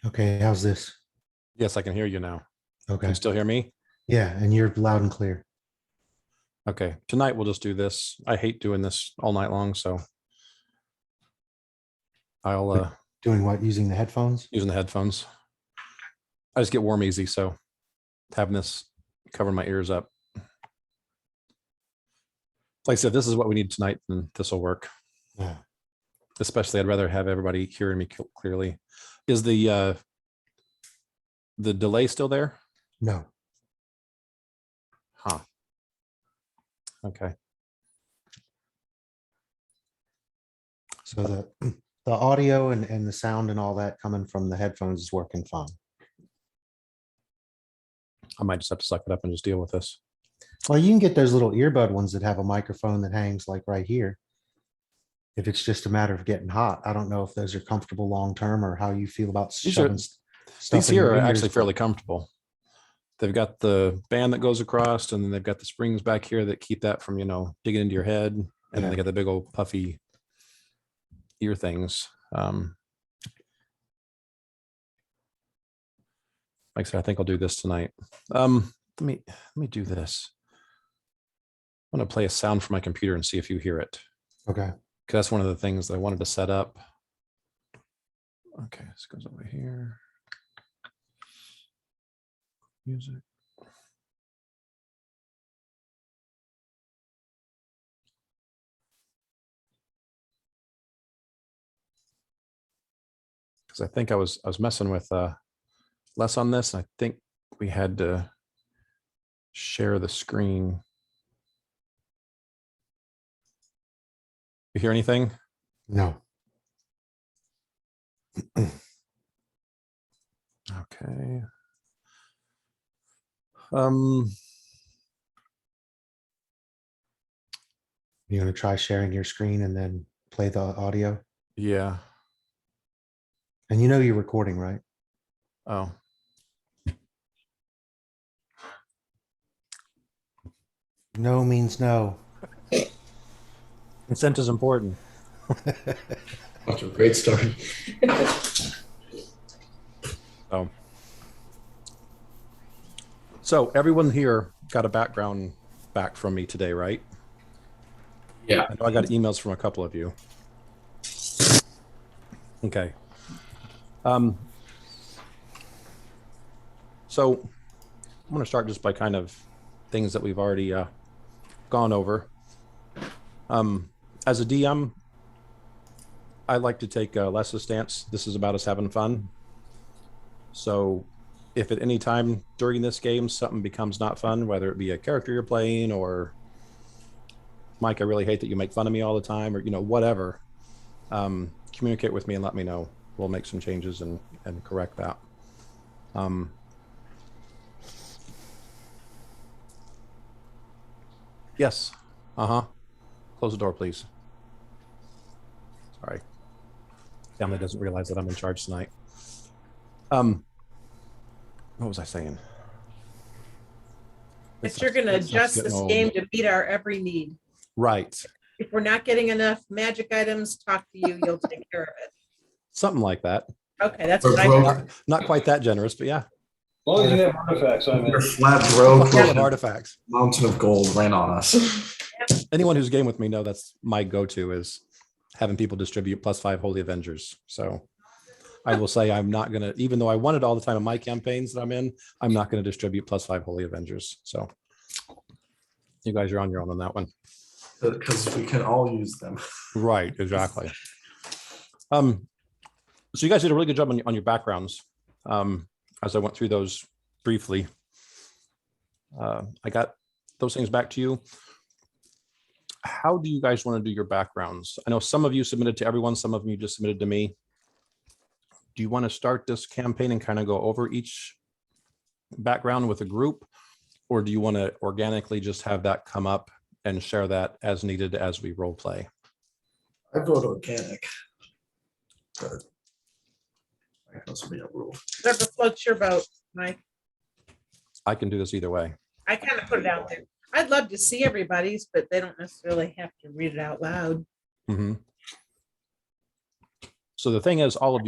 Okay, how's this? Yes, I can hear you now. Can Okay. you still hear me? Yeah, and you're loud and clear. Okay. Tonight we'll just do this. I hate doing this all night long, so I'll But doing what? Using the headphones? using the headphones. I just get warm easy, so having this cover my ears up. Like I said, this is what we need tonight, and this will work. Yeah. Especially, I'd rather have everybody hearing me clearly. Is the delay still there? No. Huh. Okay. So the audio and the sound and all that coming from the headphones is working fine. I might just have to suck it up and just deal with this. Well, you can get those little earbud ones that have a microphone that hangs like right here. If it's just a matter of getting hot, I don't know if those are comfortable long term or how you feel about These are shoving stuff these in your here are ears. actually fairly comfortable. They've got the band that goes across, and then they've got the springs back here that keep that from, digging into your head. And then Yeah. they got the big old puffy ear things. Like I said, I think I'll do this tonight. Let me do this. I'm gonna play a sound from my computer and see if you hear it. Okay. Because that's one of the things that I wanted to set up. Okay, this goes over here. Music. Because I think I was messing with less on this. And I think we had to share the screen. You hear anything? No. Okay. You're gonna try sharing your screen and then play the audio. Yeah. And you know you're recording, right? Oh. No means no. Consent is important. That's a great start. Oh. So everyone here got a background back from me today, right? Yeah. I know I got emails from a couple of you. Okay. So I'm going to start just by kind of things that we've already gone over. As a DM, I like to take less a stance. This is about us having fun. So if at any time during this game something becomes not fun, whether it be a character you're playing or Mike, I really hate that you make fun of me all the time, or whatever, communicate with me and let me know. We'll make some changes and correct that. Yes. Close the door, please. Sorry. Family doesn't realize that I'm in charge tonight. What was I saying? That you're going to adjust this game to meet our every need. Right. If we're not getting enough magic items, talk to you. You'll take care of it. Something like that. Okay, that's what I meant. Not quite that generous, but yeah. As long as you have artifacts, I'm in. Your flat broke Full of artifacts. mountain of gold ran on us. Anyone who's game with me know that's my go-to is having people distribute +5 Holy Avengers. So I will say I'm not going to, even though I want it all the time in my campaigns that I'm in, I'm not going to distribute +5 Holy Avengers. So you guys are on your own on that one. Because we can all use them. Right, exactly. So you guys did a really good job on your backgrounds. As I went through those briefly, I got those things back to you. How do you guys want to do your backgrounds? I know some of you submitted to everyone, some of you just submitted to me. Do you want to start this campaign and kind of go over each background with a group, or do you want to organically just have that come up and share that as needed as we role play? I vote organic. But that must be a rule. Whatever floats your boat, Mike. I can do this either way. I kind of put it out there. I'd love to see everybody's, but they don't necessarily have to read it out loud. Mm-hmm. So the thing is, all of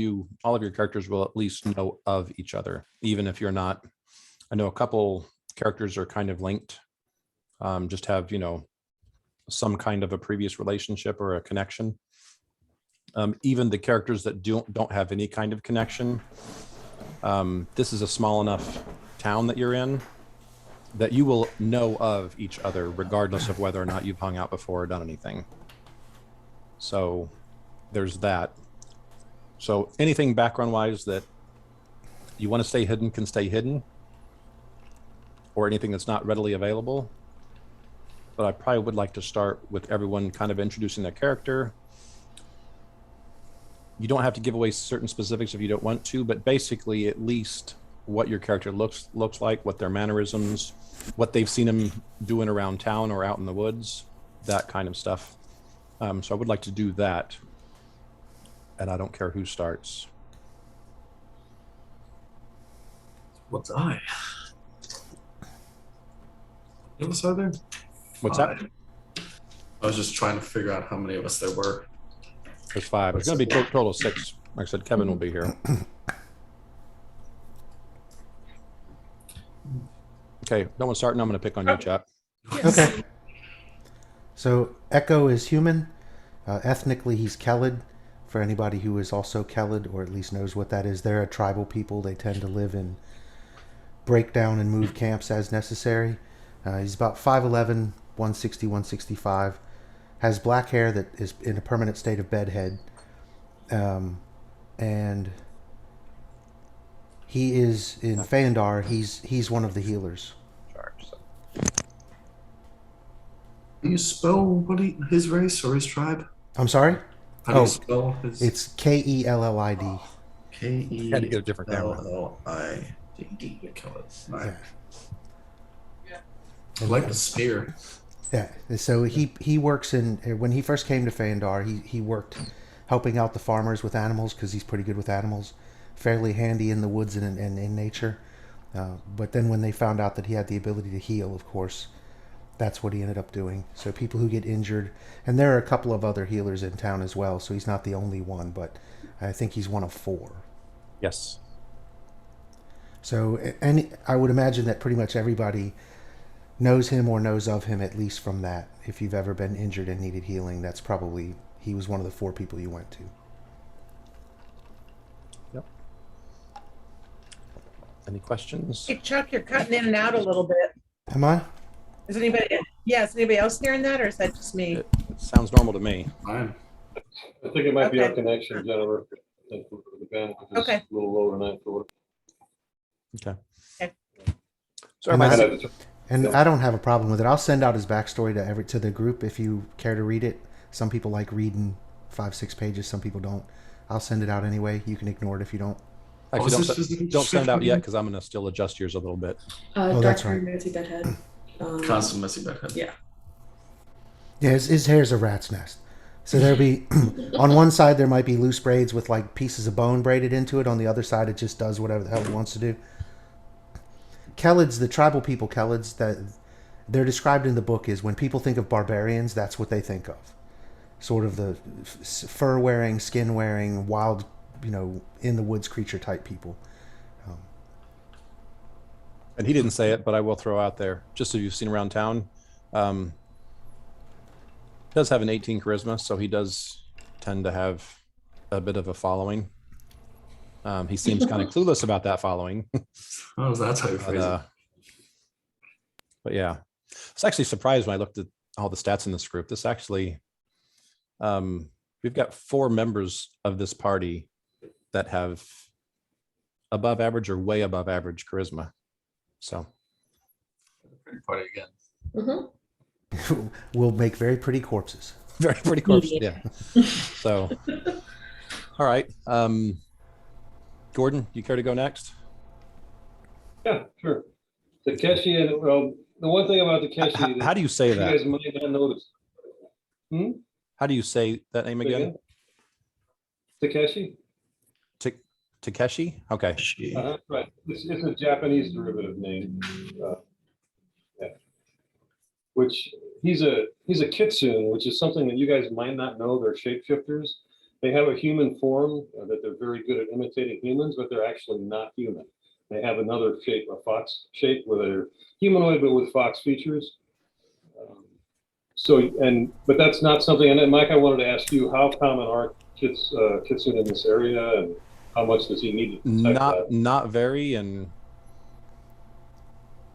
your characters will at least know of each other, even if you're not. I know a couple characters are kind of linked, just have, some kind of a previous relationship or a connection. Even the characters that don't have any kind of connection. This is a small enough town that you're in that you will know of each other regardless of whether or not you've hung out before or done anything. So there's that. So anything background wise that you want to stay hidden can stay hidden, or anything that's not readily available. But I probably would like to start with everyone kind of introducing their character. You don't have to give away certain specifics if you don't want to, but basically at least what your character looks like, what their mannerisms, what they've seen them doing around town or out in the woods, that kind of stuff. So I would like to do that. And I don't care who starts. What's I? How many of us are there? What's that? 5. I was just trying to figure out how many of us there were. There's 5. It's going to be total 6. Like I said, Kevin will be here. Okay, no one's starting. I'm going to pick on you, Chap. Okay. So Echo is human. Ethnically, he's Kelid. For anybody who is also Kelid, or at least knows what that is, they're a tribal people. They tend to live in breakdown and move camps as necessary. He's about 5'11", 160, 165. Has black hair that is in a permanent state of bedhead. And he is in Fandar. He's one of the healers. Do you spell his race or his tribe? I'm sorry? How do Oh, you spell his? It's Kellid. Had to get a different camera. Kellid. Yeah. I like the spear. Yeah, so he works in, when he first came to Fandar, he worked helping out the farmers with animals because he's pretty good with animals, fairly handy in the woods and in nature. But then when they found out that he had the ability to heal, of course, that's what he ended up doing. So people who get injured, and there are a couple of other healers in town as well, so he's not the only one, but I think he's one of 4. Yes. So, and I would imagine that pretty much everybody knows him or knows of him, at least from that. If you've ever been injured and needed healing, that's probably, he was one of the 4 people you went to. Yep. Any questions? Hey, Chuck, you're cutting in and out a little bit. Am I? Is anybody else hearing that, or is that just me? It sounds normal to me. Fine. I think it might be our Okay. connection, Jennifer. I think the bandwidth is Okay. a little low tonight for Okay. Okay. So And everybody, And I don't have a problem with it. I'll send out his backstory to the group if you care to read it. Some people like reading 5-6 pages. Some people don't. I'll send it out anyway. You can ignore it if you don't. actually, Oh, is this don't send it out yet because I'm going to still adjust yours a little bit. Oh, that's right. Messy bedhead. Constant messy bedhead. Yeah. Yeah, his hair's a rat's nest. So there'll be, on one side there might be loose braids with like pieces of bone braided into it. On the other side it just does whatever the hell it wants to do. Kellids, the tribal people, Kellids, that they're described in the book is when people think of barbarians, that's what they think of. Sort of the fur-wearing, skin-wearing, wild, in the woods creature type people. And he didn't say it, but I will throw out there, just so you've seen around town. Does have an 18 charisma, so he does tend to have a bit of a following. He seems kind of clueless about that following. Oh, that's how you phrase it. But yeah, I was actually surprised when I looked at all the stats in this group. This actually, we've got 4 members of this party that have above average or way above average charisma. So Pretty party again. Mm-hmm. Will make very pretty corpses. very pretty corpse. Yeah. So, all right. Gordon, you care to go next? Yeah, sure. Takeshi, and well, the one thing about Takeshi, How do you say you that? guys might not notice. How do you say that name again? Takeshi? Takeshi? Okay. Right. It's a Japanese derivative name. Yeah. Which he's a kitsune, which is something that you guys might not know. They're shapeshifters. They have a human form that they're very good at imitating humans, but they're actually not human. They have another shape, a fox shape, where they're humanoid but with fox features. But that's not something. And then, Mike, I wanted to ask you, how common are kitsune in this area, and how much does he need to protect that? Not very, and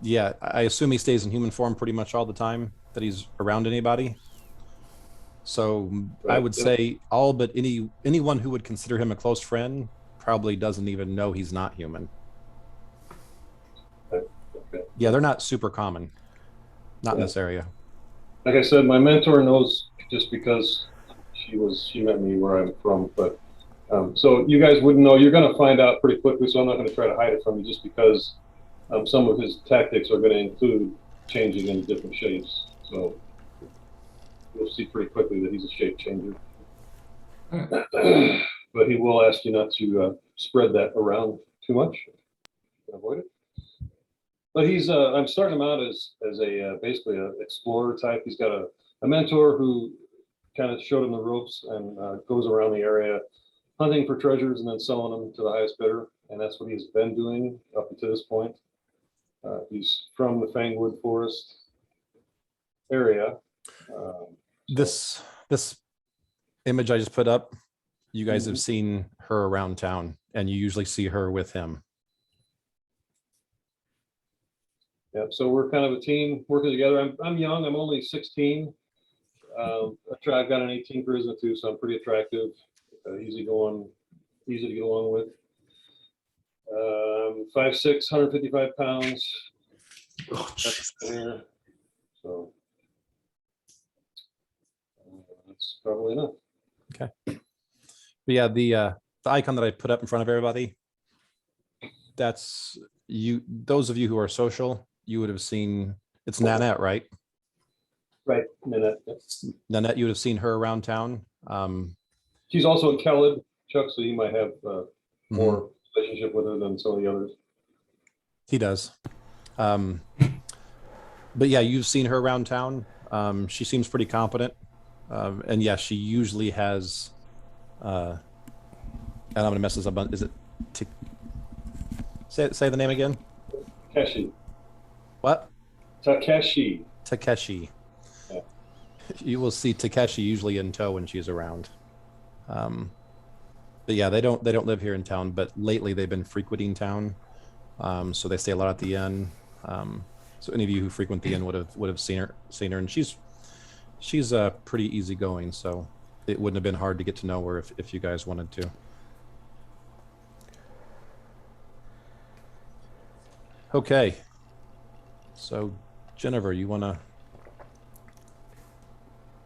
yeah, I assume he stays in human form pretty much all the time that he's around anybody. So I Right, would yep. say all but anyone who would consider him a close friend probably doesn't even know he's not human. Okay. Yeah, they're not super common, not in Yeah. this area. Like I said, my mentor knows just because she met me where I'm from, but so you guys wouldn't know. You're going to find out pretty quickly, so I'm not going to try to hide it from you just because some of his tactics are going to include changing into different shapes. So you'll see pretty quickly that he's a shape changer. But he will ask you not to spread that around too much. Avoid it. But I'm starting him out as a basically an explorer type. He's got a mentor who kind of showed him the ropes and goes around the area hunting for treasures and then selling them to the highest bidder. And that's what he's been doing up until this point. He's from the Fangwood Forest area. This image I just put up, you guys have seen her around town, and you usually see her with him. Yeah, so we're kind of a team working together. I'm young. I'm only 16. I've got an 18 charisma too, so I'm pretty attractive, easy to get along with. 5'6", 155 pounds. Oh, Here. So that's probably enough. Okay. But yeah, the icon that I put up in front of everybody, that's you. Those of you who are social, you would have seen. It's Nanette, right? Right, Nanette. Nanette, you would have seen her around town. She's also a Kelid, Chuck, so you might have more relationship with her than some of the others. He does. But yeah, you've seen her around town. She seems pretty competent. And yeah, she usually has, and I'm going to mess this up. Is it, say the name again? Takeshi. What? Takeshi. Takeshi. Yeah. You will see Takeshi usually in tow when she's around. But yeah, they don't live here in town, but lately they've been frequenting town. So they stay a lot at the inn. So any of you who frequent the inn would have seen her, and she's pretty easygoing. So it wouldn't have been hard to get to know her if you guys wanted to. Okay. So Jennifer, you want to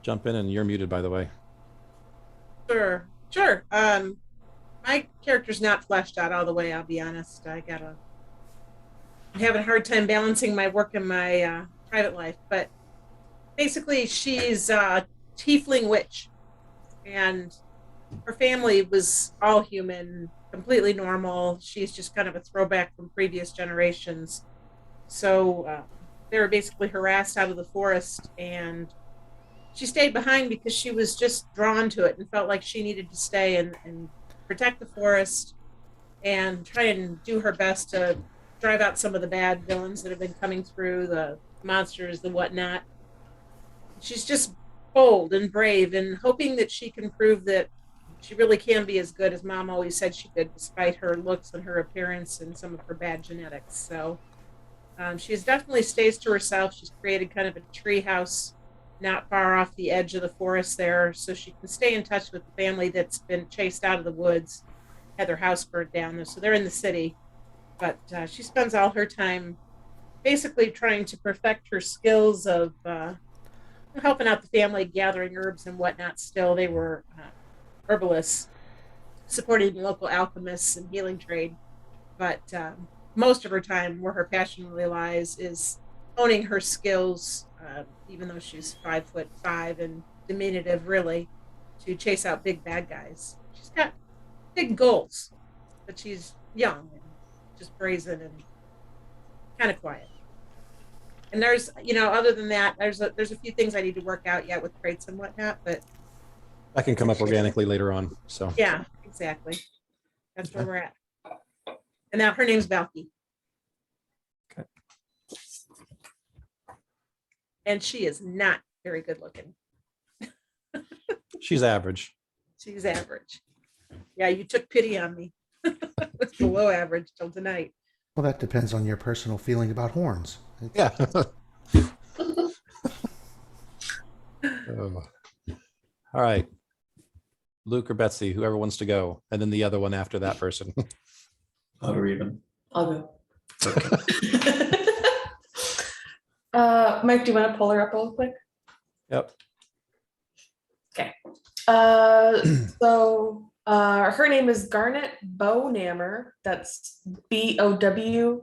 jump in? And you're muted, by the way. Sure. My character's not fleshed out all the way, I'll be honest. I'm having a hard time balancing my work and my private life, but basically she's a tiefling witch, and her family was all human, completely normal. She's just kind of a throwback from previous generations. So they were basically harassed out of the forest, and she stayed behind because she was just drawn to it and felt like she needed to stay and protect the forest and try and do her best to drive out some of the bad villains that have been coming through, the monsters, the whatnot. She's just bold and brave and hoping that she can prove that she really can be as good as Mom always said she could, despite her looks and her appearance and some of her bad genetics. So she definitely stays to herself. She's created kind of a tree house not far off the edge of the forest there, so she can stay in touch with the family that's been chased out of the woods, had their house burned down. So they're in the city, but she spends all her time basically trying to perfect her skills of helping out the family, gathering herbs and whatnot. Still, they were herbalists, supporting local alchemists and healing trade. But most of her time, where her passion really lies, is honing her skills, even though she's 5'5" and diminutive, really, to chase out big bad guys. She's got big goals, but she's young and just brazen and kind of quiet. And there's, other than that, there's a few things I need to work out yet with crates and whatnot, but That can come up organically later on. So Yeah, exactly. That's where we're at. And now her name's Valky. Okay. And she is not very good looking. she's average. She's average. Yeah, you took pity on me. It's below average till tonight. Well, that depends on your personal feeling about horns. Yeah. Oh. All right. Luke or Betsy, whoever wants to go, and then the other one after that person. Odd or even. I'll go. Okay. Mike, do you want to pull her up real quick? Yep. So her name is Garnet Bownammer. That's Bownammer.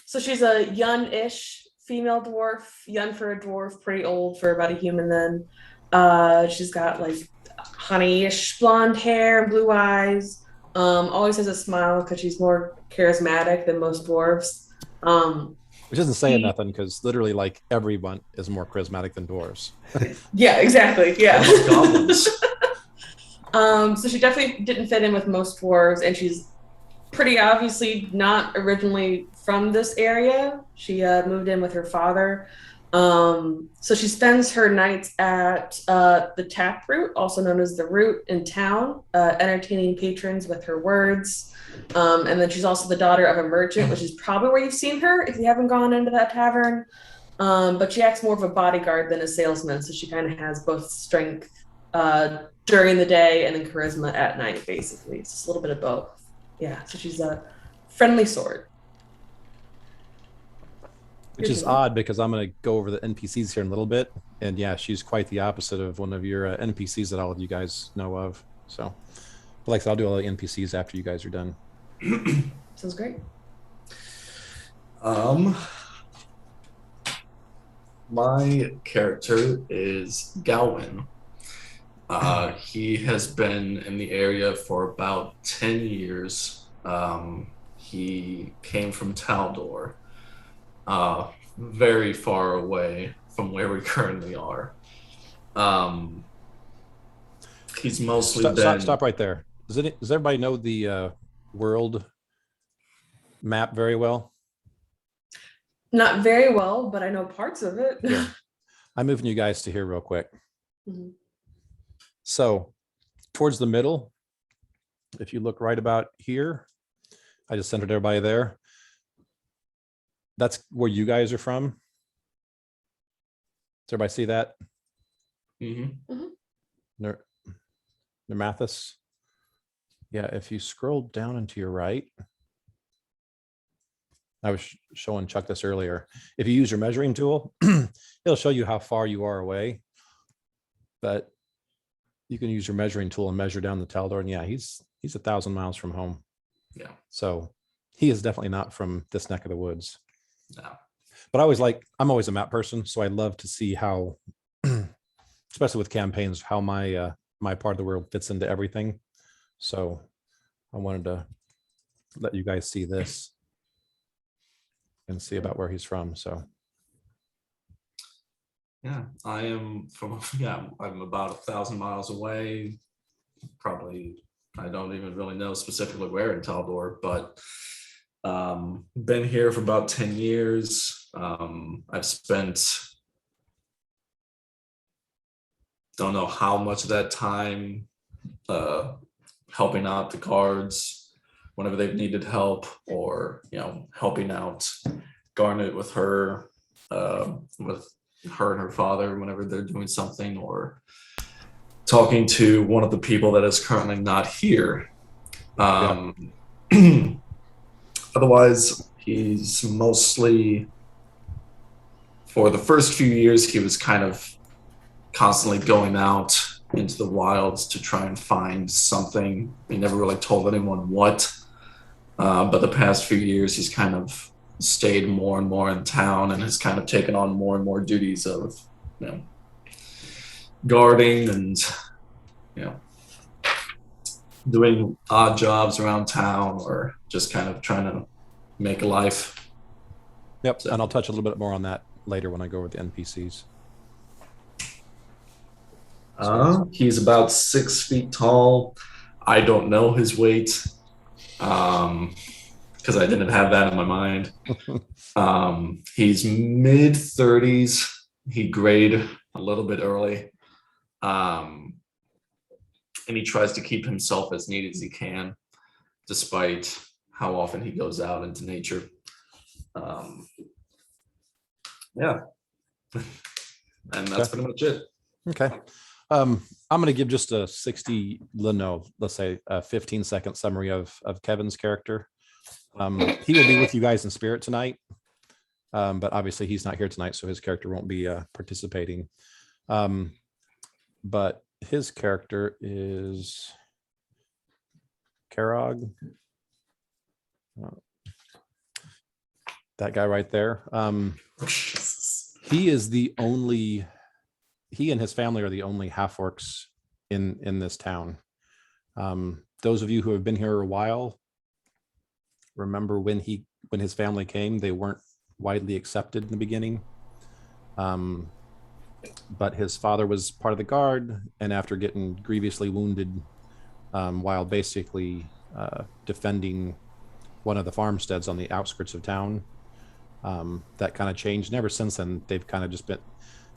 So she's a young-ish female dwarf, young for a dwarf, pretty old for about a human then. She's got like honeyish blonde hair and blue eyes. Always has a smile because she's more charismatic than most dwarves. Which isn't saying nothing because literally like everyone is more charismatic than dwarves. Yeah, exactly. Yeah. Almost goblins. So she definitely didn't fit in with most dwarves, and she's pretty obviously not originally from this area. She moved in with her father. So she spends her nights at the Taproot, also known as the Root in town, entertaining patrons with her words. And then she's also the daughter of a merchant, which is probably where you've seen her if you haven't gone into that tavern. But she acts more of a bodyguard than a salesman, so she kind of has both strength during the day and then charisma at night, basically. It's just a little bit of both. Yeah, so she's a friendly sword. Which is odd because I'm going to go over the NPCs here in a little bit. And yeah, she's quite the opposite of one of your NPCs that all of you guys know of. So, but like I said, I'll do all the NPCs after you guys are done. Sounds great. My character is Galwin. He has been in the area for about 10 years. He came from Taldor, very far away from where we currently are. He's mostly Stop right there. Does everybody know the world map very well? Not very well, but I know parts of it. Yeah. I'm moving you guys to here real quick. Mhm. So towards the middle, if you look right about here, I just centered everybody there. That's where you guys are from. Does everybody see that? Mathis. Yeah, if you scroll down and to your right, I was showing Chuck this earlier. If you use your measuring tool, it'll show you how far you are away. But you can use your measuring tool and measure down the Taldor. And yeah, he's 1,000 miles from home. Yeah. So he is definitely not from this neck of the woods. No. But I'm always a map person, so I love to see how, especially with campaigns, how my my part of the world fits into everything. So I wanted to let you guys see this and see about where he's from. So Yeah, I am from, I'm about 1,000 miles away. Probably, I don't even really know specifically where in Taldor, but been here for about 10 years. I've spent, don't know how much of that time helping out the guards whenever they've needed help, or helping out Garnet with her and her father whenever they're doing something, or talking to one of the people that is currently not here. Otherwise, he's mostly, for the first few years, he was kind of constantly going out into the wilds to try and find something. He never really told anyone what. But the past few years, he's kind of stayed more and more in town and has kind of taken on more and more duties of, guarding and, doing odd jobs around town, or just kind of trying to make a life. yep, and I'll touch a little bit more on that later when I go over the NPCs. He's about 6 feet tall. I don't know his weight because I didn't have that in my mind. He's mid 30s. He grayed a little bit early. And he tries to keep himself as neat as he can, despite how often he goes out into nature. Yeah. And that's pretty much it. Okay. I'm going to give just a 60, no, let's say a 15-second summary of Kevin's character. He will be with you guys in spirit tonight, but obviously he's not here tonight, so his character won't be participating. But his character is Karog. That guy right there. He is the only, he and his family are the only half-orcs in this town. Those of you who have been here a while remember when his family came, they weren't widely accepted in the beginning. But his father was part of the guard, and after getting grievously wounded while basically defending one of the farmsteads on the outskirts of town, that kind of changed. And ever since then, they've kind of just been,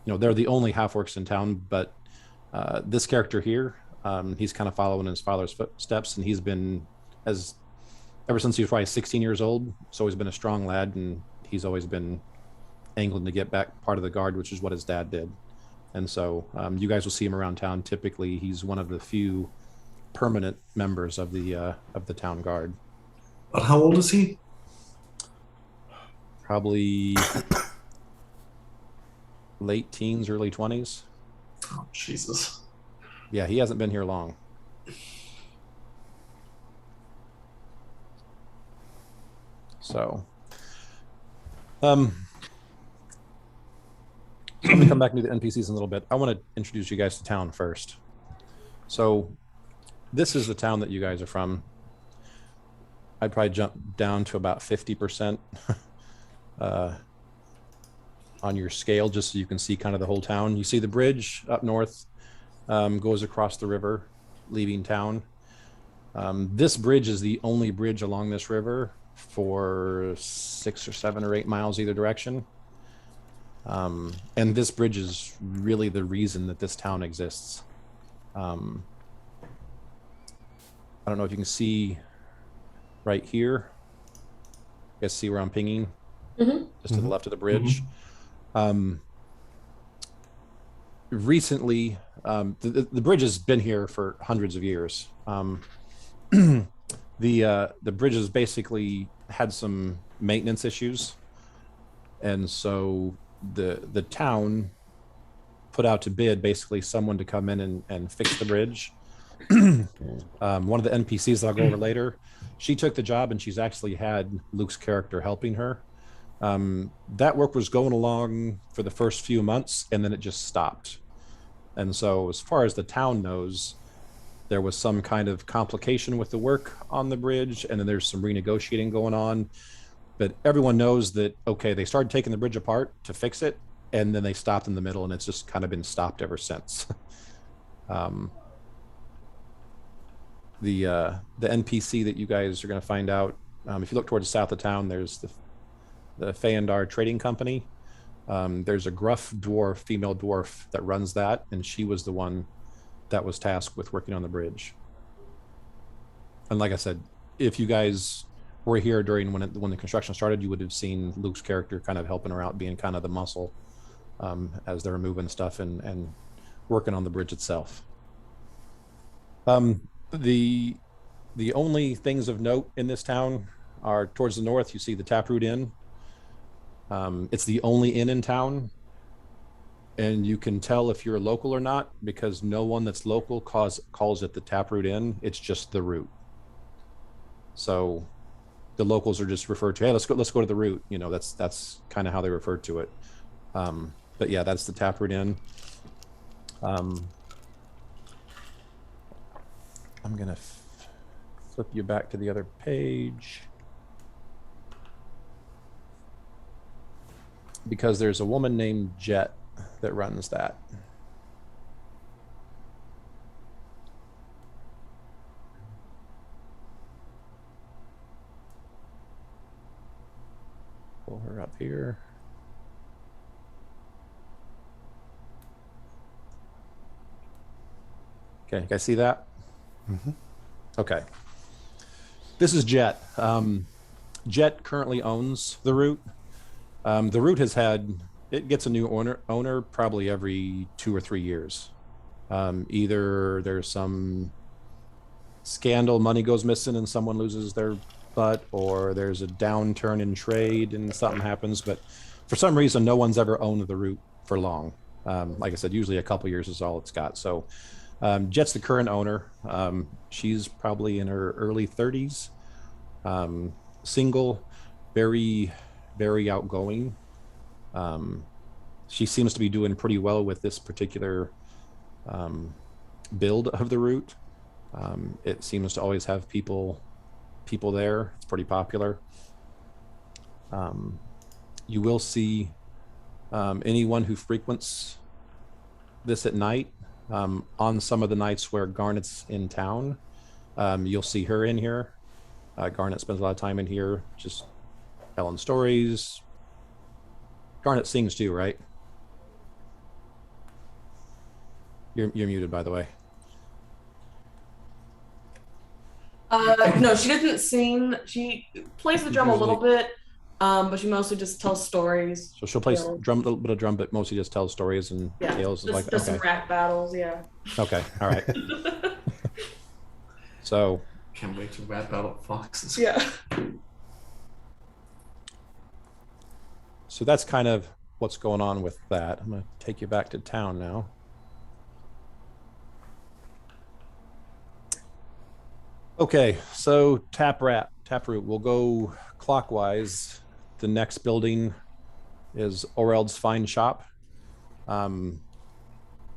they're the only half-orcs in town. But this character here, he's kind of following his father's footsteps, and he's been, ever since he was probably 16 years old, he's always been a strong lad, and he's always been angling to get back part of the guard, which is what his dad did. And so you guys will see him around town. Typically, he's one of the few permanent members of the town guard. But how old is he? Probably late teens, early 20s. Oh, Jesus. Yeah, he hasn't been here long. So, I'm going to come back to the NPCs in a little bit. I want to introduce you guys to town first. So, this is the town that you guys are from. I'd probably jump down to about 50% on your scale, just so you can see kind of the whole town. You see the bridge up north goes across the river, leaving town. This bridge is the only bridge along this river for 6 or 7 or 8 miles either direction. And this bridge is really the reason that this town exists. I don't know if you can see right here. You guys see where I'm pinging? Just to the left of the bridge. Recently, the bridge has been here for hundreds of years. The bridge has basically had some maintenance issues, and so the town put out to bid basically someone to come in and fix the bridge. One of the NPCs that I'll go over later, she took the job, and she's actually had Luke's character helping her. That work was going along for the first few months, and then it just stopped. And so as far as the town knows, there was some kind of complication with the work on the bridge, and then there's some renegotiating going on. But everyone knows that, okay, they started taking the bridge apart to fix it, and then they stopped in the middle, and it's just kind of been stopped ever since. The NPC that you guys are going to find out, if you look towards the south of town, there's the Feyendar Trading Company. There's a gruff dwarf, female dwarf, that runs that, and she was the one that was tasked with working on the bridge. And like I said, if you guys were here during when the construction started, you would have seen Luke's character kind of helping her out, being kind of the muscle as they're moving stuff and working on the bridge itself. The only things of note in this town are towards the north. You see the Taproot Inn. It's the only inn in town, and you can tell if you're a local or not because no one that's local calls it the Taproot Inn. It's just the Root. So the locals are just referred to, hey, let's go to the Root. That's kind of how they refer to it. But yeah, that's the Taproot Inn. I'm gonna flip you back to the other page because there's a woman named Jet that runs that. pull her up here. Okay, you guys see that? Mhm. Okay. This is Jet. Jet currently owns the route. The route it gets a new owner probably every 2 or 3 years. Either there's some scandal, money goes missing and someone loses their butt, or there's a downturn in trade and something happens. But for some reason, no one's ever owned the route for long. Like I said, usually a couple years is all it's got. So Jet's the current owner. She's probably in her early 30s, single, very, very outgoing. She seems to be doing pretty well with this particular build of the route. It seems to always have people there. It's pretty popular. You will see anyone who frequents this at night. On some of the nights where Garnet's in town, you'll see her in here. Garnet spends a lot of time in here just telling stories. Garnet sings too, right? You're muted, by the way. No, she doesn't sing. She plays the drum a little bit, but she mostly just tells stories. So she'll play Yeah. a little bit of drum, but mostly just tells stories and Yeah, tales. just, Like just okay, some rap battles. Yeah. okay, all right. So Can't wait to rap battle foxes. Yeah. so that's kind of what's going on with that. I'm going to take you back to town now. Okay, so Taproot. We'll go clockwise. The next building is Oreld's Fine Shop.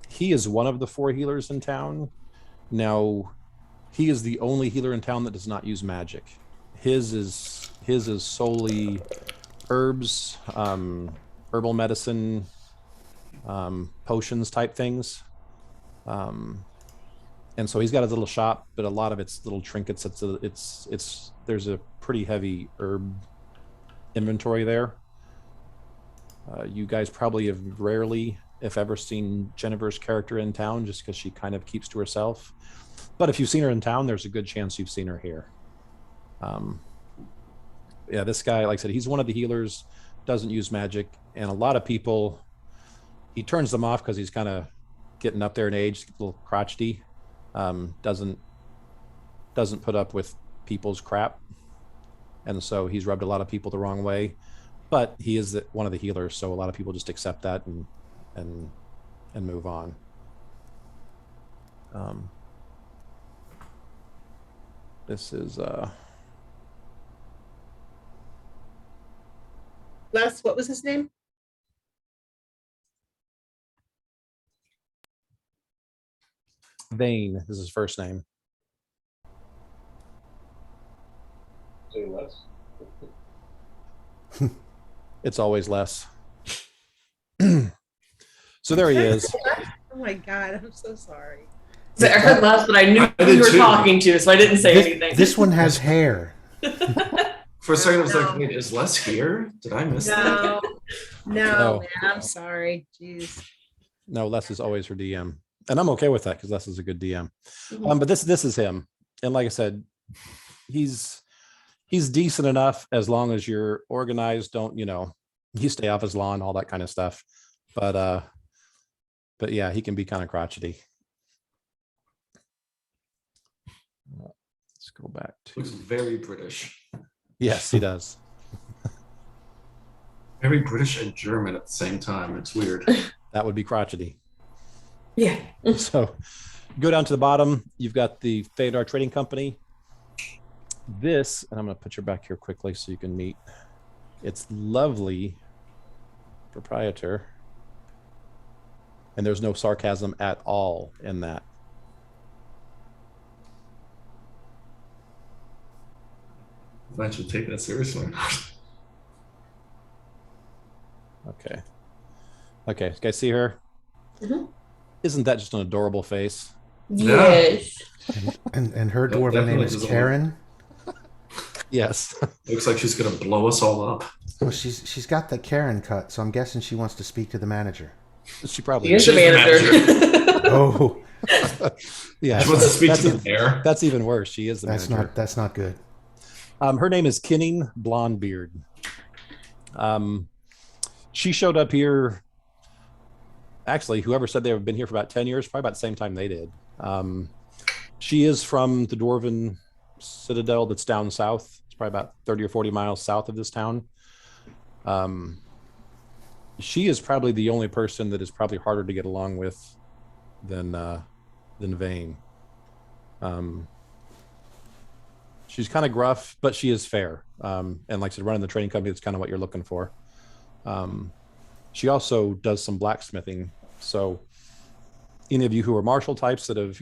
He is one of the 4 healers in town. Now, he is the only healer in town that does not use magic. His is solely herbs, herbal medicine, potions type things. And so he's got his little shop, but a lot of it's little trinkets. There's a pretty heavy herb inventory there. You guys probably have rarely, if ever, seen Jennifer's character in town, just because she kind of keeps to herself. But if you've seen her in town, there's a good chance you've seen her here. Yeah, this guy, like I said, he's one of the healers, doesn't use magic, and a lot of people, he turns them off because he's kind of getting up there in age, a little crotchety. Doesn't put up with people's crap, and so he's rubbed a lot of people the wrong way. But he is one of the healers, so a lot of people just accept that and move on. This is Les, what was his name? Vane. This is his first name. Say less. It's always less. So there he is. Oh my God, I'm so sorry. So I heard less, but I knew I who did you were too. talking to, so I didn't say anything. This one has hair. For a second, I was No. like, wait, is Les here? Did I miss that? No, no, No. man, I'm sorry. Jeez. No, Les is always her DM, and I'm okay with that because Les is a good DM. Mhm. But this is him, and like I said, he's decent enough as long as you're organized. Don't you stay off his lawn, all that kind of stuff. But yeah, he can be kind of crotchety. Let's go back to Looks very British. yes, he does. Very British and German at the same time. It's weird. That would be crotchety. Yeah. So go down to the bottom. You've got the Fedar Trading Company. This, and I'm going to put you back here quickly so you can meet its lovely proprietor. And there's no sarcasm at all in that. I should take that seriously. Okay. Okay, you guys see her? Mhm. Isn't that just an adorable face? Yes. And her Yep, dwarven name definitely is doesn't Karen. Yes. Looks like she's gonna blow us all up. Well, she's got the Karen cut, so I'm guessing she wants to speak to the manager. She probably He is the She's the manager. Oh, yeah. She wants to speak that's to the mayor. That's even worse. She is the that's manager. that's not good. Her name is Kinning Blondebeard. She showed up here. Actually, whoever said they've been here for about 10 years, probably about the same time they did. She is from the Dwarven Citadel that's down south. It's probably about 30 or 40 miles south of this town. She is probably the only person that is probably harder to get along with than Vane. She's kind of gruff, but she is fair. And like I said, running the trading company, that's kind of what you're looking for. She also does some blacksmithing. So any of you who are martial types that have,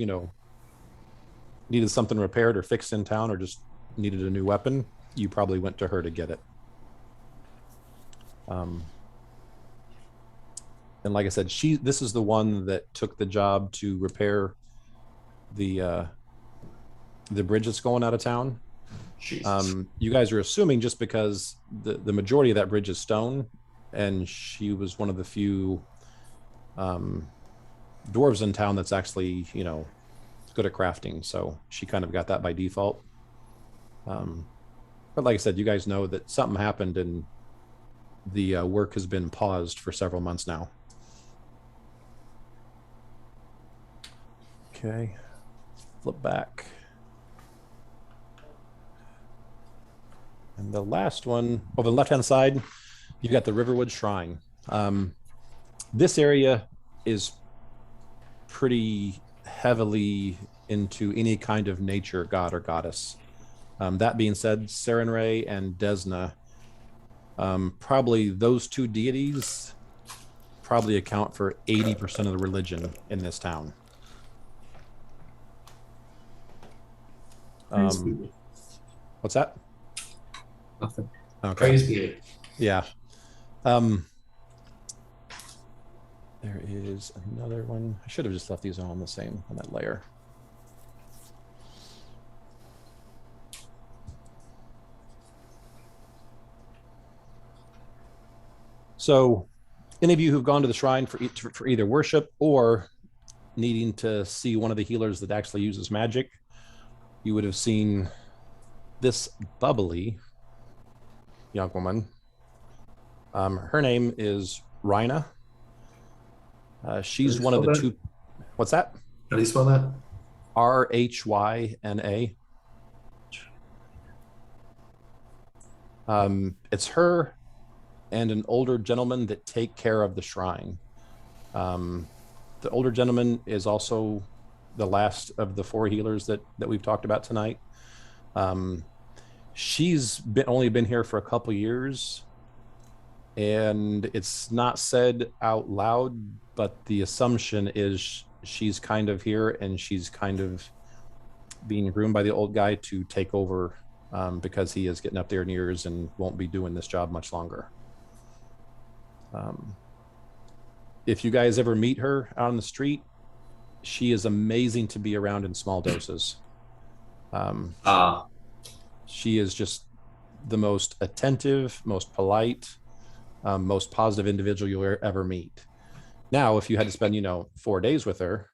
needed something repaired or fixed in town or just needed a new weapon, you probably went to her to get it. And like I said, this is the one that took the job to repair the bridge that's going out of town. You guys are assuming just because the majority of that bridge is stone, and she was one of the few dwarves in town that's actually, good at crafting. So she kind of got that by default. But like I said, you guys know that something happened and the work has been paused for several months now. Okay, flip back. And the last one, over the left-hand side, you got the Riverwood Shrine. This area is pretty heavily into any kind of nature god or goddess. That being said, Sarenrae and Desna, probably those two deities probably account for 80% of the religion in this town. What's that? Nothing. Okay. Praise be. Yeah. There is another one. I should have just left these all on that layer. So any of you who've gone to the shrine for either worship or needing to see one of the healers that actually uses magic, you would have seen this bubbly young woman. Her name is Rhina. She's one of the two. What's that? How do you spell that? Rhyna. It's her and an older gentleman that take care of the shrine. The older gentleman is also the last of the four healers that we've talked about tonight. She's only been here for a couple years, and it's not said out loud, but the assumption is she's kind of here and she's kind of being groomed by the old guy to take over, because he is getting up there in years and won't be doing this job much longer. If you guys ever meet her out on the street, she is amazing to be around in small doses. She is just the most attentive, most polite, most positive individual you'll ever meet. Now, if you had to spend, 4 days with her,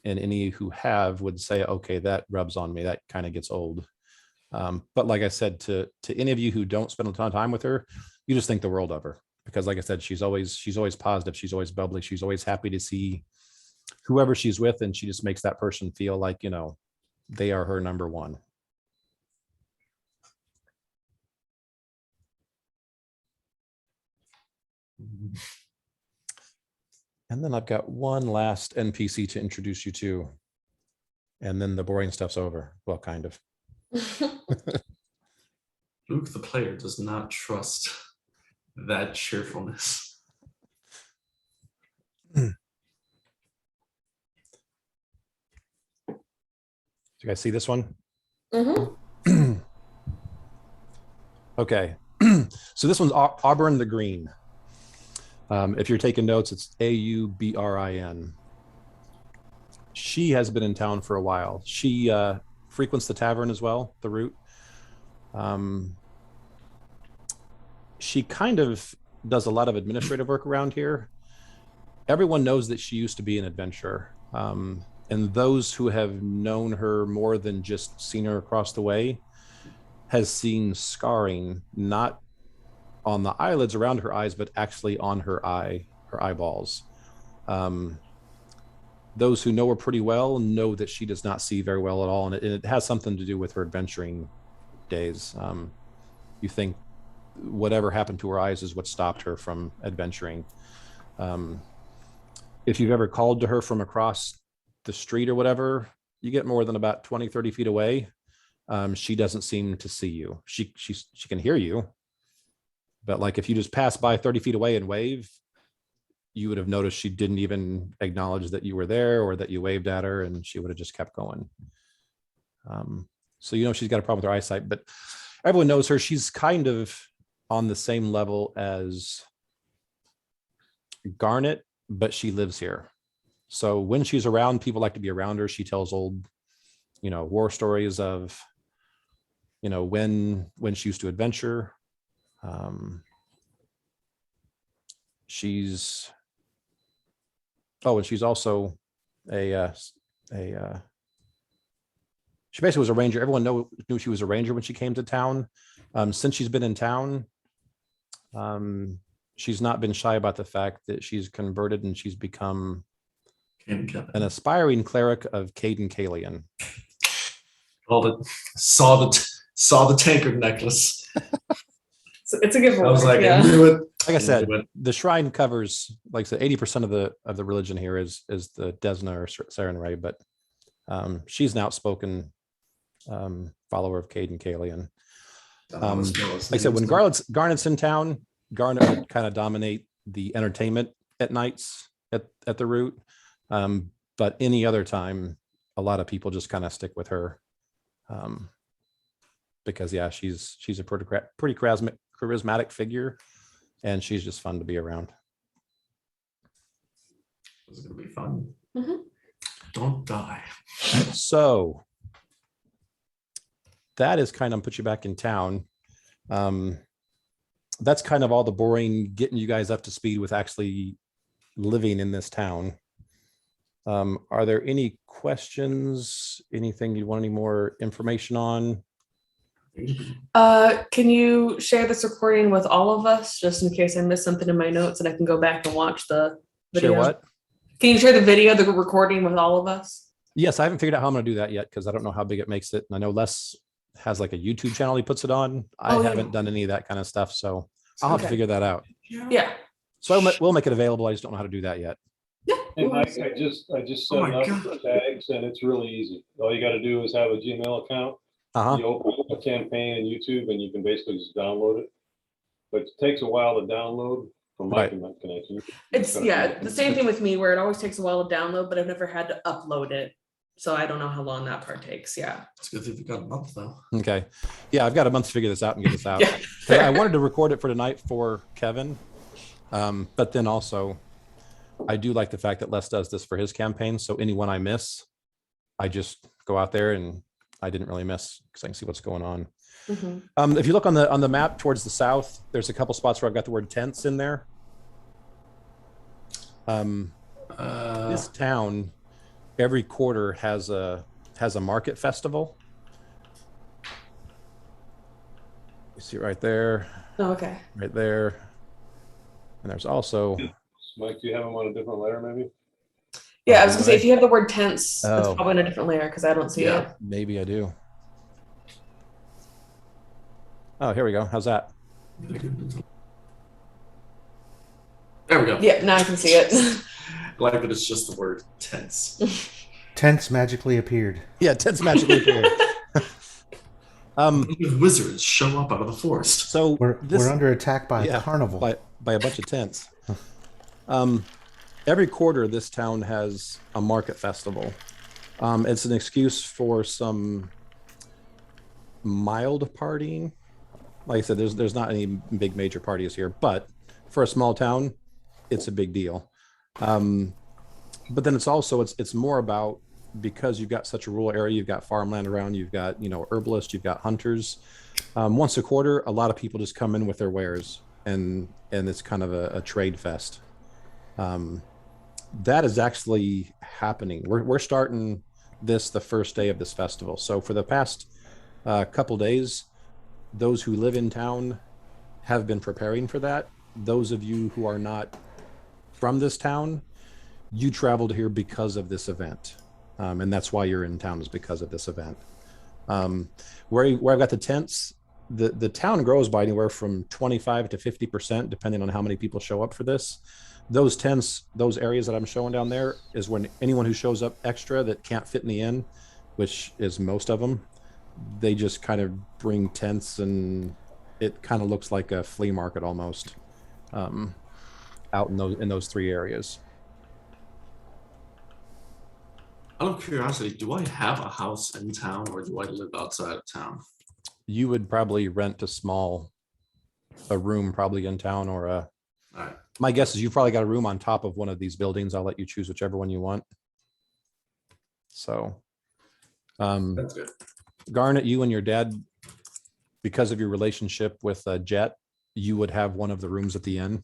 and any who have would say, okay, that rubs on me, that kind of gets old. But like I said, to any of you who don't spend a ton of time with her, you just think the world of her, because like I said, she's always positive, she's always bubbly, she's always happy to see whoever she's with, and she just makes that person feel like, they are her number one. And then I've got one last NPC to introduce you to, and then the boring stuff's over. Well, kind of. Luke, the player, does not trust that cheerfulness. Do you guys see this one? Mm-hmm. Okay. So this one's Auburn the Green. If you're taking notes, it's Aubrin. She has been in town for a while. She frequents the tavern as well, the Root. she kind of does a lot of administrative work around here. Everyone knows that she used to be an adventurer. And those who have known her more than just seen her across the way has seen scarring, not on the eyelids around her eyes, but actually on her eyeballs. Those who know her pretty well know that she does not see very well at all, and it has something to do with her adventuring days. You think whatever happened to her eyes is what stopped her from adventuring. If you've ever called to her from across the street or whatever, you get more than about 20, 30 feet away. She doesn't seem to see you. She can hear you, but like if you just pass by 30 feet away and wave, you would have noticed she didn't even acknowledge that you were there or that you waved at her, and she would have just kept going. So she's got a problem with her eyesight, but everyone knows her. She's kind of on the same level as Garnet, but she lives here. So when she's around, people like to be around her. She tells old, war stories of, when she used to adventure. And she's also she basically was a ranger. Everyone knew she was a ranger when she came to town. Since she's been in town, she's not been shy about the fact that she's converted and she's become an aspiring cleric of Caden Kalian. Saw the tankard necklace. It's a good one. I was like, I knew it. Like I said, the shrine covers, like I said, 80% of the religion here is the Desna or Sarenrae, but she's an outspoken follower of Caden Kalian. Like I said, when Garnet's in town, Garnet would kind of dominate the entertainment at nights at the root. But any other time, a lot of people just kind of stick with her. Because she's a pretty charismatic figure, and she's just fun to be around. It's gonna be fun. Mm-hmm. Don't die. So that is kind of put you back in town. That's kind of all the boring, getting you guys up to speed with actually living in this town. Are there any questions? Anything you want any more information on? Can you share this recording with all of us, just in case I missed something in my notes and I can go back and watch the video? Share what? Can you share the video, the recording with all of us? Yes, I haven't figured out how I'm going to do that yet because I don't know how big it makes it. And I know Les has like a YouTube channel he puts it on. I haven't done any of that kind of stuff, so I'll have to figure that out. Yeah. So we'll make it available. I just don't know how to do that yet. And I just set up the tags, and it's really easy. All you got to do is have a Gmail account. You open a campaign in YouTube, and you can basically just download it. But it takes a while to download from my connection. It's the same thing with me, where it always takes a while to download, but I've never had to upload it. So I don't know how long that part takes. Yeah. It's good that you got a month though. Okay. Yeah, I've got a month to figure this out and get this out. Yeah. I wanted to record it for tonight for Kevin. But then also I do like the fact that Les does this for his campaign. So anyone I miss, I just go out there and I didn't really miss because I can see what's going on. Mm-hmm. If you look on the map towards the south, there's a couple spots where I've got the word tents in there. This town every quarter has a market festival. You see it right there. Oh, okay. Right there. And there's also Mike, do you have them on a different layer, maybe? Yeah, I was gonna say, if you have the word tents, that's Oh. probably in a different layer because I don't see it. Maybe I do. Oh, here we go. How's that? There we go. Yeah, now I can see it. I like that it's just the word tense. Tents magically appeared. Yeah, tents magically appeared. Wizards show up out of the forest. So We're under attack by a carnival. by a bunch of tents. Every quarter, this town has a market festival. It's an excuse for some mild partying. Like I said, there's not any big major parties here, but for a small town, it's a big deal. But then it's more about, because you've got such a rural area, you've got farmland around, you've got herbalists, you've got hunters. Once a quarter, a lot of people just come in with their wares. and it's kind of a trade fest. That is actually happening. We're starting this the first day of this festival. So for the past couple days, those who live in town have been preparing for that. Those of you who are not from this town, you traveled here because of this event, and that's why you're in town, is because of this event. Where I've got the tents, the town grows by anywhere from 25 to 50%, depending on how many people show up for this. Those tents, those areas that I'm showing down there, is when anyone who shows up extra that can't fit in the inn, which is most of them, they just kind of bring tents, and it kind of looks like a flea market almost, out in those three areas. Out of curiosity, do I have a house in town or do I live outside of town? You would probably rent a room probably in town, or All right. my guess is you've probably got a room on top of one of these buildings. I'll let you choose whichever one you want. So, That's good. Garnet, you and your dad, because of your relationship with Jet, you would have one of the rooms at the inn.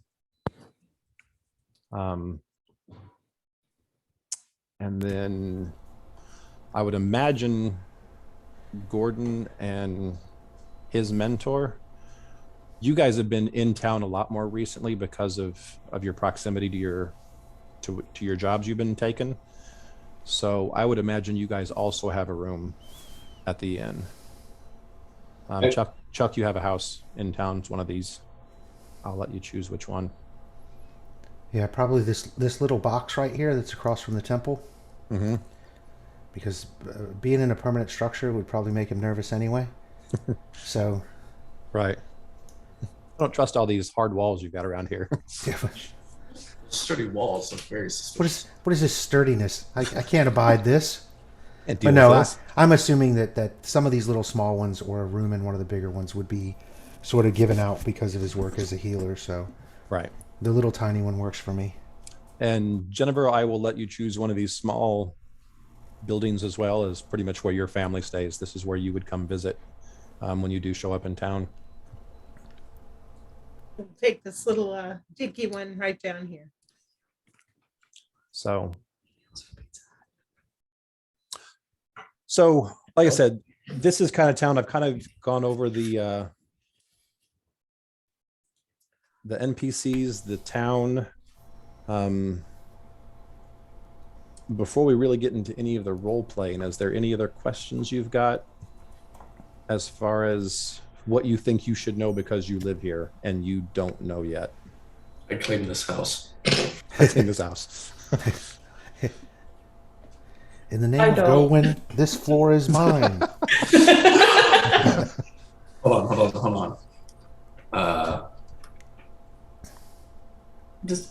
And then I would imagine Gordon and his mentor, you guys have been in town a lot more recently because of your proximity to your jobs you've been taking. So I would imagine you guys also have a room at the inn. Chuck, you have a house in town. It's one of these. I'll let you choose which one. Yeah, probably this little box right here that's across from the temple. Mm-hmm. Because being in a permanent structure would probably make him nervous anyway. So, right. I don't trust all these hard walls you've got around here. yeah, Sturdy walls look very suspicious. what is this sturdiness? I can't abide this. And But no, I'm assuming that some of these little small ones or a room in one of the bigger ones would be sort of given out because of his work as a healer. So right. the little tiny one works for me. And Jennifer, I will let you choose one of these small buildings as well, as pretty much where your family stays. This is where you would come visit when you do show up in town. We'll take this little dinky one right down here. So like I said, this is kind of town. I've kind of gone over the NPCs, the town. Before we really get into any of the role playing, is there any other questions you've got as far as what you think you should know because you live here and you don't know yet? I claim this house. I think this house. In the name of Gawain, this floor is mine. Hold on. Just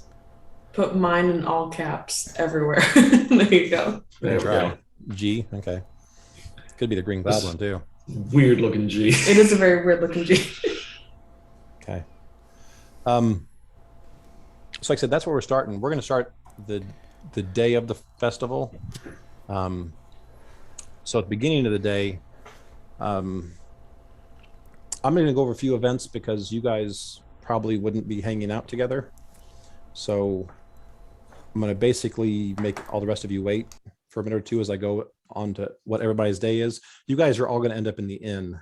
put mine in all caps everywhere. There you go. There we go. G. Okay. Could be the Green Goblin too. Weird looking G. It is a very weird looking G. Okay. So like I said, that's where we're starting. We're going to start the day of the festival. So at the beginning of the day, I'm going to go over a few events because you guys probably wouldn't be hanging out together. So I'm going to basically make all the rest of you wait for a minute or two as I go on to what everybody's day is. You guys are all going to end up in the inn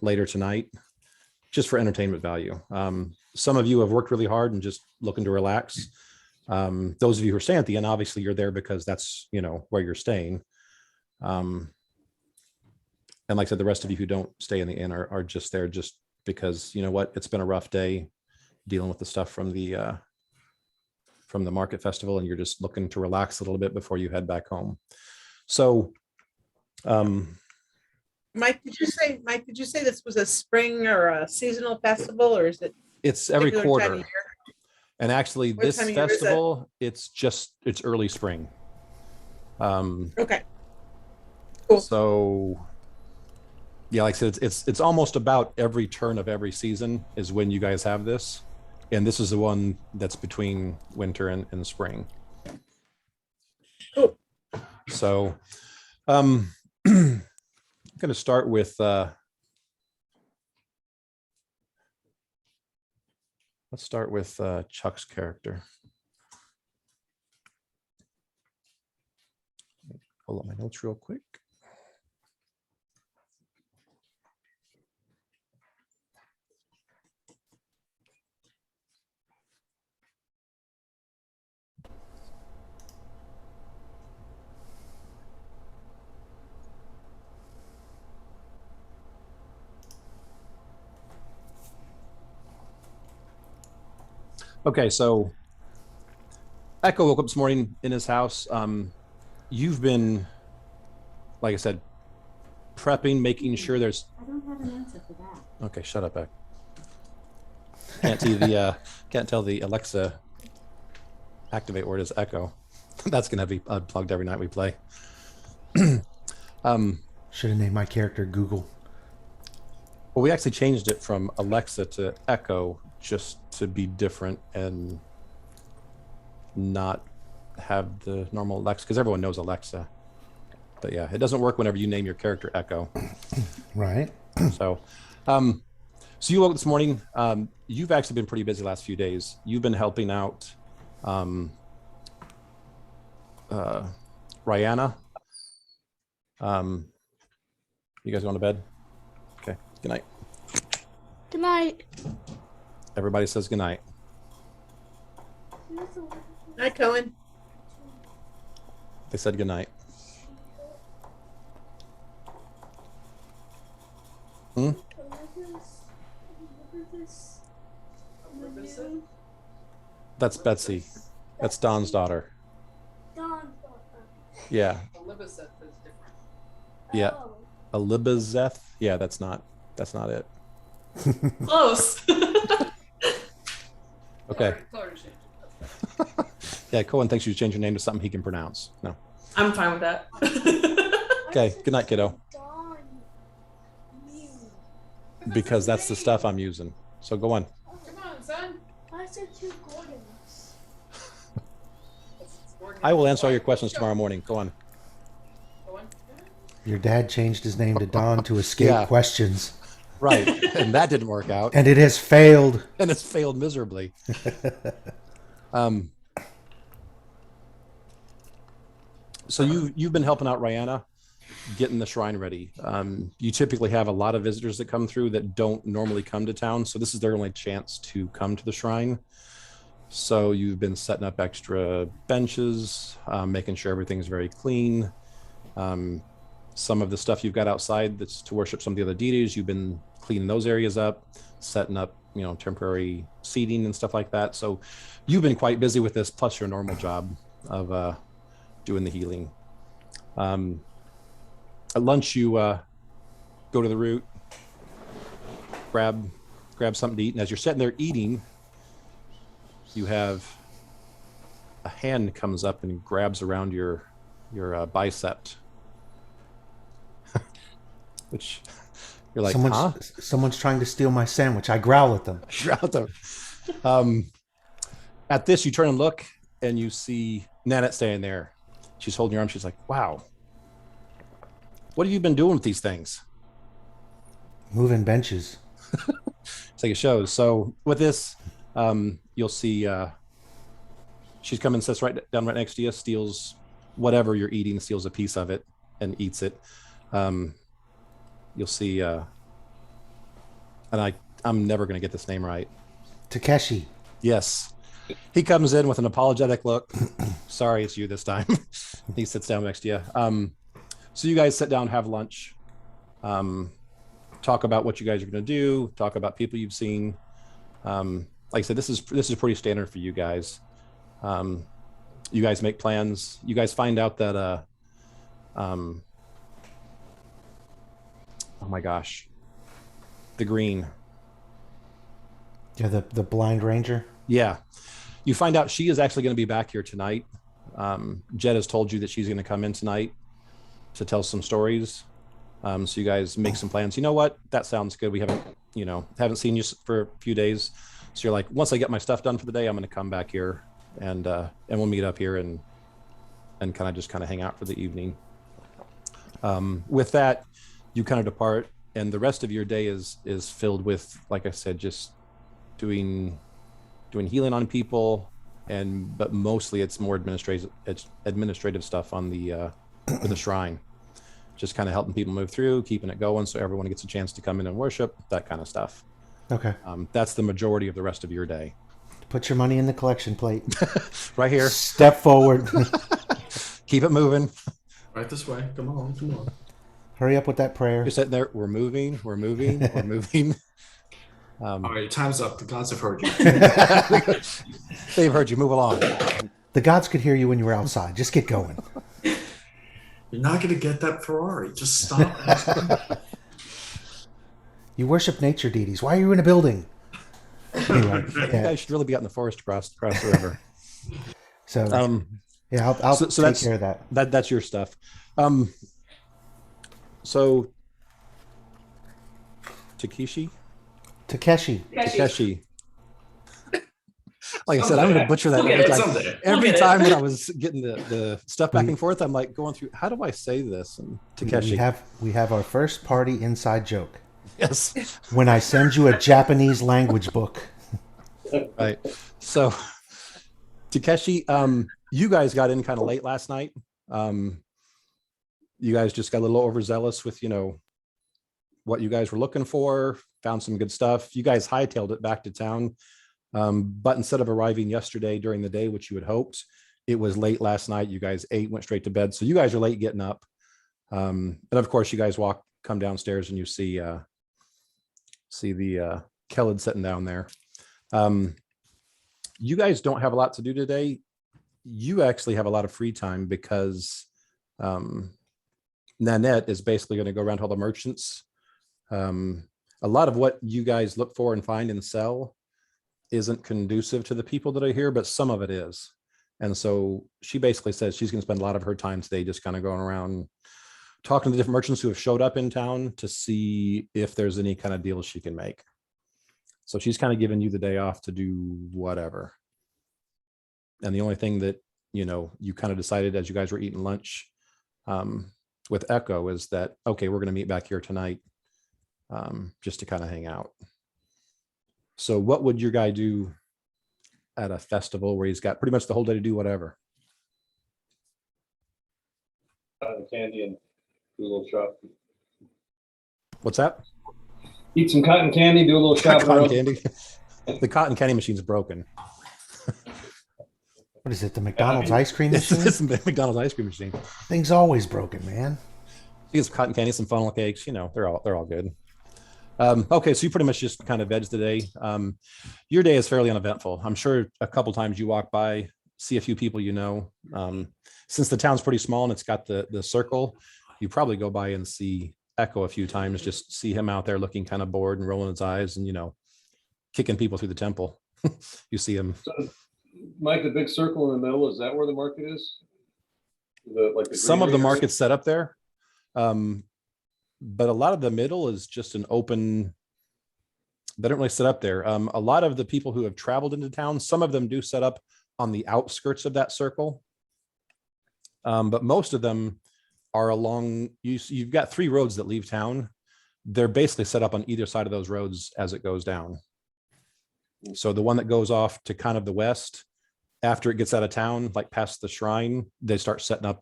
later tonight, just for entertainment value. Some of you have worked really hard and just looking to relax. Those of you who are staying at the inn, obviously you're there because that's, where you're staying. And like I said, the rest of you who don't stay in the inn are just there just because, it's been a rough day dealing with the stuff from the market festival, and you're just looking to relax a little bit before you head back home. So, Mike, did you say this was a spring or a seasonal festival, or is it? It's every particular time quarter. of year? And actually What this time of year is it? festival, it's early spring. Okay. Cool. So yeah, like I said, it's almost about every turn of every season is when you guys have this. And this is the one that's between winter and spring. Cool. So I'm going to start with Let's start with Chuck's character. Pull up my notes real quick. Okay, so Echo woke up this morning in his house. You've been, like I said, prepping, making sure there's. I don't have an answer for that. Okay, shut up, Echo. Can't tell the Alexa activate word is Echo. That's gonna be unplugged every night we play. Should have named my character Google. Well, we actually changed it from Alexa to Echo just to be different and not have the normal Alexa, because everyone knows Alexa. But yeah, it doesn't work whenever you name your character Echo. Right. So, so you woke up this morning. You've actually been pretty busy the last few days. You've been helping out Rihanna. You guys going to bed? Okay. Good night. Good night. Everybody says good night. Hi, Cohen. They said good night. Hmm? That's Betsy. That's Don's daughter. Yeah. Elizabeth is different. Yeah. Elizabeth. Yeah, that's not it. Close. Okay. Yeah, Cohen thinks you should change your name to something he can pronounce. No. I'm fine with that. Okay. Good night, kiddo. Because that's the stuff I'm using. So go on. Come on, son. Why is there two Gordons? I will answer all your questions tomorrow morning. Go on. Your dad changed his name to Don to escape Yeah. questions. Right. And that didn't work out. And it has failed. And it's failed miserably. So you've been helping out Rihanna getting the shrine ready. You typically have a lot of visitors that come through that don't normally come to town, so this is their only chance to come to the shrine. So you've been setting up extra benches, making sure everything's very clean. Some of the stuff you've got outside that's to worship some of the other deities, you've been cleaning those areas up, setting up, temporary seating and stuff like that. So you've been quite busy with this, plus your normal job of doing the healing. At lunch, you go to the root, grab something to eat, and as you're sitting there eating, you have a hand comes up and grabs around your bicep, which you're like, huh? Someone's trying to steal my sandwich. I growl at them. You're out there. At this, you turn and look, and you see Nanette standing there. She's holding your arm. She's like, wow. What have you been doing with these things? Moving benches. It's like it shows. So with this, you'll see she's coming, sits right down right next to you, steals whatever you're eating, steals a piece of it and eats it. You'll see, and I'm never going to get this name right. Takeshi. Yes. He comes in with an apologetic look. Sorry, it's you this time. He sits down next to you. So you guys sit down, have lunch, talk about what you guys are going to do, talk about people you've seen. Like I said, this is pretty standard for you guys. You guys make plans. You guys find out that, oh my gosh, the green. Yeah, the blind ranger. Yeah. You find out she is actually going to be back here tonight. Jed has told you that she's going to come in tonight to tell some stories. So you guys make some plans. You know what? That sounds good. We haven't seen you for a few days. So you're like, once I get my stuff done for the day, I'm going to come back here and we'll meet up here and kind of hang out for the evening. With that, you kind of depart, and the rest of your day is filled with, like I said, just doing doing healing on people, but mostly it's more administrative stuff on the for the shrine, just kind of helping people move through, keeping it going so everyone gets a chance to come in and worship, that kind of stuff. Okay. That's the majority of the rest of your day. Put your money in the collection plate. Right here. Step forward. Keep it moving. Right this way. Come on, come on. Hurry up with that prayer. You're sitting there. We're moving. We're moving. We're moving. All right, time's up. The gods have heard you. They've heard you. Move along. The gods could hear you when you were outside. Just get going. You're not going to get that Ferrari. Just stop. You worship nature deities. Why are you in a building? Anyway, You guys should really be out in the forest across the river. So yeah, I'll take that's, care of that. That's your stuff. So Takeshi. Like I said, I'm going to butcher that every time. Every time that I was getting the stuff back and forth, I'm like going through, how do I say this? And Takeshi. We have our first party inside joke. Yes. When I send you a Japanese language book. Right. So Takeshi, you guys got in kind of late last night. You guys just got a little overzealous with, what you guys were looking for, found some good stuff. You guys hightailed it back to town. But instead of arriving yesterday during the day, which you had hoped, it was late last night. You guys ate, went straight to bed. So you guys are late getting up. And of course you guys come downstairs and you see the Kellid sitting down there. You guys don't have a lot to do today. You actually have a lot of free time because Nanette is basically going to go around to all the merchants. A lot of what you guys look for and find and sell isn't conducive to the people that are here, but some of it is. And so she basically says she's going to spend a lot of her time today just kind of going around talking to the different merchants who have showed up in town to see if there's any kind of deals she can make. So she's kind of giving you the day off to do whatever. And the only thing that, you kind of decided as you guys were eating lunch with Echo is that, okay, we're going to meet back here tonight just to kind of hang out. So what would your guy do at a festival where he's got pretty much the whole day to do whatever? Candy and do a little shop. What's that? Eat some cotton candy, do a little shopping Cotton around. candy. The cotton candy machine's broken. What is it? The McDonald's ice cream machine? It's the McDonald's ice cream machine. Thing's always broken, man. You get some cotton candy, some funnel cakes. They're all good. Okay, so you pretty much just kind of veg today. Your day is fairly uneventful. I'm sure a couple times you walk by, see a few people since the town's pretty small and it's got the circle, you probably go by and see Echo a few times, just see him out there looking kind of bored and rolling his eyes and, kicking people through the temple. You see him. So, Mike, the big circle in the middle, is that where the market is? Some of the market's set up there. But a lot of the middle is just an open, they don't really set up there. A lot of the people who have traveled into town, some of them do set up on the outskirts of that circle. But most of them are along, you've got 3 roads that leave town. They're basically set up on either side of those roads as it goes down. So the one that goes off to kind of the west, after it gets out of town, like past the shrine, they start setting up,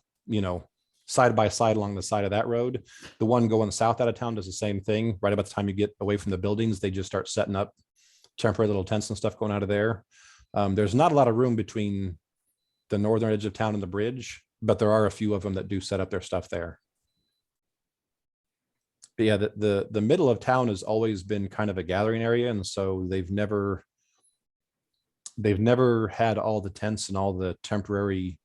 side by side along the side of that road. The one going south out of town does the same thing. Right about the time you get away from the buildings, they just start setting up temporary little tents and stuff going out of there. There's not a lot of room between the northern edge of town and the bridge, but there are a few of them that do set up their stuff there. But yeah, the middle of town has always been kind of a gathering area, and so they've never had all the tents and all the temporary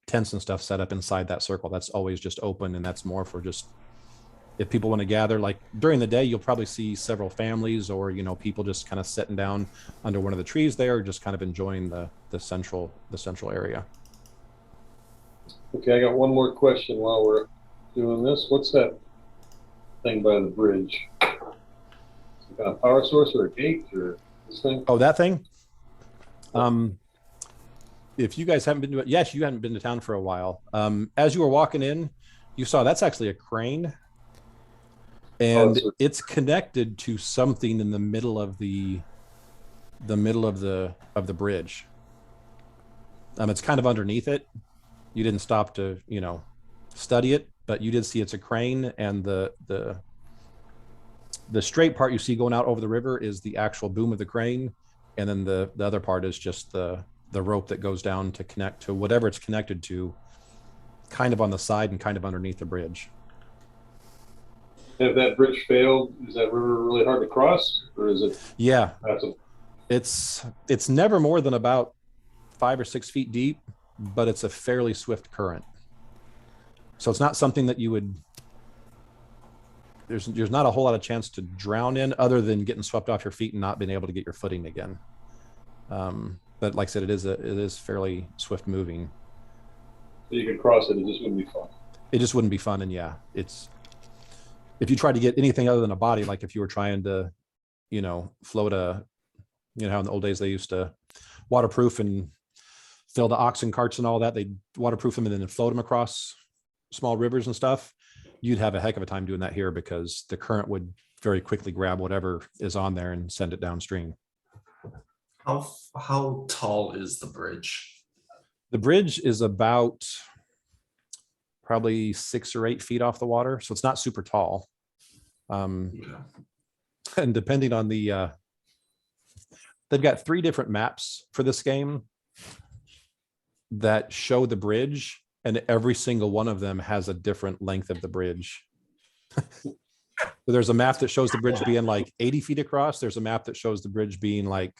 tents and stuff set up inside that circle. That's always just open, and that's more for just if people want to gather. Like during the day, you'll probably see several families or people just kind of sitting down under one of the trees there, just kind of enjoying the central area. Okay, I got one more question while we're doing this. What's that thing by the bridge? Some kind of power source or a gate or this thing? Oh, that thing? If you guys haven't been to it, yes, you haven't been to town for a while. As you were walking in, you saw that's actually a crane. And it's connected to something in the middle of the the middle of the bridge. It's kind of underneath it. You didn't stop to, study it, but you did see it's a crane, and the straight part you see going out over the river is the actual boom of the crane, and then the other part is just the rope that goes down to connect to whatever it's connected to, kind of on the side and kind of underneath the bridge. If that bridge failed, is that river really hard to cross, or is it? Yeah, Massive? it's never more than about 5 or 6 feet deep, but it's a fairly swift current. So it's not something that you would. There's not a whole lot of chance to drown in, other than getting swept off your feet and not being able to get your footing again. But like I said, it is fairly swift moving. So you could cross it. It just wouldn't be fun. It just wouldn't be fun, and yeah, it's. If you tried to get anything other than a body, like if you were trying to, float how in the old days they used to waterproof and fill the oxen carts and all that, they'd waterproof them and then float them across small rivers and stuff. You'd have a heck of a time doing that here, because the current would very quickly grab whatever is on there and send it downstream. How tall is the bridge? The bridge is about probably 6 or 8 feet off the water, so it's not super tall. And depending on the, they've got 3 different maps for this game that show the bridge, and every single one of them has a different length of the bridge. So there's a map that shows the bridge being like 80 feet across. There's a map that shows the bridge being like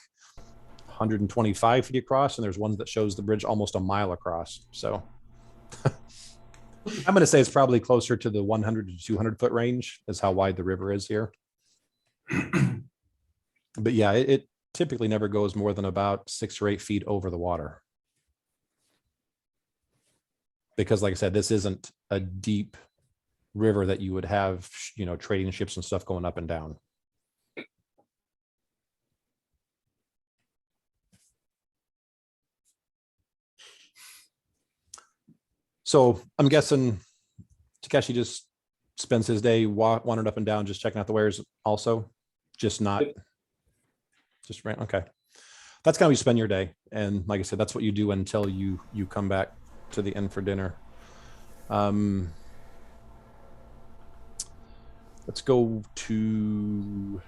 125 feet across, and there's one that shows the bridge almost a mile across. So I'm going to say it's probably closer to the 100 to 200 foot range is how wide the river is here. But yeah, it typically never goes more than about 6 or 8 feet over the water. Because like I said, this isn't a deep river that you would have, trading ships and stuff going up and down. So I'm guessing Takeshi just spends his day wandering up and down, just checking out the wares also, just right. Okay. That's how you spend your day. And like I said, that's what you do until you come back to the inn for dinner. Let's go to,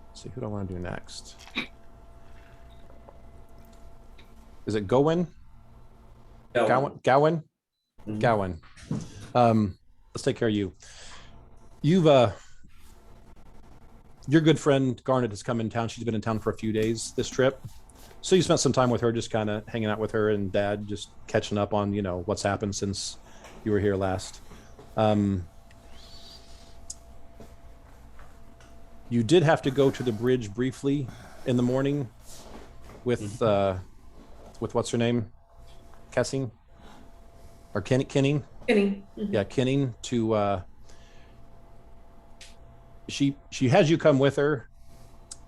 let's see, who do I want to do next? Is it Gowen? Gowen. Mm-hmm. Gowen. Let's take care of you. You've your good friend Garnet has come in town. She's been in town for a few days this trip. So you spent some time with her, just kind of hanging out with her and Dad, just catching up on, what's happened since you were here last. You did have to go to the bridge briefly in the morning with what's her name? Kessing? Or Kenning? Kenny. Mm-hmm. Yeah, Kenning to she has you come with her.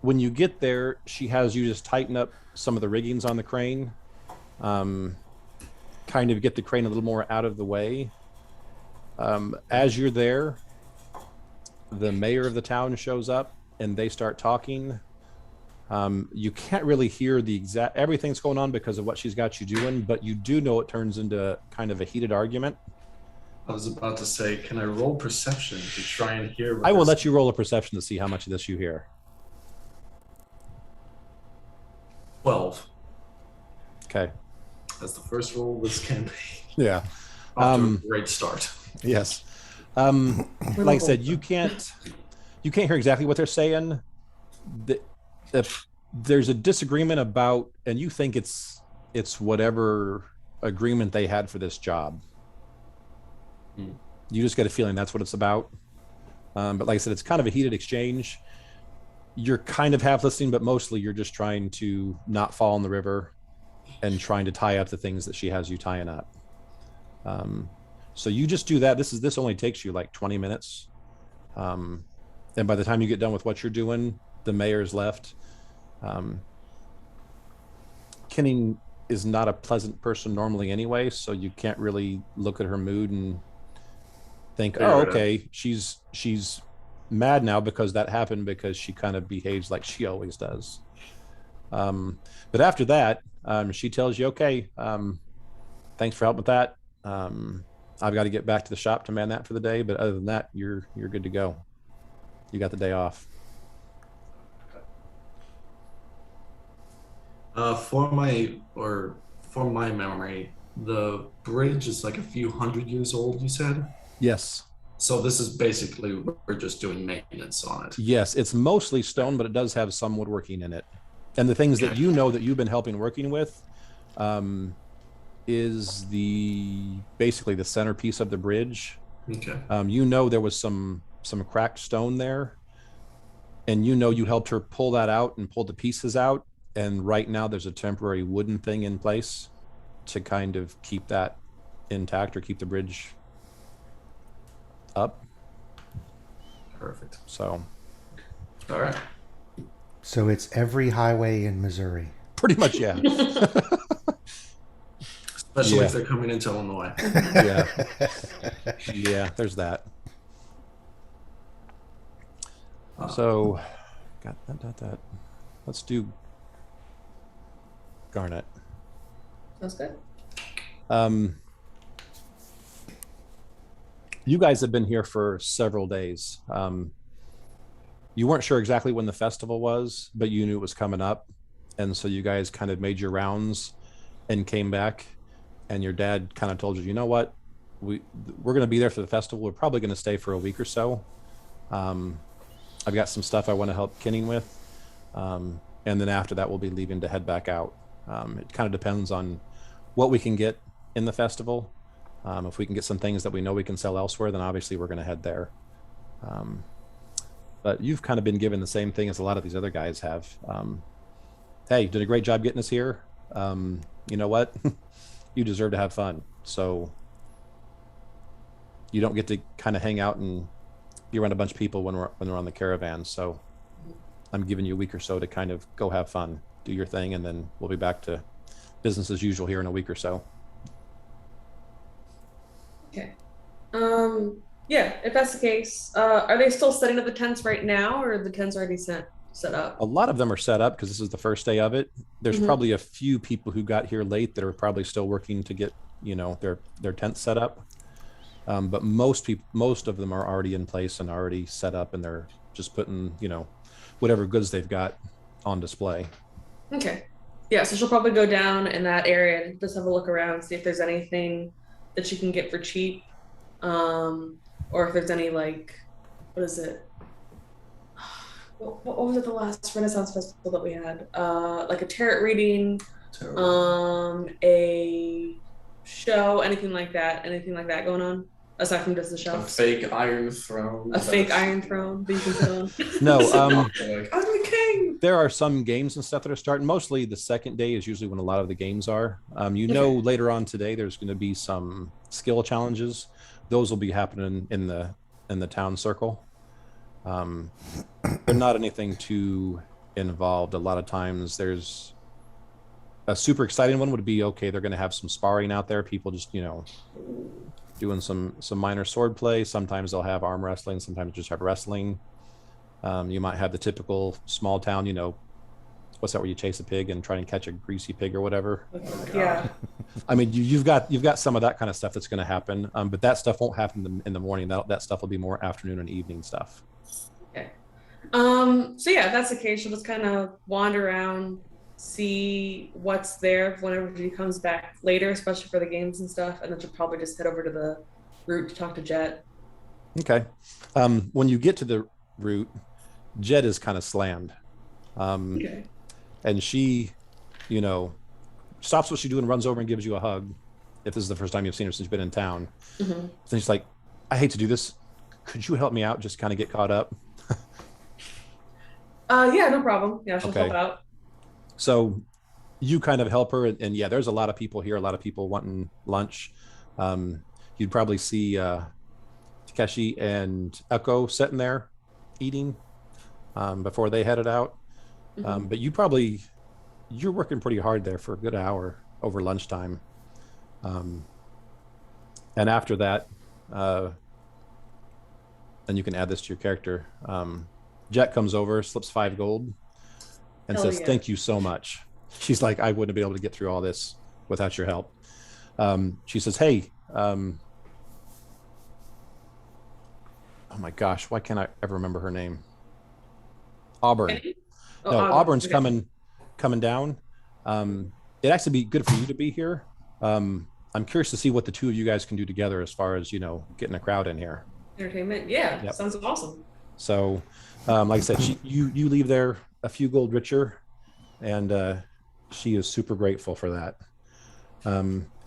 When you get there, she has you just tighten up some of the riggings on the crane, kind of get the crane a little more out of the way. As you're there, the mayor of the town shows up and they start talking. You can't really hear the exact everything's going on because of what she's got you doing, but you do know it turns into kind of a heated argument. I was about to say, can I roll perception to try and hear? I will let you roll a perception to see how much of this you hear. 12. Okay. That's the first roll of this campaign. Yeah. Off to a great start. Yes. Like I said, you can't hear exactly what they're saying. If there's a disagreement about, and you think it's whatever agreement they had for this job. You just get a feeling that's what it's about. But like I said, it's kind of a heated exchange. You're kind of half listening, but mostly you're just trying to not fall in the river and trying to tie up the things that she has you tying up. So you just do that. This only takes you like 20 minutes. And by the time you get done with what you're doing, the mayor's left. Kenning is not a pleasant person normally anyway, so you can't really look at her mood and think, oh, okay, she's mad now because that happened because she kind of behaves like she always does. But after that, she tells you, okay, thanks for helping with that. I've got to get back to the shop to man that for the day. But other than that, you're good to go. You got the day off. For my memory, the bridge is like a few hundred years old, you said? Yes. So this is basically, we're just doing maintenance on it. Yes, it's mostly stone, but it does have some woodworking in it. And the things that Okay. you know that you've been helping working with is basically the centerpiece of the bridge. Okay. You know there was some cracked stone there, and you know you helped her pull that out and pull the pieces out. And right now there's a temporary wooden thing in place to kind of keep that intact or keep the bridge up. Perfect. So All right. So it's every highway in Missouri. pretty much, yeah. Especially Yeah. if they're coming into Illinois. Yeah. Yeah, there's that. So, got that. Let's do Garnet. Sounds good. You guys have been here for several days. You weren't sure exactly when the festival was, but you knew it was coming up. And so you guys kind of made your rounds and came back. And your dad kind of told you, you know what? We're going to be there for the festival. We're probably going to stay for a week or so. I've got some stuff I want to help Kenning with. And then after that, we'll be leaving to head back out. It kind of depends on what we can get in the festival. If we can get some things that we know we can sell elsewhere, then obviously we're going to head there. But you've kind of been given the same thing as a lot of these other guys have. Hey, you did a great job getting us here. You know what? You deserve to have fun. So you don't get to kind of hang out and be around a bunch of people when we're on the caravan. So I'm giving you a week or so to kind of go have fun, do your thing, and then we'll be back to business as usual here in a week or so. Okay. Yeah, if that's the case, are they still setting up the tents right now, or are the tents already set up? A lot of them are set up because this is the first day of it. There's Mhm. probably a few people who got here late that are probably still working to get, their tents set up. But most of them are already in place and already set up, and they're just putting, whatever goods they've got on display. Okay. Yeah, so she'll probably go down in that area and just have a look around, see if there's anything that she can get for cheap. Or if there's any, like, what is it? What was it, the last Renaissance festival that we had? Like a tarot reading, a show, anything like that going on, aside from just the A shows. fake Iron Throne. A fake Iron Throne that you can sit on. No, Like, I'm the king. there are some games and stuff that are starting. Mostly the second day is usually when a lot of the games are. Later on today there's going to be some skill challenges. Those will be happening in the town circle. They're not anything too involved. A lot of times there's a super exciting one would be, okay, they're going to have some sparring out there. People just, doing some minor sword play. Sometimes they'll have arm wrestling. Sometimes just have wrestling. You might have the typical small town, what's that where you chase a pig and try and catch a greasy pig or whatever. Yeah. I mean, you've got some of that kind of stuff that's going to happen, but that stuff won't happen in the morning. That stuff will be more afternoon and evening stuff. Okay. So yeah, if that's the case, she'll just kind of wander around, see what's there whenever she comes back later, especially for the games and stuff, and then she'll probably just head over to the route to talk to Jet. Okay. When you get to the route, Jed is kind of slammed. Okay. And she, stops what she's doing, runs over and gives you a hug. If this is the first time you've seen her since you've been in town. Mm-hmm. Then she's like, I hate to do this. Could you help me out? Just kind of get caught up. Yeah, no problem. Yeah, she'll Okay. help out. So you kind of help her. And yeah, there's a lot of people here, a lot of people wanting lunch. You'd probably see Takeshi and Echo sitting there eating before they headed out. Mhm. But you're working pretty hard there for a good hour over lunchtime. And after that, and you can add this to your character. Jet comes over, slips 5 gold, and Hell says, yeah. "Thank you so much." She's like, "I wouldn't have been able to get through all this without your help." She says, "Hey, oh my gosh, why can't I ever remember her name? Auburn. Oh, No, Auburn. Auburn's Okay. coming down. It'd actually be good for you to be here. I'm curious to see what the two of you guys can do together as far as, getting a crowd in here. Entertainment. Yeah, Yep. sounds awesome. So, like I said, you leave there a few gold richer, and she is super grateful for that.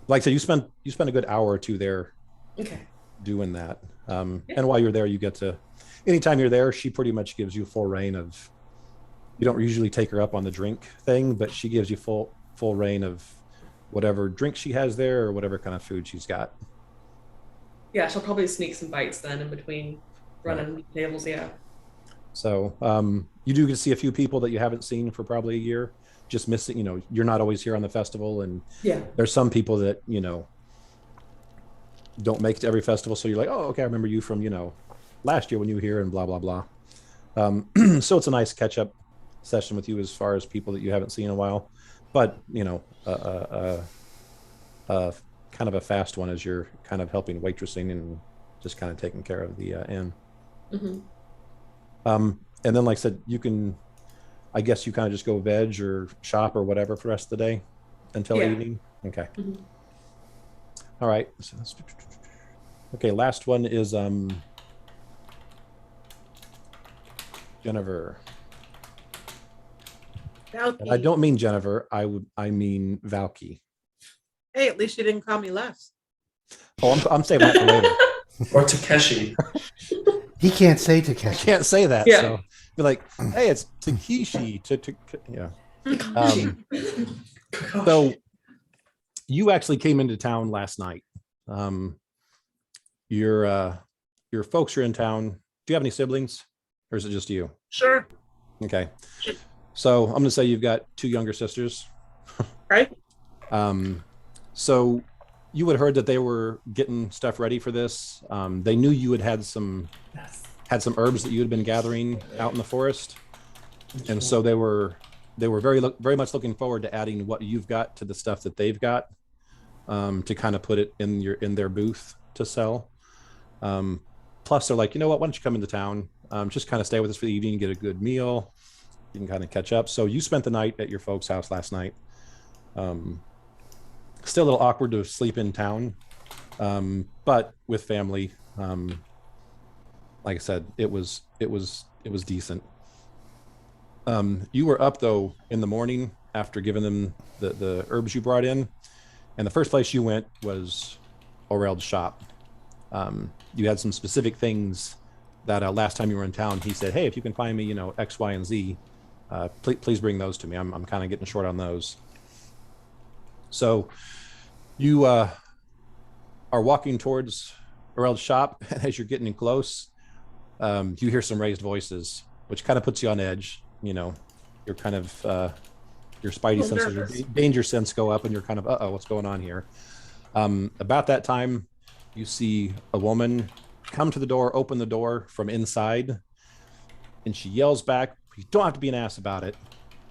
Like I said, you spent a good hour or two there Okay. doing that. Yeah. And while you're there, you get to, anytime you're there, she pretty much gives you full reign of. You don't usually take her up on the drink thing, but she gives you full reign of whatever drink she has there or whatever kind of food she's got. Yeah, she'll probably sneak some bites then in between running tables. Yeah. So you do get to see a few people that you haven't seen for probably a year, just missing. You're not always here on the festival, and Yeah. there's some people that don't make it to every festival. So you're like, oh, okay, I remember you from last year when you were here, and blah blah blah. So it's a nice catch up session with you as far as people that you haven't seen in a while, but kind of a fast one as you're kind of helping waitressing and just kind of taking care of the inn. Mm-hmm. And then, like I said, I guess you kind of just go veg or shop or whatever for the rest of the day until evening. Okay. Mm-hmm. All right. So okay. Last one is Jennifer. Valky. And I don't mean Jennifer. I mean Valky. Hey, at least you didn't call me less. Oh, I'm saving that for later. Or Takeshi. He can't say I Takeshi. can't say that. Yeah. So be like, hey, it's Takeshi. Yeah. So you actually came into town last night. Your folks are in town. Do you have any siblings, or is it just you? Sure. Okay. So I'm going to say you've got 2 younger sisters. Right. So you had heard that they were getting stuff ready for this. They knew you had some herbs that you had been gathering out in the forest, and so they were very much looking forward to adding what you've got to the stuff that they've got, to kind of put it in their booth to sell. Plus, they're like, you know what? Why don't you come into town? Just kind of stay with us for the evening, get a good meal. You can kind of catch up. So you spent the night at your folks' house last night. Still a little awkward to sleep in town, but with family, like I said, it was decent. You were up though in the morning after giving them the herbs you brought in, and the first place you went was Orel's shop. You had some specific things that last time you were in town, he said, hey, if you can find me, X, Y, and Z, please bring those to me. I'm kind of getting short on those. So you are walking towards Orel's shop, and as you're getting close, you hear some raised voices, which kind of puts you on edge. You're kind of your spidey senses, your danger sense go up, and you're kind of, what's going on here? About that time, you see a woman come to the door, open the door from inside, and she yells back, you don't have to be an ass about it.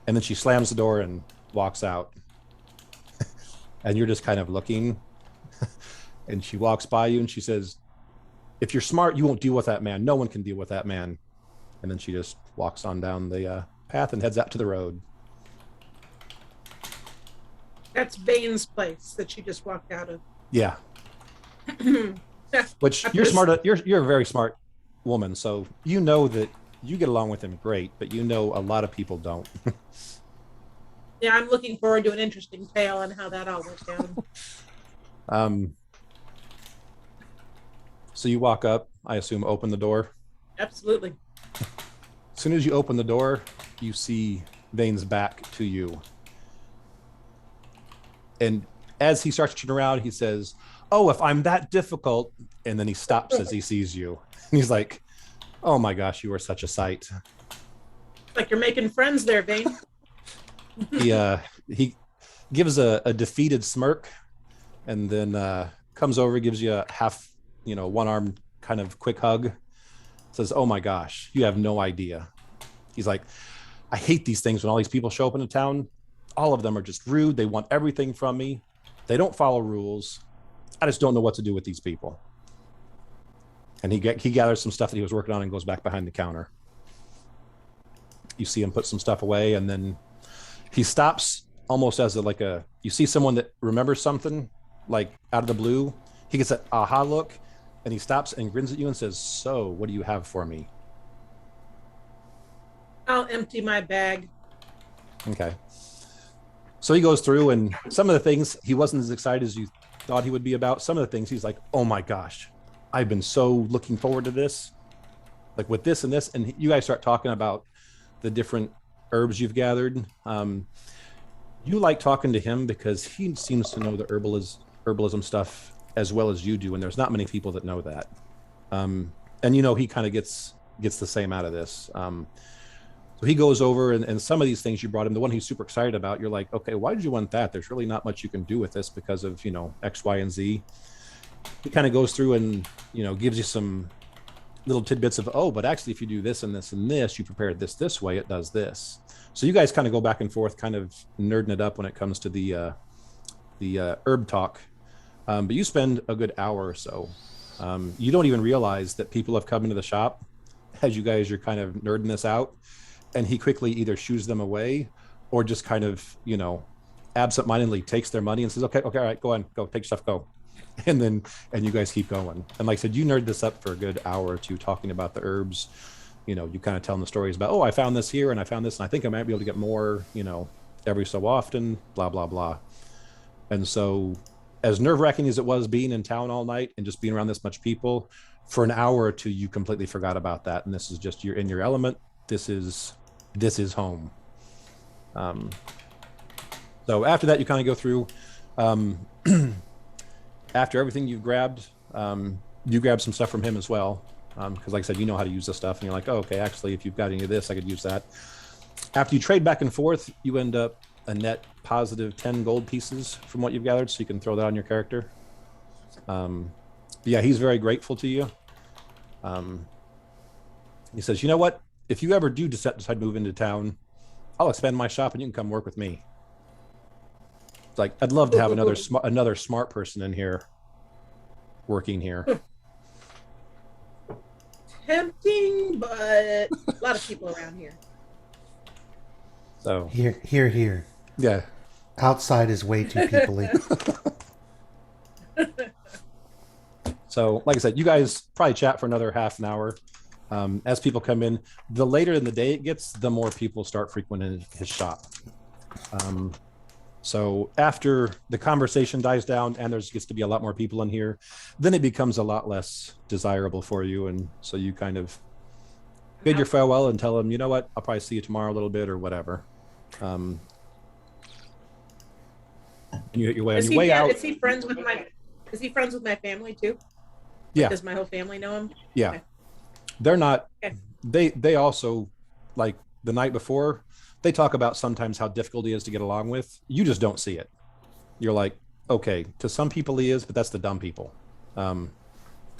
And then she slams the door and walks out. And you're just kind of looking. And she walks by you and she says, if you're smart, you won't deal with that man. No one can deal with that man. And then she just walks on down the path and heads out to the road. That's Bane's place that she just walked out of. Yeah. Which you're smart. You're a very smart woman, so you know that you get along with him great, but a lot of people don't. Yeah, I'm looking forward to an interesting tale on how that all went down. So you walk up, I assume, open the door. Absolutely. As soon as you open the door, you see Vane's back to you. And as he starts to turn around, he says, oh, if I'm that difficult, and then he stops as he sees you. And he's like, oh my gosh, you are such a sight. Like you're making friends there, Vane. He gives a defeated smirk, and then comes over, gives you a half, one arm kind of quick hug, says, "Oh my gosh, you have no idea." He's like, "I hate these things when all these people show up into town. All of them are just rude. They want everything from me. They don't follow rules. I just don't know what to do with these people." And he gathers some stuff that he was working on and goes back behind the counter. You see him put some stuff away, and then he stops almost as you see someone that remembers something, like out of the blue. He gets that aha look, and he stops and grins at you and says, "So, what do you have for me?" I'll empty my bag. Okay. So he goes through, and some of the things he wasn't as excited as you thought he would be about. Some of the things he's like, "Oh my gosh, I've been so looking forward to this, like with this and this." And you guys start talking about the different herbs you've gathered. You like talking to him because he seems to know the herbalism stuff as well as you do, and there's not many people that know that. And he kind of gets the same out of this. So he goes over, and some of these things you brought him, the one he's super excited about, you're like, "Okay, why did you want that? There's really not much you can do with this because of, X, Y, and Z." He kind of goes through and, gives you some little tidbits of, "Oh, but actually, if you do this and this and this, you prepare it this way, it does this." So you guys kind of go back and forth, kind of nerding it up when it comes to the herb talk. But you spend a good hour or so. You don't even realize that people have come into the shop as you guys are kind of nerding this out. And he quickly either shoos them away or just kind of, absentmindedly takes their money and says, okay, all right, go on, go, take your stuff, go. And you guys keep going. And like I said, you nerd this up for a good hour or two talking about the herbs. You kind of telling the stories about, "Oh, I found this here and I found this, and I think I might be able to get more, every so often, blah, blah, blah." And so as nerve-wracking as it was being in town all night and just being around this much people, for an hour or two, you completely forgot about that. And this is just, you're in your element. This is home. So after that, you kind of go through, after everything you've grabbed, you grab some stuff from him as well. Because like I said, you know how to use this stuff, and you're like, "Oh, okay, actually, if you've got any of this, I could use that." After you trade back and forth, you end up a net positive 10 gold pieces from what you've gathered, so you can throw that on your character. Yeah, he's very grateful to you. He says, "You know what? If you ever do decide to move into town, I'll expand my shop and you can come work with me." It's like, I'd love to have another smart person in here working here. Tempting, but a lot of people around here. So Here. yeah. Outside is way too peoply. So like I said, you guys probably chat for another half an hour. As people come in, the later in the day it gets, the more people start frequenting his shop. So after the conversation dies down and gets to be a lot more people in here, then it becomes a lot less desirable for you. And so you kind of bid your farewell and tell them, "You know what, I'll probably see you tomorrow a little bit," or whatever. And you hit your way on your way out. Is he friends with my family too? Yeah. Does my whole family know him? Yeah. Okay. They're not, Okay. they also, like the night before, they talk about sometimes how difficult he is to get along with. You just don't see it. You're like, okay, to some people he is, but that's the dumb people.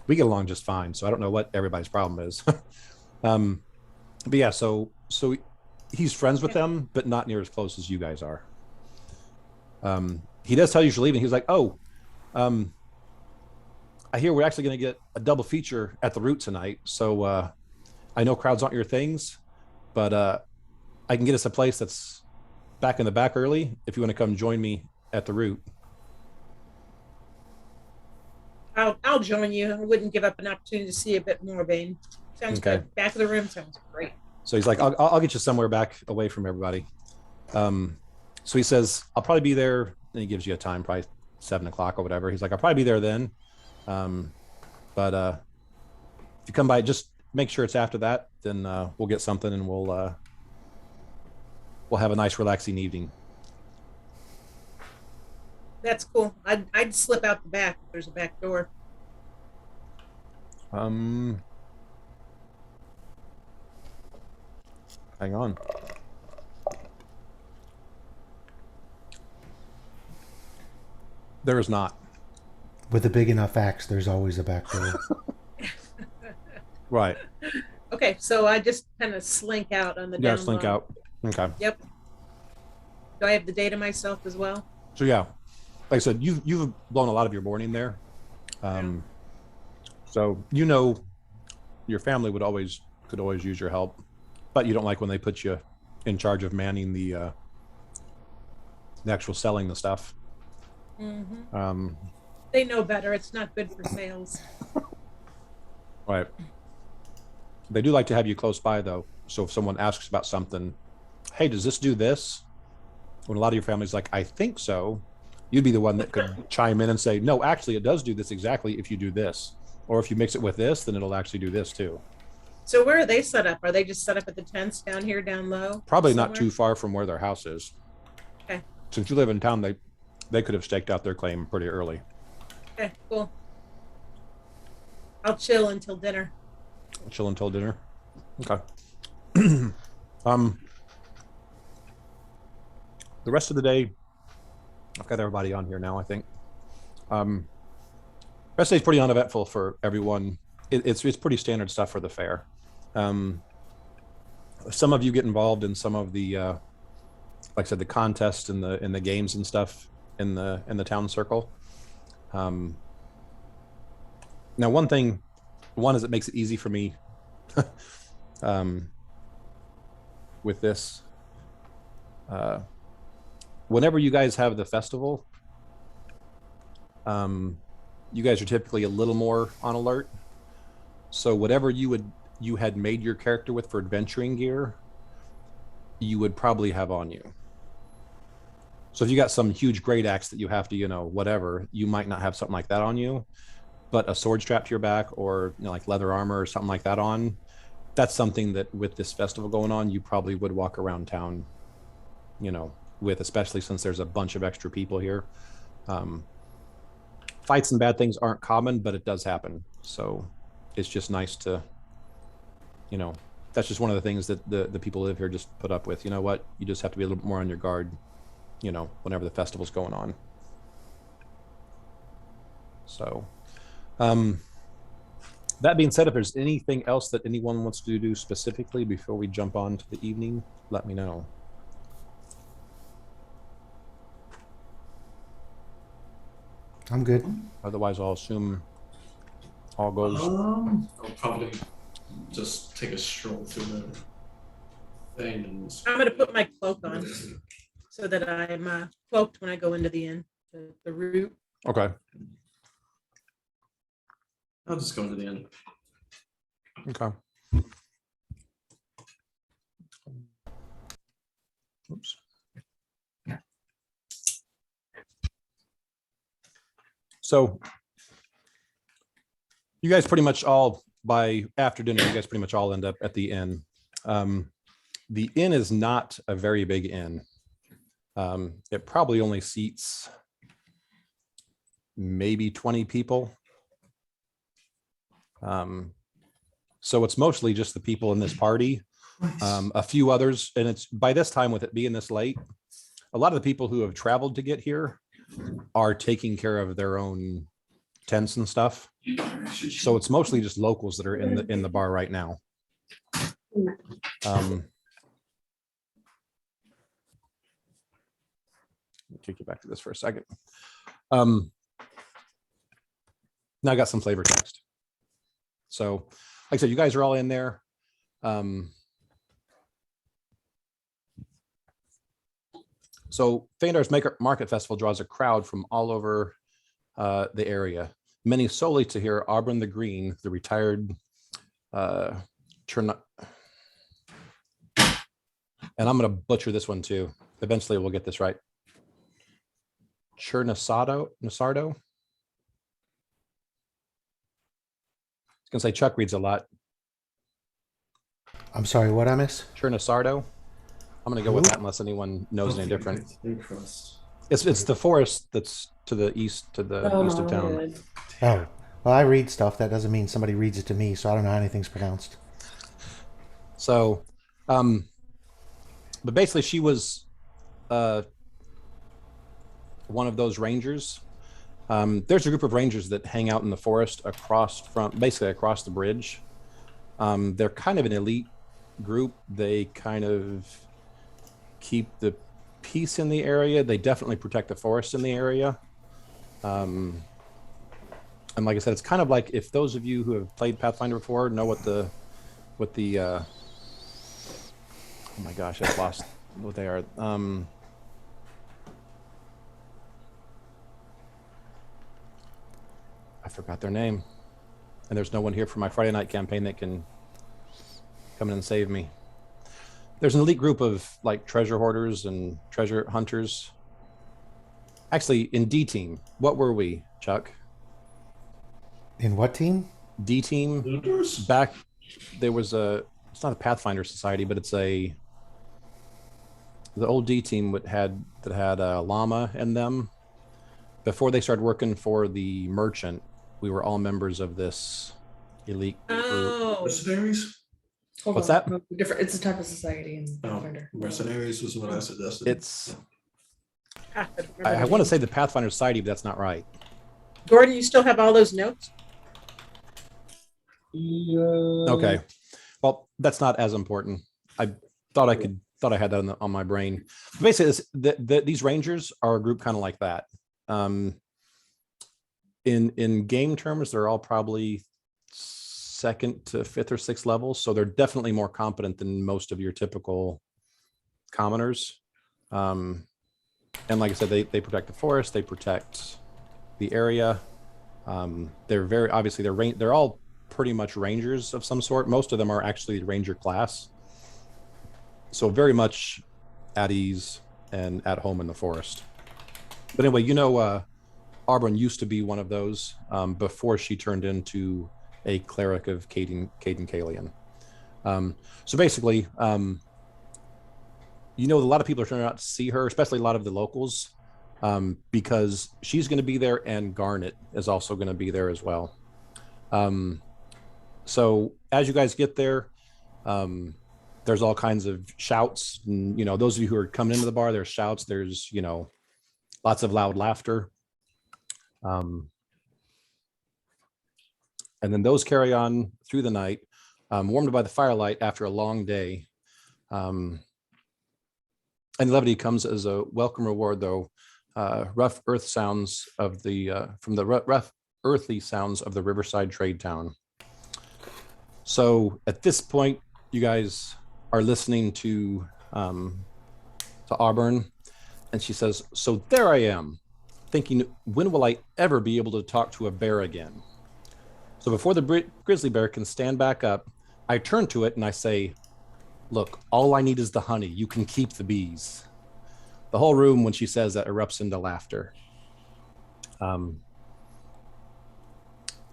We get along just fine, so I don't know what everybody's problem is. But yeah, so he's friends with them, but not near as close as you guys are. He does tell you you're leaving. He's like, "Oh, I hear we're actually going to get a double feature at the Root tonight. So I know crowds aren't your things, but I can get us a place that's back in the back early if you want to come join me at the Root." I'll join you. I wouldn't give up an opportunity to see a bit more, Bane. Sounds Okay. good. Back of the room sounds great. So he's like, I'll get you somewhere back away from everybody. So he says, "I'll probably be there." And he gives you a time, probably 7 o'clock or whatever. He's like, "I'll probably be there then. But if you come by, just make sure it's after that. Then we'll get something and we'll have a nice relaxing evening." That's cool. I'd slip out the back if there's a back door. Hang on. There is not. With a big enough axe, there's always a back door. Right. Okay, so I just kind of slink out on the Yeah, down slink low. out. Okay. Yep. Do I have the data myself as well? So yeah, like I said, you've blown a lot of your morning there. So you know your family could always use your help, but you don't like when they put you in charge of manning the actual selling the stuff. They know better. It's not good for sales. Right. They do like to have you close by though. So if someone asks about something, hey, does this do this? When a lot of your family's like, I think so, you'd be the one that could chime in and say, no, actually, it does do this exactly if you do this. Or if you mix it with this, then it'll actually do this too. So where are they set up? Are they just set up at the tents down here, down low? Probably somewhere? not too far from where their house is. Okay. Since you live in town, they could have staked out their claim pretty early. Okay, cool. I'll chill until dinner. Chill until dinner. Okay. The rest of the day, I've got everybody on here now, I think. Rest of the day is pretty uneventful for everyone. It's pretty standard stuff for the fair. Some of you get involved in some of the like I said, the contests and the games and stuff in the town circle. Now one is it makes it easy for me with this. Whenever you guys have the festival, you guys are typically a little more on alert. So whatever you had made your character with for adventuring gear, you would probably have on you. So if you got some huge great axe that you have to, whatever, you might not have something like that on you, but a sword strapped to your back or like leather armor or something like that on, that's something that with this festival going on, you probably would walk around town, with, especially since there's a bunch of extra people here. Fights and bad things aren't common, but it does happen. So it's just nice to, that's just one of the things that the people who live here just put up with. You know what? You just have to be a little bit more on your guard, whenever the festival's going on. So, that being said, if there's anything else that anyone wants to do specifically before we jump on to the evening, let me know. I'm good. Otherwise, I'll assume all goes. I'll probably just take a stroll through the thing and I'm going to put my cloak on so that I'm cloaked when I go into the inn, the route. Okay. I'll just go into the inn. Okay. Oops. So you guys pretty much all, by after dinner, you guys pretty much all end up at the inn. The inn is not a very big inn. It probably only seats maybe 20 people. So it's mostly just the people in this party, a few others. And it's by this time, with it being this late, a lot of the people who have traveled to get here are taking care of their own tents and stuff. So it's mostly just locals that are in the bar right now. Let me take you back to this for a second. Now I got some flavor text. So like I said, you guys are all in there. So Feindar's Market Festival draws a crowd from all over the area, many solely to hear Auburn the Green, the retired and I'm going to butcher this one too. Eventually we'll get this right. Nasardo. I was going to say Chuck reads a lot. I'm sorry, what I miss? Chernasardo. I'm going to go with that unless anyone knows any different. It's the forest that's to the east of town. Oh, well, I read stuff. That doesn't mean somebody reads it to me, so I don't know how anything's pronounced. So, but basically she was one of those rangers. There's a group of rangers that hang out in the forest across the bridge. They're kind of an elite group. They kind of keep the peace in the area. They definitely protect the forest in the area. And like I said, it's kind of like, if those of you who have played Pathfinder before know what the oh my gosh, I've lost what they are. I forgot their name, and there's no one here for my Friday night campaign that can come in and save me. There's an elite group of like treasure hoarders and treasure hunters. Actually, in D team, what were we, Chuck? In what team? D team. Looters? Back there was it's not a Pathfinder society, but it's the old D team that had a llama in them. Before they started working for the merchant, we were all members of this elite group. Oh, Mercenaries? Hold What's on. that? Different. It's a type of society in Oh, Pathfinder. mercenaries was what I suggested. It's ah, I want to say the Pathfinder society, but that's not right. Gordon, you still have all those notes? Yeah. Okay, well, that's not as important. I thought I had that on my brain. Basically, these rangers are a group kind of like that. In game terms, they're all probably 2nd to 5th or 6th levels, so they're definitely more competent than most of your typical commoners. And like I said, they protect the forest, they protect the area. They're very obviously they're all pretty much rangers of some sort. Most of them are actually ranger class, so very much at ease and at home in the forest. But anyway, Auburn used to be one of those before she turned into a cleric of Caden Kalian. So basically, a lot of people are turning out to see her, especially a lot of the locals, because she's going to be there, and Garnet is also going to be there as well. So as you guys get there, there's all kinds of shouts, and those of you who are coming into the bar, there's shouts, there's lots of loud laughter. And then those carry on through the night, warmed by the firelight after a long day. And levity comes as a welcome reward, though. Rough earth sounds of from the rough earthly sounds of the riverside trade town. So at this point, you guys are listening to Auburn, and she says, "So there I am, thinking, when will I ever be able to talk to a bear again?" So before the grizzly bear can stand back up, I turn to it and I say, "Look, all I need is the honey. You can keep the bees." The whole room, when she says that, erupts into laughter.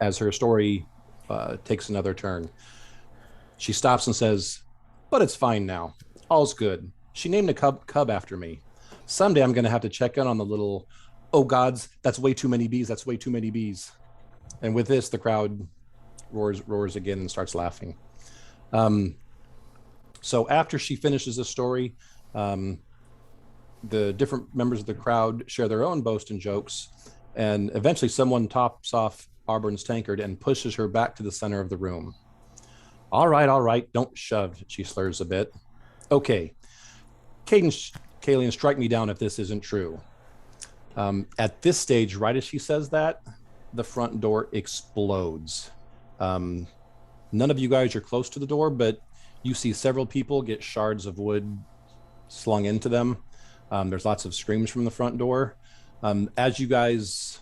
As her story takes another turn, she stops and says, "But it's fine now. All's good. She named a cub after me. Someday I'm going to have to check in on the little, oh gods, that's way too many bees. That's way too many bees." And with this, the crowd roars again and starts laughing. So after she finishes the story, the different members of the crowd share their own boast and jokes, and eventually someone tops off Auburn's tankard and pushes her back to the center of the room. All right, don't shove," she slurs a bit. "Okay, Kalian, strike me down if this isn't true." At this stage, right as she says that, the front door explodes. None of you guys are close to the door, but you see several people get shards of wood slung into them. There's lots of screams from the front door. As you guys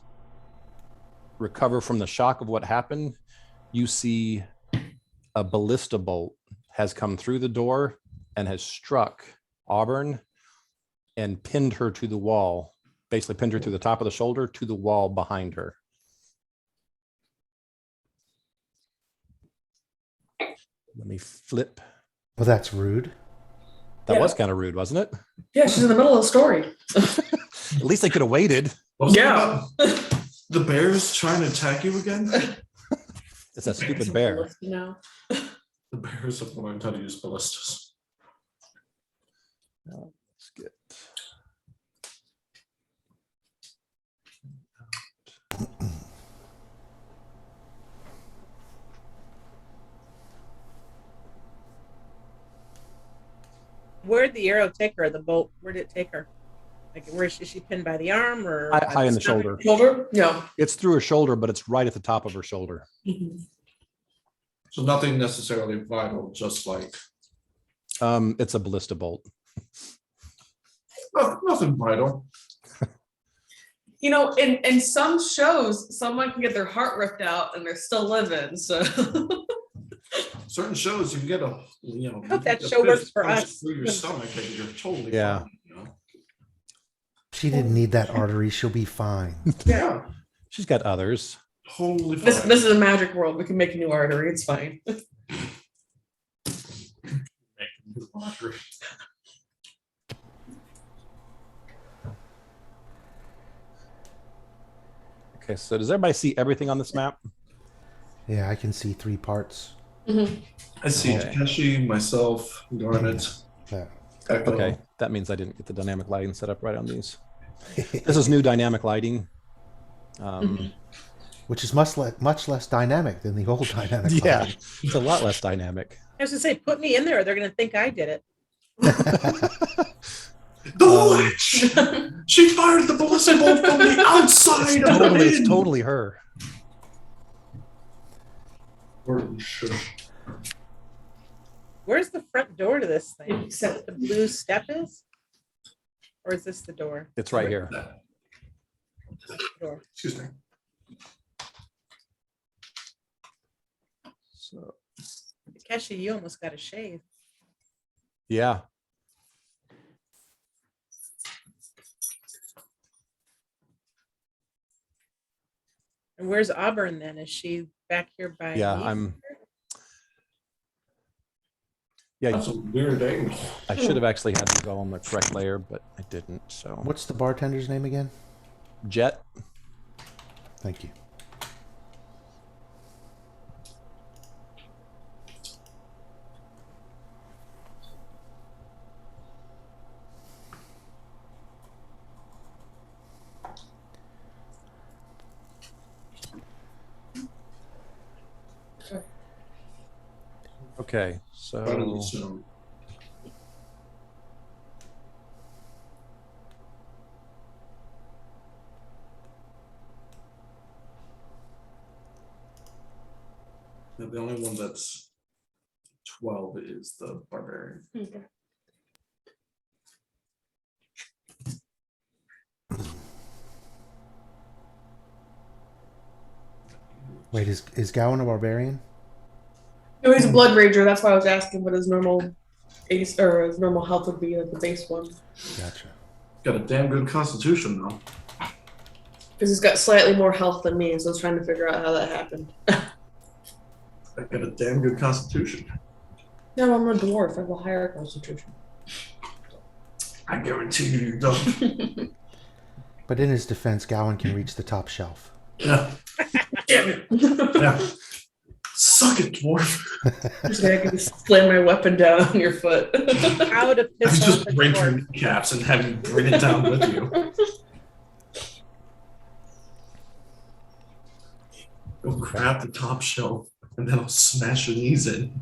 recover from the shock of what happened, you see a ballista bolt has come through the door and has struck Auburn and pinned her to the wall, basically pinned her through the top of the shoulder to the wall behind her. Let me flip. Well, that's rude. That was kind of rude, wasn't it? Yeah, she's in the middle of the story. At least they could have waited. Yeah. The bear's trying to attack you again? It's that stupid bear. No. The bears have learned how to use ballistas. Let's get. Where'd the arrow take her? The bolt, where did it take her? Like, where is she pinned by the arm or by High in the stomach? shoulder. Shoulder? No. It's through her shoulder, but it's right at the top of her shoulder. So nothing necessarily vital, just like It's a ballista bolt. nothing vital. You know, in some shows, someone can get their heart ripped out and they're still living. So Certain shows you can get a I hope that a show works fist for punched us. through your stomach and you're totally Yeah. fine. You know? She didn't need that artery. She'll be fine. Yeah, She's got others. totally fine. this is a magic world. We can make a new artery. It's fine. Make a new artery. Okay, so does everybody see everything on this map? Yeah, I can see 3 parts. I see Okay. Takeshi, myself, Garnet, Yeah. Echo. Okay, that means I didn't get the dynamic lighting set up right on these. This is new dynamic lighting. Which is much less dynamic than the old dynamic. Yeah, lighting. it's a lot less dynamic. I was gonna say, put me in there. They're gonna think I did it. The witch! She fired the ballista bolt from the outside of the It's bin! totally her. Or should- Where's the front door to this thing? So- Is that what the blue step is? Or is this the door? It's right here. Door. Excuse me. So, Takeshi, you almost got a shave. yeah. And where's Auburn then? Is she back here by Yeah, me? Yeah, That's some weird things. I should have actually had to go on the correct layer, but I didn't. So, What's the bartender's name again? Jet. Thank you. Okay, so So, the only one that's 12 is the barbarian. Wait, is Gowan a barbarian? No, he's a blood rager. That's why I was asking what his normal ace or his normal health would be, like the base one. Gotcha. Got a damn good constitution though. Because he's got slightly more health than me, so I was trying to figure out how that happened. I got a damn good constitution. No, I'm a dwarf. I have a higher constitution. I guarantee you don't. But in his defense, Gowan can reach the top shelf. Yeah. Damn it. Yeah. Suck it, dwarf. Just gonna slam my weapon down on your foot. How to I piss just off a break your dwarf. kneecaps and have you bring it down with you. Go grab the top shelf and then I'll smash your knees in.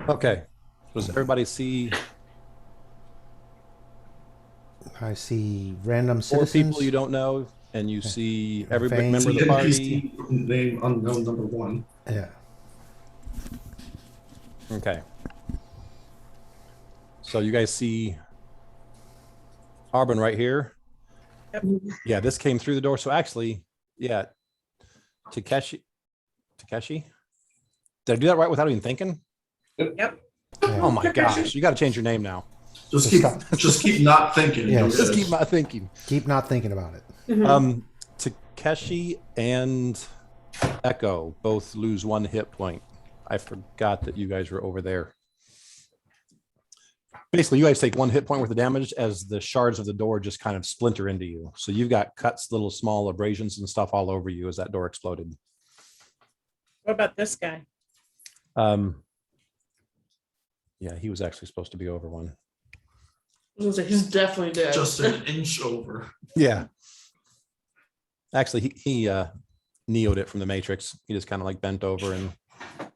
okay. Does everybody see I see random 4 citizens. people you don't know, and you see every Fangs. member of the party? NPC name unknown number 1. Yeah. Okay. So you guys see Arbin right here? Yep. Yeah, this came through the door. So actually, yeah, Takeshi. Did I do that right without even thinking? Yep. Oh my gosh, you got to change your name now. Just keep not thinking. Yeah, You'll Just get keep it. not thinking. Keep not thinking about it. Takeshi and Echo both lose 1 hit point. I forgot that you guys were over there. Basically, you guys take 1 hit point worth of damage as the shards of the door just kind of splinter into you. So you've got cuts, little small abrasions and stuff all over you as that door exploded. What about this guy? Yeah, he was actually supposed to be over 1. He's definitely dead. Just an inch over. Yeah. Actually, he neoed it from the Matrix. He just kind of like bent over and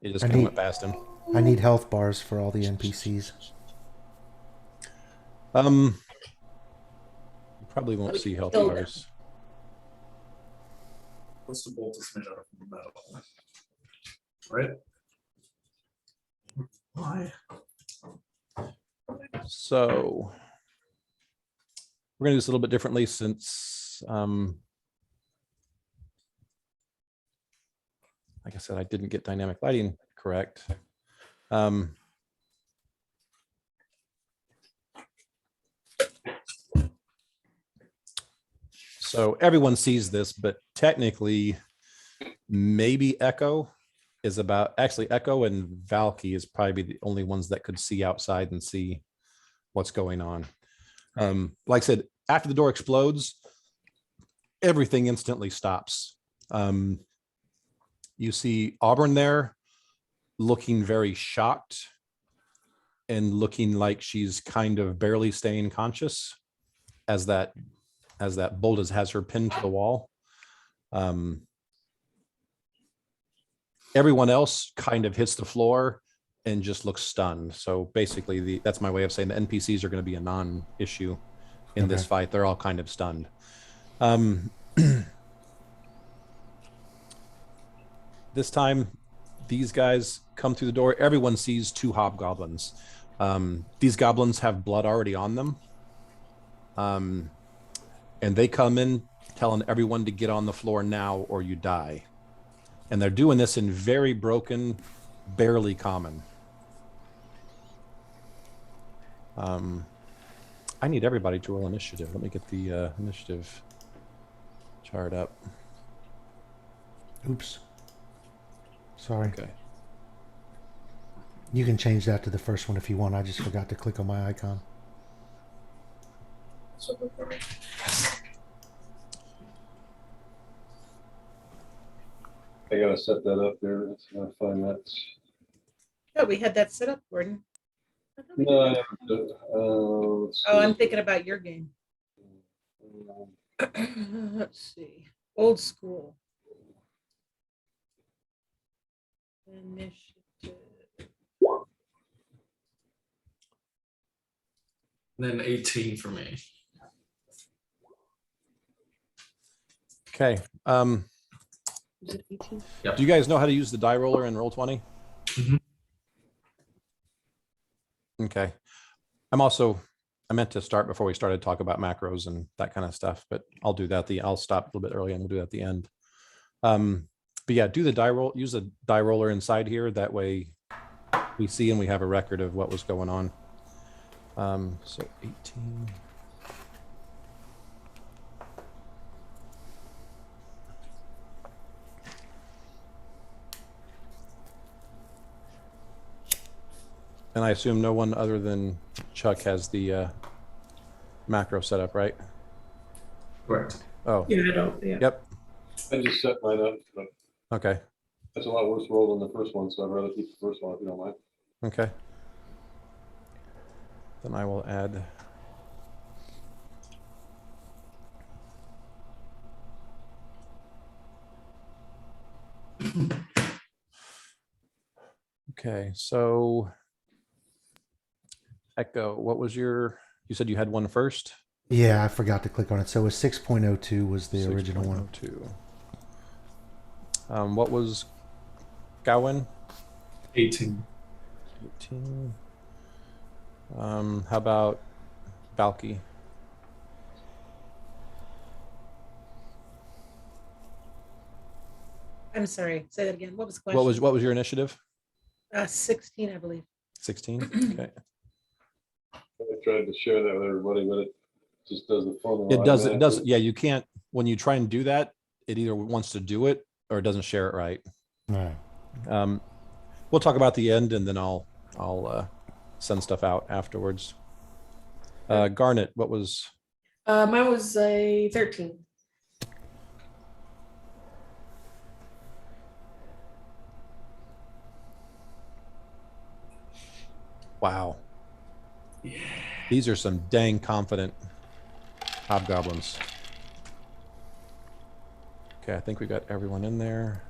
It just I kind of need- went past him. I need health bars for all the NPCs. You probably won't see health Killed bars. What's the bolt is made out of metal? Right? Why? So we're going to do this a little bit differently since, like I said, I didn't get dynamic lighting correct. So everyone sees this, but technically maybe Echo is about, actually Echo and Valky is probably the only ones that could see outside and see what's going on. Like I said, after the door explodes, everything instantly stops. You see Auburn there looking very shocked and looking like she's kind of barely staying conscious as that bolt has her pinned to the wall. Everyone else kind of hits the floor and just looks stunned. So basically, that's my way of saying the NPCs are going to be a non-issue in this fight. They're all kind of stunned. This time, these guys come through the door. Everyone sees two hobgoblins. These goblins have blood already on them. And they come in telling everyone to get on the floor now or you die. And they're doing this in very broken, barely common. I need everybody to roll initiative. Let me get the initiative chart up. Oops. Sorry. Okay. You can change that to the first one if you want. I just forgot to click on my icon. I gotta set that up there. Let's find that. Oh, we had that set up, Gordon. I thought we No, I did. haven't. Let's Oh, I'm see. thinking about your game. Let's see. Old school. Initiative. Then 18 for me. Okay. Was it 18? Do you guys know how to use the die roller in Roll20? Mhm. Okay. I meant to start before we started to talk about macros and that kind of stuff, but I'll do that. I'll stop a little bit early and we'll do that at the end. But yeah, do the die roll, use the die roller inside here. That way we see and we have a record of what was going on. So 18. And I assume no one other than Chuck has the macro set up, right? Correct. Oh, Yeah, I don't. Yeah. yep. I just set mine up, but Okay. that's a lot worse roll than the first one, so I'd rather keep the first one if you don't mind. Okay. Then I will add. Okay, so Echo, what was you said you had one first? Yeah, I forgot to click on it. So it was 6.02 was the original one. 6.02. What was Gawain? 18. 18. How about Valky? I'm sorry. Say that again. What was the question? What was your initiative? 16, I believe. 16. Okay. I tried to share that with everybody, but it just does the formula. It does. automatically. Yeah, you can't. When you try and do that, it either wants to do it or it doesn't share it right. All right. We'll talk about the end, and then I'll send stuff out afterwards. Garnet, what was? Mine was a 13. Wow. These are some dang confident hobgoblins. Okay, I think we got everyone in there.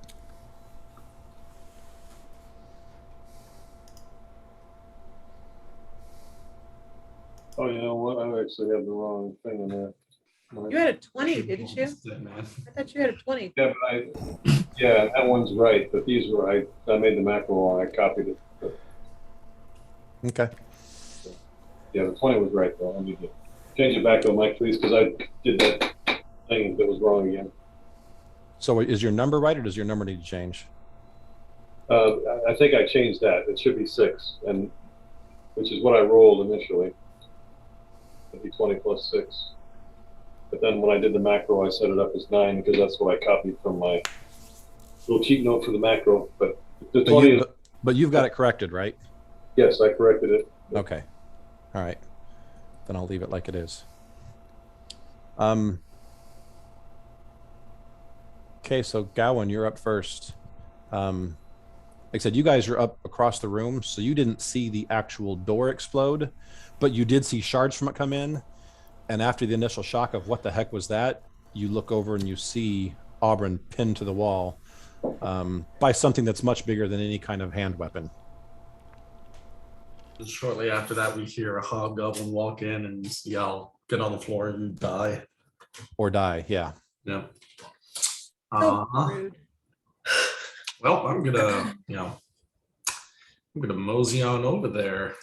obviously have the wrong thing in there. You had a 20, didn't you? Man. I thought you had a 20. Yeah, yeah, that one's right, but these were, I made the macro wrong, I copied it. But, Okay. yeah, the 20 was right though. I need to change it back to Mike, please, because I did that thing that was wrong again. So is your number right, or does your number need to change? I think I changed that. It should be 6, and which is what I rolled initially. It'd be 20 plus 6. But then when I did the macro, I set it up as 9 because that's what I copied from my little cheat note for the macro. But the 20 is, But you've got it corrected, right? yes, I corrected it. Okay. All right. Then I'll leave it like it is. Okay, so Gowan, you're up first. Like I said, you guys are up across the room, so you didn't see the actual door explode, but you did see shards from it come in. And after the initial shock of what the heck was that, you look over and you see Auburn pinned to the wall by something that's much bigger than any kind of hand weapon. Shortly after that, we hear a hobgoblin walk in and yell, "Get on the floor and die." Or die, yeah. Yeah. So rude. Well, I'm gonna mosey on over there.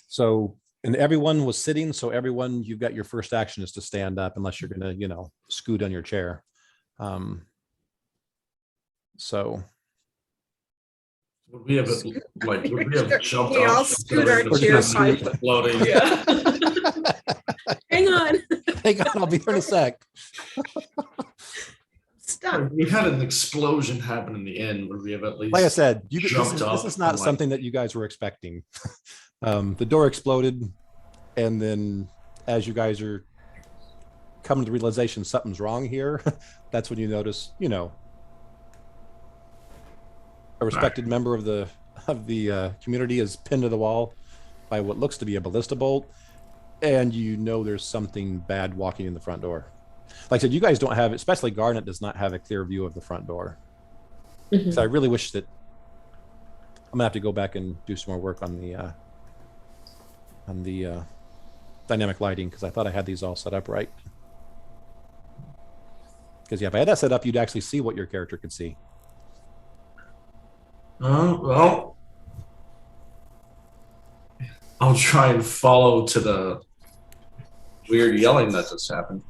So, and everyone was sitting, so everyone, you've got your first action is to stand up unless you're gonna, scoot on your chair. So Would we have jumped We all off? scoot our We're chairs just by. floating. Yeah. Hang on. hang on, I'll be here in a sec. Stop. We had an explosion happen in the end. Would we have at least? Like I said, jumped this up is not and, something that you guys were expecting. The door exploded, and then as you guys are coming to the realization something's wrong here, that's when you notice, a respected member of the community is pinned to the wall by what looks to be a ballista bolt, and there's something bad walking in the front door. Like I said, you guys don't have, especially Garnet does not have a clear view of the front door. Mhm. So I really wish that I'm gonna have to go back and do some more work on the dynamic lighting, because I thought I had these all set up right. Because if I had that set up, you'd actually see what your character could see. Well, I'll try and follow to the weird yelling that just happened.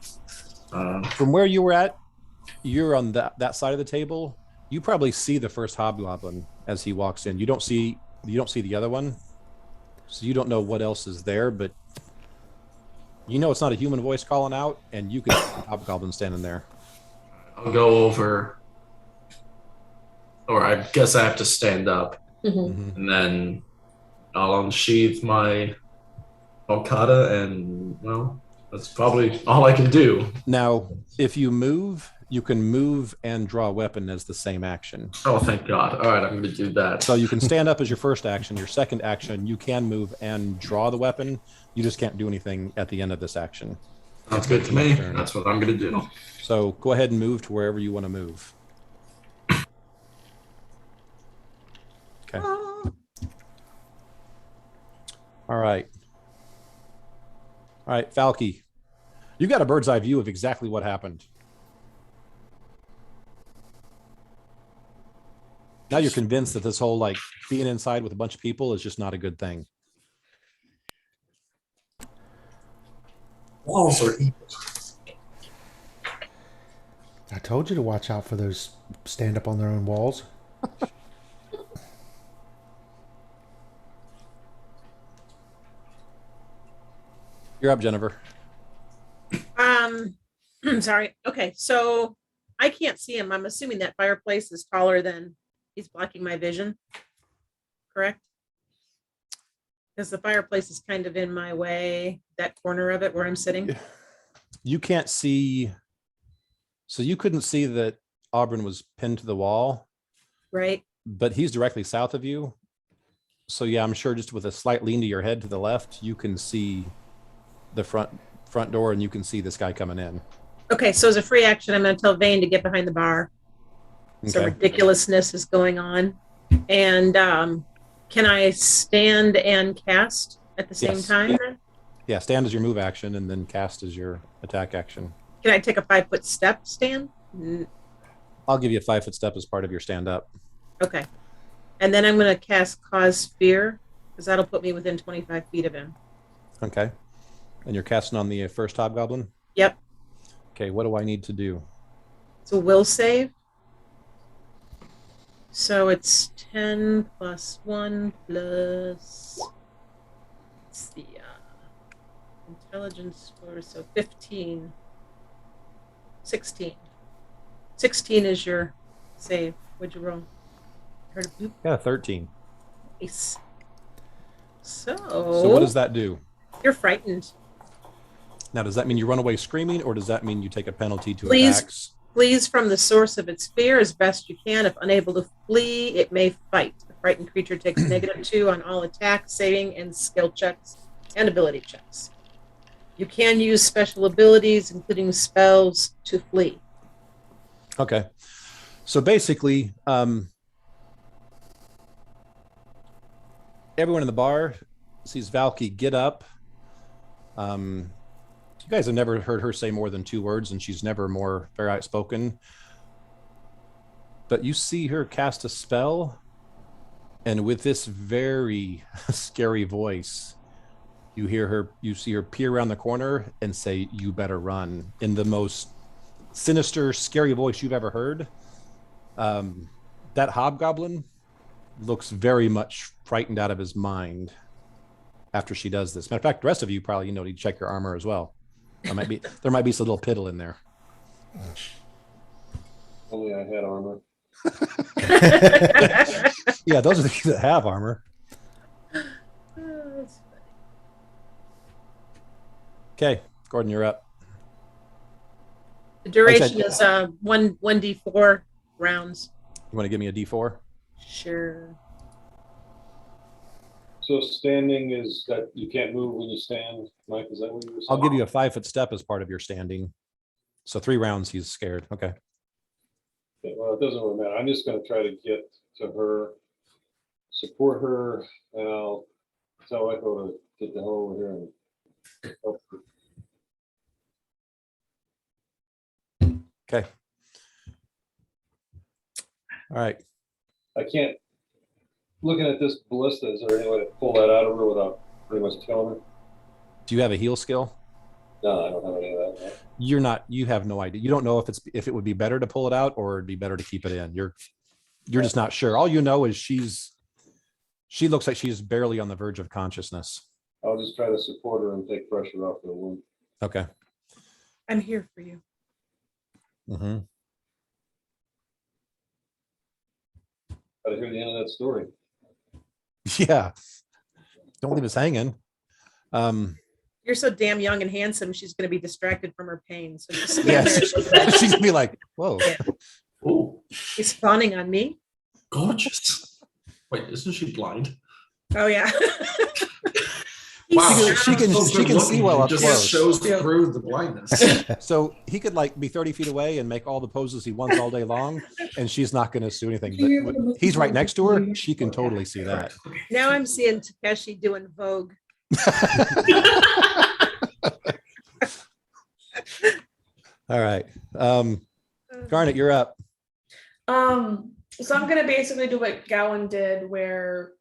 From where you were at, you're on that side of the table. You probably see the first hobgoblin as he walks in. You don't see the other one, so you don't know what else is there. But it's not a human voice calling out, and you can see the hobgoblin standing there. I'll go over, or I guess I have to stand up, Mhm. and then I'll unsheath my Okada, and that's probably all I can do. Now, if you move, you can move and draw a weapon as the same action. Oh, thank God! All right, I'm going to do that. So you can stand up as your first action. Your second action, you can move and draw the weapon. You just can't do anything at the end of this action. Sounds good to me. That's what I'm going to do. So go ahead and move to wherever you want to move. Okay. All right. All right, Falky. You got a bird's eye view of exactly what happened. Now you're convinced that this whole being inside with a bunch of people is just not a good thing. Walls are evil. I told you to watch out for those stand up on their own walls. You're up, Jennifer. Sorry. Okay, so I can't see him. I'm assuming that fireplace is taller than he's blocking my vision. Correct? Because the fireplace is kind of in my way, that corner of it where I'm sitting. You can't see, so you couldn't see that Auburn was pinned to the wall, Right? but he's directly south of you. So yeah, I'm sure just with a slight lean to your head to the left, you can see the front door, and you can see this guy coming in. Okay, so as a free action, I'm going to tell Vane to get behind the bar. So Okay. ridiculousness is going on. And can I stand and cast at the same Yes. time? Yeah, stand is your move action, and then cast is your attack action. Can I take a 5-foot step, Stan? I'll give you a 5-foot step as part of your stand up. Okay. And then I'm going to cast Cause Fear, because that'll put me within 25 feet of him. Okay. And you're casting on the first hobgoblin? Yep. Okay, what do I need to do? It's a will save. So it's 10 plus 1 plus. Let's see. Intelligence score, so 15. 16. 16 is your save. What'd you roll? Heard a boop. Yeah, 13. Nice. So So what does that do? you're frightened. Now, does that mean you run away screaming, or does that mean you take a penalty to Please. attacks? Flees from the source of its fear as best you can. If unable to flee, it may fight. The frightened creature takes -2 on all attack, saving, and skill checks, and ability checks. You can use special abilities, including spells, to flee. Okay. So basically, everyone in the bar sees Valky get up. You guys have never heard her say more than 2 words, and she's never more very outspoken. But you see her cast a spell, and with this very scary voice, you see her peer around the corner and say, "You better run," in the most sinister, scary voice you've ever heard. That hobgoblin looks very much frightened out of his mind after she does this. Matter of fact, the rest of you probably need to check your armor as well. There might be some little piddle in there. Only I had armor. Yeah, those are the people that have armor. Okay, Gordon, you're up. The duration is 1d4 rounds. You want to give me a D4? Sure. So standing is that you can't move when you stand, Mike? Is that what you were saying? I'll give you a 5-foot step as part of your standing. So 3 rounds, he's scared. Okay. Okay, well, it doesn't really matter. I'm just going to try to get to her, support her, and I'll tell Echo to get the hell over here and help her. Okay. All right. I can't. Looking at this ballista, is there any way to pull that out of her without pretty much killing her? Do you have a heal skill? No, I don't have any of that. No. You have no idea. You don't know if it would be better to pull it out or it'd be better to keep it in. You're just not sure. All you know is she looks like she's barely on the verge of consciousness. I'll just try to support her and take pressure off the wound. Okay. I'm here for you. Mm-hmm. Gotta hear the end of that story. Yeah. Don't leave us hanging. You're so damn young and handsome, she's going to be distracted from her pain. So just stand Yes. there. She's gonna be like, whoa. Yeah. Oh, He's fawning on me. gorgeous. Wait, isn't she blind? Oh, yeah. Wow, She can see well up just close. shows through the blindness. So he could be 30 feet away and make all the poses he wants all day long, and she's not going to do anything. But when he's right next to her, she can totally see that. Now I'm seeing Takeshi doing Vogue. All right. Garnet, you're up. So I'm gonna basically do what Gowan did, where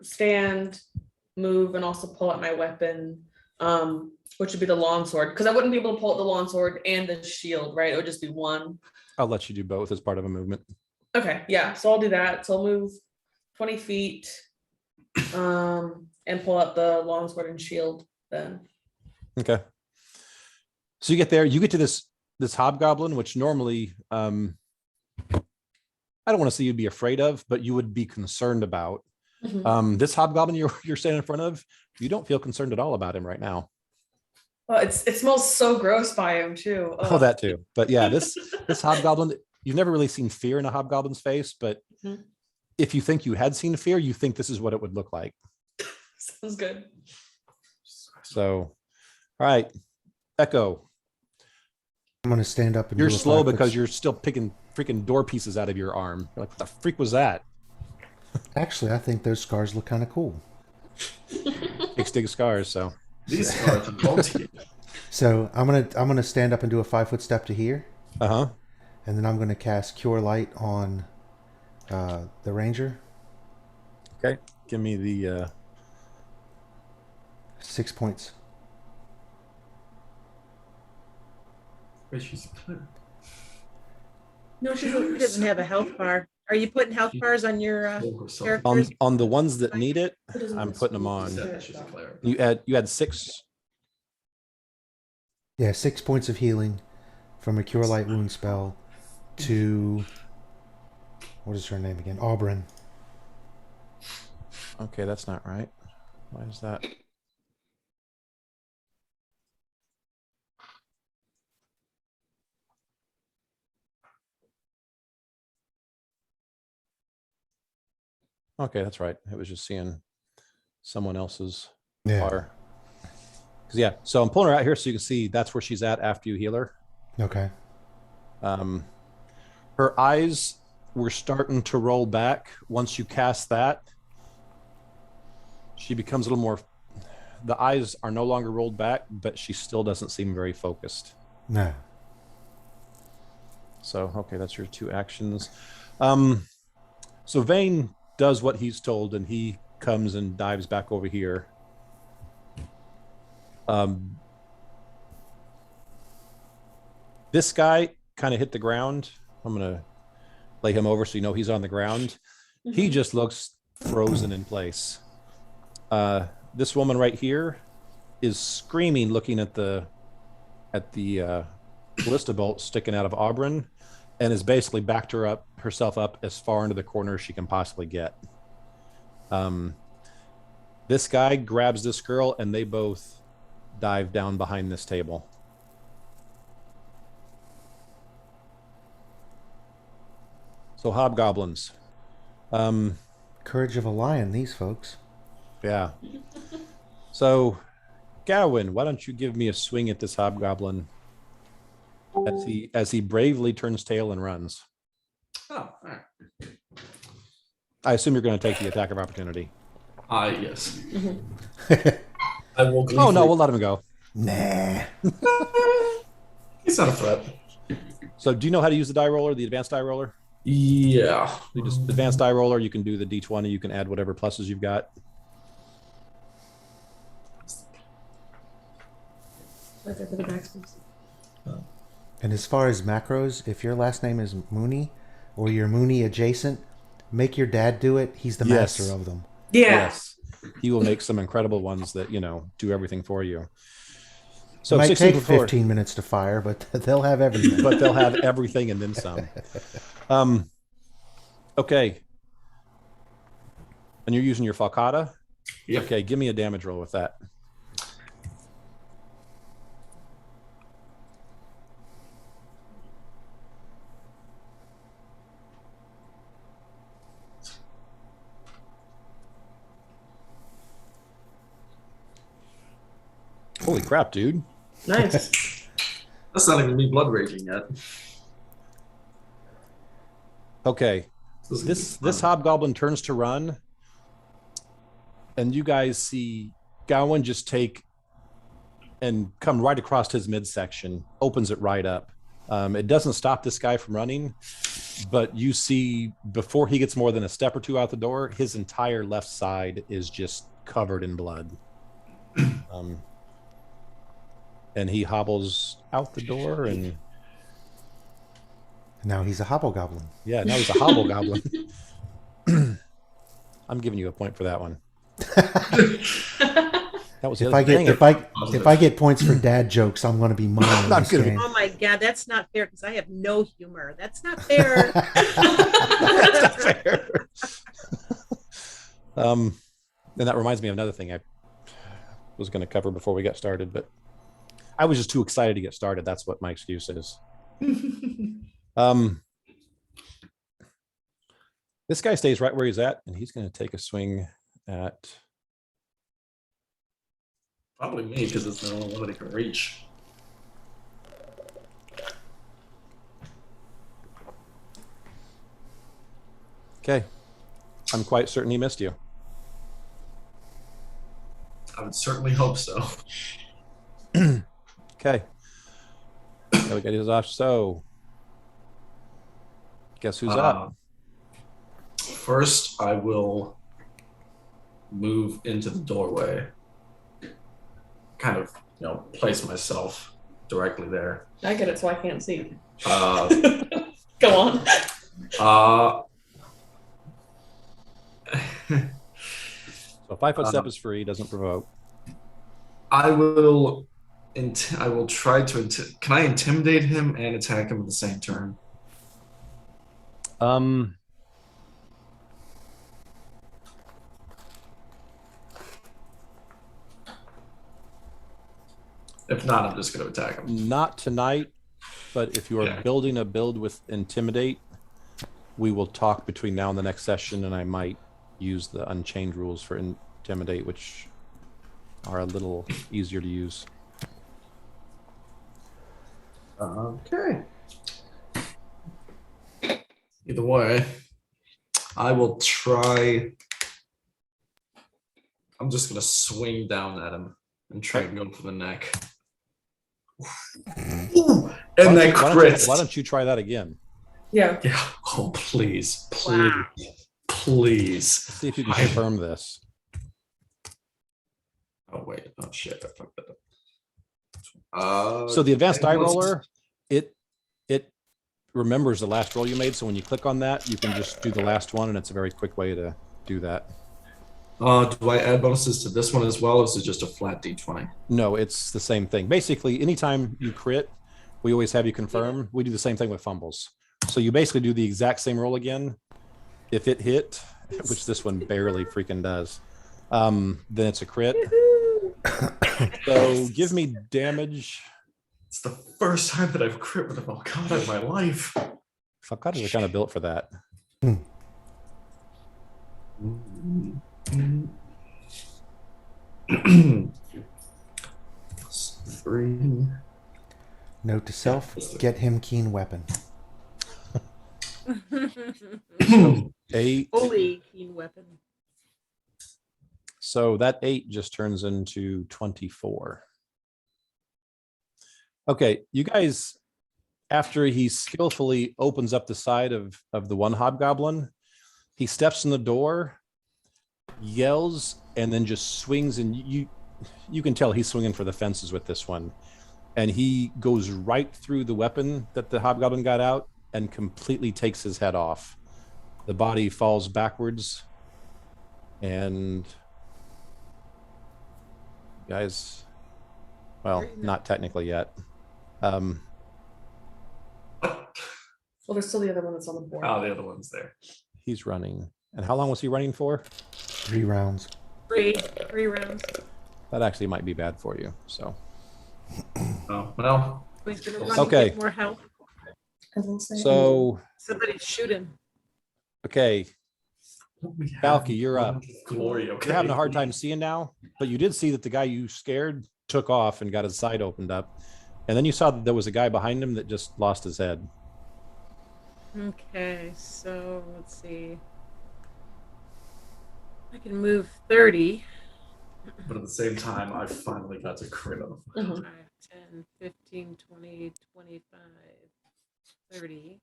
stand, move, and also pull out my weapon, which would be the longsword, because I wouldn't be able to pull out the longsword and the shield, right? It would just be one. I'll let you do both as part of a movement. Okay, yeah. So I'll do that. So I'll move 20 feet, and pull out the longsword and shield then. Okay. So you get there, you get to this hobgoblin, which normally I don't want to say you'd be afraid of, but you would be concerned about. Mhm. This hobgoblin you're standing in front of, you don't feel concerned at all about him right now. Well, it smells so gross by him too. Oh, that too. But yeah, this hobgoblin, you've never really seen fear in a hobgoblin's face, but Mhm. if you think you had seen fear, you think this is what it would look like. Sounds good. So, all right, Echo, I'm going to stand up and you're do a slow 5 foot because you're still picking freaking door pieces out of your arm. You're like, what the freak was that? Actually, I think those scars look kind of cool. Big stick scars. So, These are the multi. So I'm gonna stand up and do a 5-foot step to here, Uh-huh. and then I'm gonna cast Cure Light on the ranger. Okay. Give me the 6 points. Wait, she's clear. No, she doesn't have a health bar. Are you putting health bars on your Roll herself. characters? on the ones that need it, Who doesn't I'm have putting them sweets? on. Yeah, she's a cleric. You had 6. Yeah, 6 points of healing from a Cure Light wound spell to what is her name again? Auburn. Okay, that's not right. Why is that? Okay, that's right. It was just seeing someone else's Yeah. bar. Yeah, so I'm pulling her out here so you can see that's where she's at after you heal her. Okay. Her eyes were starting to roll back. Once you cast that, she becomes a little more. The eyes are no longer rolled back, but she still doesn't seem very focused. No. So, okay, that's your 2 actions. So Vane does what he's told, and he comes and dives back over here. This guy kind of hit the ground. I'm going to lay him over so you know he's on the ground. He just looks frozen in place. This woman right here is screaming, looking at the ballista bolt sticking out of Auburn, and is basically backed herself up as far into the corner as she can possibly get. This guy grabs this girl, and they both dive down behind this table. So hobgoblins. Courage of a lion, these folks. Yeah. So, Gawain, why don't you give me a swing at this hobgoblin as he bravely turns tail and runs? Oh, all right. I assume you're going to take the attack of opportunity. Yes. I will. Oh no, we'll let him go. Nah. He's not a threat. So, do you know how to use the die roller, the advanced die roller? Yeah. You just advanced die roller. You can do the d20. You can add whatever pluses you've got. Right there for the backspace. And as far as macros, if your last name is Mooney or you're Mooney adjacent, make your dad do it. He's the Yes. master of them. Yeah. Yes, he will make some incredible ones that do everything for you. So It might 16 take before, 15 minutes to fire, but they'll have everything. but they'll have everything and then some. Okay. And you're using your falcata? Yep. Okay, give me a damage roll with that. Holy crap, dude. Nice. That's not even me blood raging yet. Okay. is gonna This be fun. hobgoblin turns to run, and you guys see Gawain just take and come right across his midsection, opens it right up. It doesn't stop this guy from running, but you see before he gets more than a step or two out the door, his entire left side is just covered in blood. And he hobbles out the door, and Now he's a hobgoblin. yeah, now he's a hobgoblin. I'm giving you a point for that one. That was the If other I get thing. if I get points for dad jokes, I'm going to be mine. I'm gonna be- Oh my god, that's not fair because I have no humor. That's not fair. That's not fair. And that reminds me of another thing I was going to cover before we got started, but I was just too excited to get started. That's what my excuse is. This guy stays right where he's at, and he's going to take a swing at. Probably me because it's the only one that he can reach. Okay. I'm quite certain he missed you. I would certainly hope so. Okay. Now we got his off. So, guess who's up? First, I will move into the doorway. Kind of, place myself directly there. I get it, so I can't see. Uh, Go on. So 5 foot step is free, doesn't provoke. I will try to. Can I intimidate him and attack him at the same turn? If not, I'm just going to attack him. Not tonight, but if you are building a build with intimidate, we will talk between now and the next session, and I might use the unchained rules for intimidate, which are a little easier to use. Okay. Either way, I will try. I'm just going to swing down at him and try and go for the neck. Ooh, and that crits. Why don't you try that again? Yeah. Yeah. Oh, please. Wow. Please. Let's see if you can confirm this. Oh, wait. Oh, shit. I fucked that up. So the advanced die roller, it remembers the last roll you made. So when you click on that, you can just do the last one, and it's a very quick way to do that. Do I add bonuses to this one as well, or is it just a flat D20? No, it's the same thing. Basically, anytime you crit, we always have you confirm. We do the same thing with fumbles. So you basically do the exact same roll again. If it hit, which this one barely freaking does, then it's a crit. So give me damage. It's the first time that I've crit with a Volcano in my life. Volcanos are kind of built for that. Three. Note to self: get him keen weapon. 8. Holy keen weapon. So that 8 just turns into 24. Okay, you guys, after he skillfully opens up the side of the one hobgoblin, he steps in the door, yells, and then just swings, and you can tell he's swinging for the fences with this one. And he goes right through the weapon that the hobgoblin got out and completely takes his head off. The body falls backwards, and guys, well, not technically yet. Well, there's still the other one that's on the board. Oh, the other one's there. He's running. And how long was he running for? 3 rounds. Three rounds. That actually might be bad for you. So, Oh, well. He's gonna run Okay. and get more help. so Somebody's shooting. okay, Valky, you're up. Glory, okay. You're having a hard time seeing now, but you did see that the guy you scared took off and got his side opened up. And then you saw that there was a guy behind him that just lost his head. Okay, so let's see. I can move 30. But at the same time, I finally got to crit on him. 5, 10, 15, 20, 25, 30.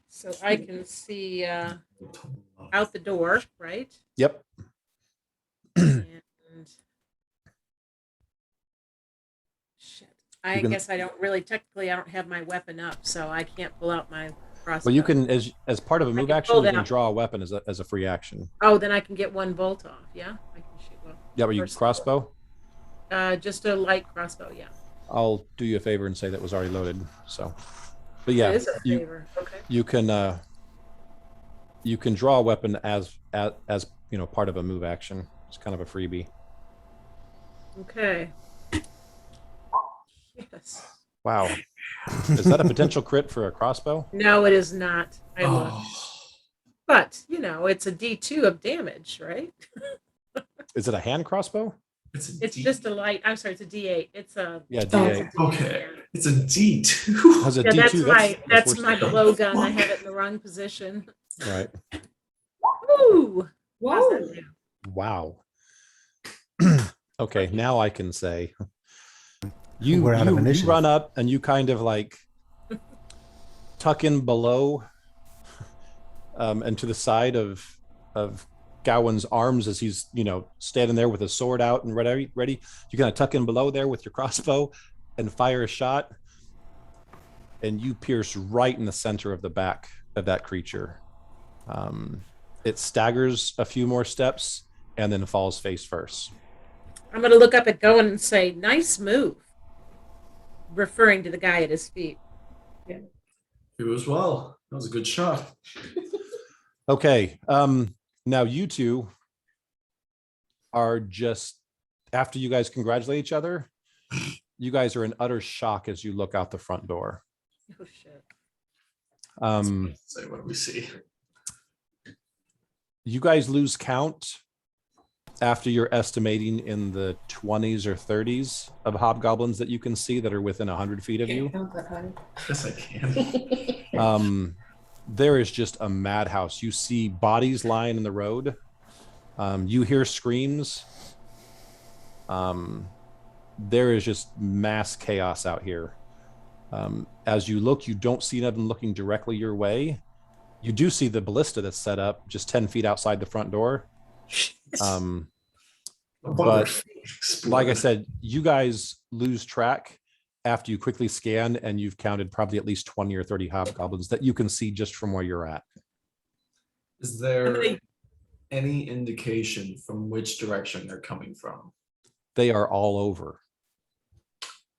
So I can see out the door, right? Yep. And shit. I can- guess I don't really technically I don't have my weapon up, so I can't pull out my crossbow. Well, you can, as part of a move can action, pull you can that. draw a weapon as a free action. Oh, then I can get one bolt off, yeah? I can shoot one. Yeah, but you First- crossbow. Just a light crossbow, yeah. I'll do you a favor and say that was already loaded. So, but yeah, It is a you favor. Okay. you can draw a weapon as part of a move action. It's kind of a freebie. Okay. Yes. Wow, is that a potential crit for a crossbow? No, it is not. I looked. Oh, But, it's a D2 of damage, right? Is it a hand crossbow? It's just a light. I'm sorry, it's a D8. It's a Yeah, it's a D8. D8, okay. yeah. It's a D2. Has a Yeah, that's D2? that's worse my than- blowgun. I have it in the wrong position. Right. Woo! How's Whoa. that do? Wow. Okay, now I can say We're out of you initiative. run up and you kind of like tuck in below and to the side of Gowan's arms as he's, you know, standing there with his sword out and ready. You kind of tuck in below there with your crossbow and fire a shot, and you pierce right in the center of the back of that creature. It staggers a few more steps and then falls face first. I'm going to look up at Gowan and say, nice move. Referring to the guy at his feet. You as well. That was a good shot. Okay. Now you two are just, after you guys congratulate each other, you guys are in utter shock as you look out the front door. Oh, shit. Say, what do we see? You guys lose count after you're estimating in the 20s or 30s of hobgoblins that you can see that are within 100 feet of you. Count that high. Yes, I can. There is just a madhouse. You see bodies lying in the road. You hear screams. There is just mass chaos out here. As you look, you don't see them looking directly your way. You do see the ballista that's set up just 10 feet outside the front door. But like I said, you guys lose track after you quickly scan, and you've counted probably at least 20 or 30 hobgoblins that you can see just from where you're at. Is there any indication from which direction they're coming from? They are all over.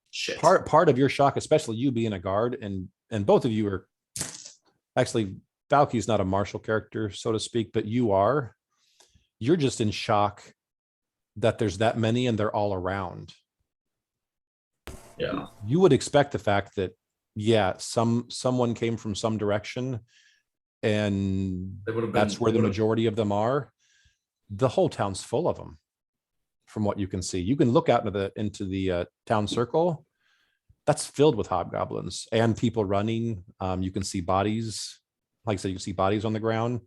Shit. Part of your shock, especially you being a guard, and both of you are actually, Valky's not a martial character, so to speak, but you're just in shock that there's that many and they're all around. Yeah. You would expect the fact that, yeah, someone came from some direction and that's where the majority of them are. The whole town's full of them from what you can see. You can look out into the town circle. That's filled with hobgoblins and people running. You can see bodies. Like I said, you can see bodies on the ground.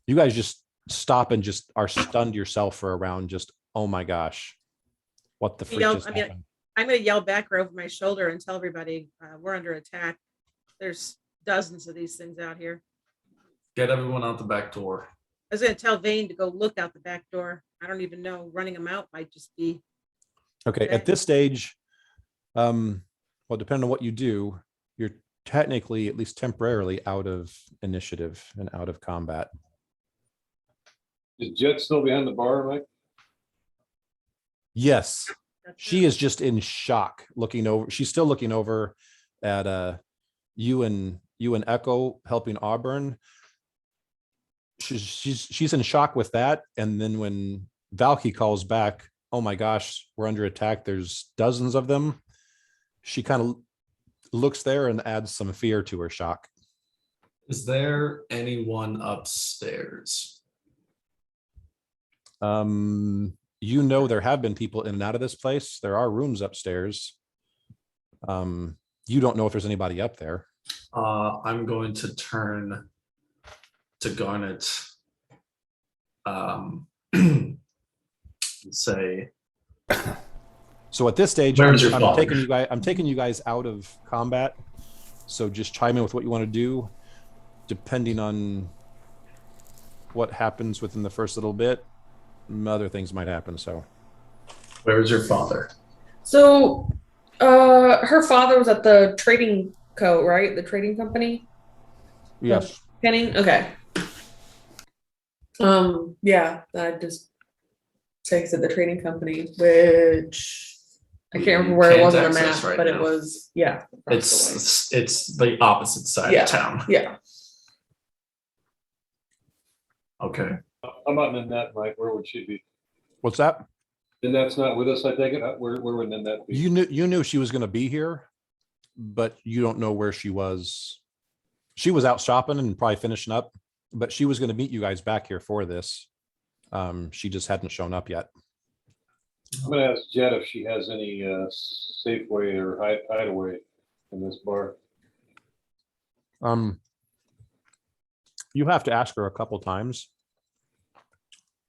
You guys just stop and just are stunned yourself for a round. Just, oh my gosh, what the freak just happened? I'm going to yell back over my shoulder and tell everybody we're under attack. There's dozens of these things out here. Get everyone out the back door. I was going to tell Vane to go look out the back door. I don't even know. Running them out might just be. Okay, at this stage, well, depending on what you do, you're technically, at least temporarily, out of initiative and out of combat. Is Jet still behind the bar, Mike? Yes, she is just in shock, looking over. She's still looking over at you and Echo helping Auburn. She's in shock with that, and then when Valky calls back, oh my gosh, we're under attack. There's dozens of them. She kind of looks there and adds some fear to her shock. Is there anyone upstairs? You know, there have been people in and out of this place. There are rooms upstairs. You don't know if there's anybody up there. I'm going to turn to Garnet. Say. So at this stage, Where's your I'm father? taking you guys out of combat. So just chime in with what you want to do, depending on what happens within the first little bit. Other things might happen. So, Where is your father? So, her father was at the trading right? The trading company. yes. Penning. Okay. Yeah, I just texted the trading company, which I can't remember where it was on the map, Right but now. it was It's the opposite side Yeah. of town. yeah. Okay. I'm not Nanette, Mike. Where would she be? What's that? Nanette's not with us, I take it. Where would Nanette be? You knew she was going to be here, but you don't know where she was. She was out shopping and probably finishing up, but she was going to meet you guys back here for this. She just hadn't shown up yet. I'm gonna ask Jet if she has any Safeway or hideaway in this bar. You have to ask her a couple times.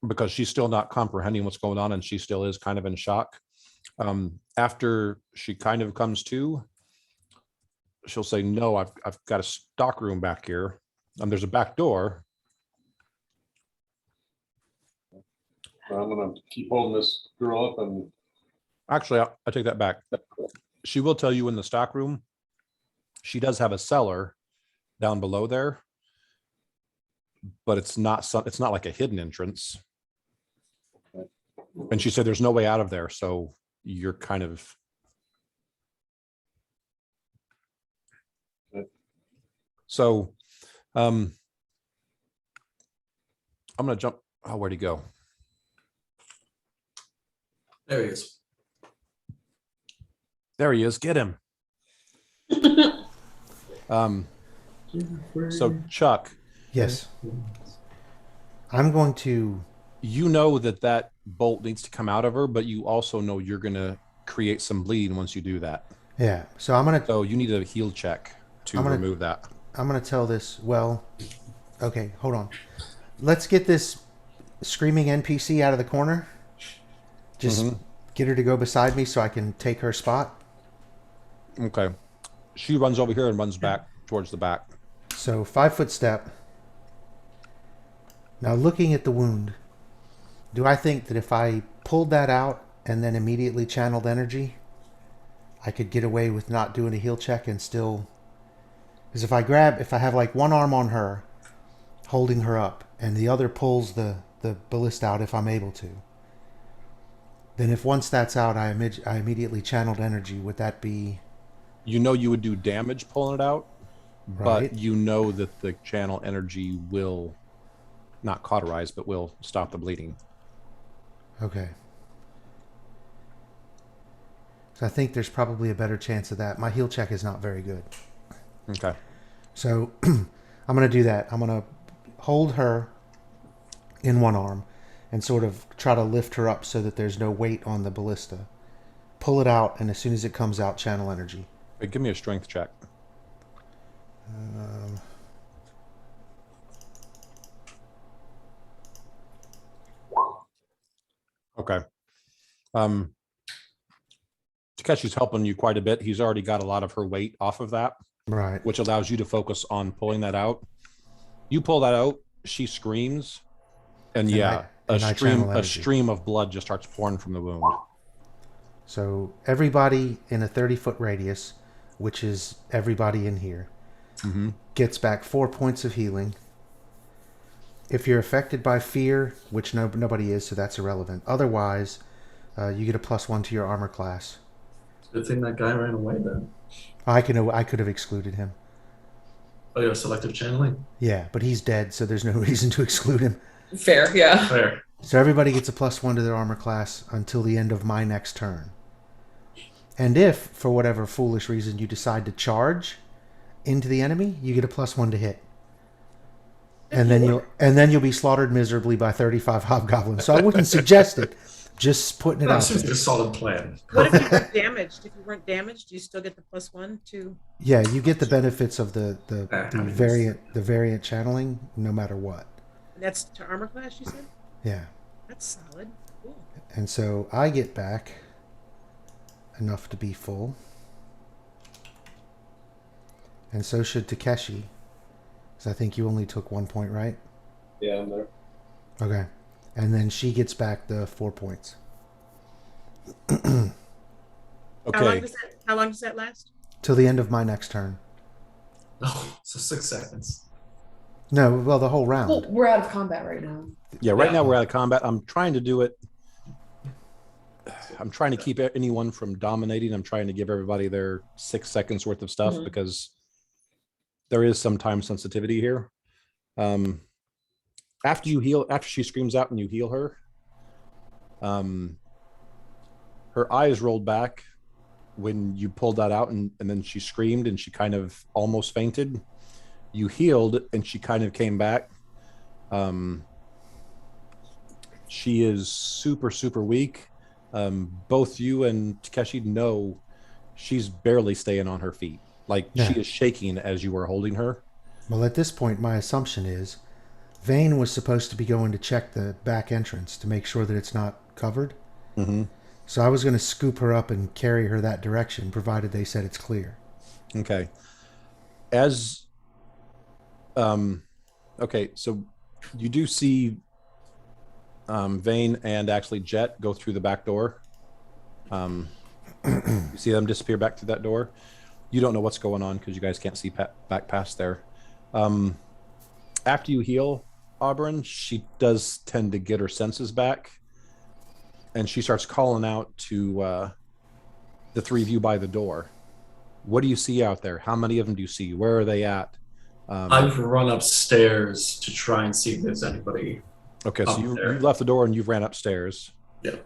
because she's still not comprehending what's going on, and she still is kind of in shock. After she kind of comes to, she'll say, "No, I've got a stock room back here, and there's a back door." I'm gonna keep holding this girl up and Actually, I take that back. She will tell you in the stock room, she does have a cellar down below there, but it's not like a hidden entrance. And she said there's no way out of there, so you're kind of. So, I'm gonna jump. Oh, where'd he go? There he is. There he is. Get him. So Chuck, Yes. I'm going to. you know that bolt needs to come out of her, but you also know you're gonna create some bleeding once you do that. Yeah. So I'm gonna. So you need a heal check to I'm gonna- remove that. I'm gonna tell this. Well, okay. Hold on. Let's get this screaming NPC out of the corner. Just get her to go beside me so I can take her spot. Okay. She runs over here and runs back towards the back. So 5-foot step. Now looking at the wound, do I think that if I pulled that out and then immediately channeled energy, I could get away with not doing a heal check and still? Because if I have like one arm on her, holding her up, and the other pulls the ballista out if I'm able to, then if once that's out, I immediately channeled energy, would that be You know you would do damage pulling it out, right? but you know that the channel energy will not cauterize, but will stop the bleeding. Okay. So I think there's probably a better chance of that. My heal check is not very good. Okay. So I'm going to do that. I'm going to hold her in one arm and sort of try to lift her up so that there's no weight on the ballista. Pull it out, and as soon as it comes out, channel energy. Hey, give me a strength check. Okay. Takeshi's helping you quite a bit. He's already got a lot of her weight off of that, Right. which allows you to focus on pulling that out. You pull that out, she screams, and yeah, I channel a energy. stream of blood just starts pouring from the wound. So everybody in a 30-foot radius, which is everybody in here, gets back 4 points of healing. If you're affected by fear, which nobody is, so that's irrelevant. Otherwise, you get a +1 to your armor class. Good thing that guy ran away then. I could have excluded him. Oh, you're selective channeling? Yeah, but he's dead, so there's no reason to exclude him. Fair, yeah. Fair. So everybody gets a +1 to their armor class until the end of my next turn. And if, for whatever foolish reason, you decide to charge into the enemy, you get a +1 to hit. And then you'll be slaughtered miserably by 35 hobgoblins. So I wouldn't suggest it. Just putting it That out seems there. like a solid plan. What if you weren't damaged? If you weren't damaged, do you still get the +1 to? Yeah, you get the benefits of the I mean, variant channeling no matter what. That's to armor class, you said? Yeah. That's solid. Cool. And so I get back enough to be full. And so should Takeshi. Because I think you only took 1 point, right? yeah, I'm there. Okay. And then she gets back the 4 points. Okay. How long does that last? Till the end of my next turn. Oh, so 6 seconds. No, well, the whole round. Well, we're out of combat right now. Yeah, right Yeah. now we're out of combat. I'm trying to do it. I'm trying to keep anyone from dominating. I'm trying to give everybody their 6 seconds worth of stuff because there is some time sensitivity here. After she screams out and you heal her, her eyes rolled back when you pulled that out, and then she screamed and she kind of almost fainted. You healed and she kind of came back. She is super, super weak. Both you and Takeshi know she's barely staying on her feet. Like Yeah. she is shaking as you are holding her. Well, at this point, my assumption is Vane was supposed to be going to check the back entrance to make sure that it's not covered. Mm-hmm. So I was going to scoop her up and carry her that direction, provided they said it's clear. Okay. As okay, so you do see Vane and actually Jet go through the back door. You see them disappear back through that door. You don't know what's going on because you guys can't see back past there. After you heal Auburn, she does tend to get her senses back, and she starts calling out to the three of you by the door. What do you see out there? How many of them do you see? Where are they at? I've run upstairs to try and see if there's anybody. Okay, so up you there. left the door and you've ran upstairs. Yeah.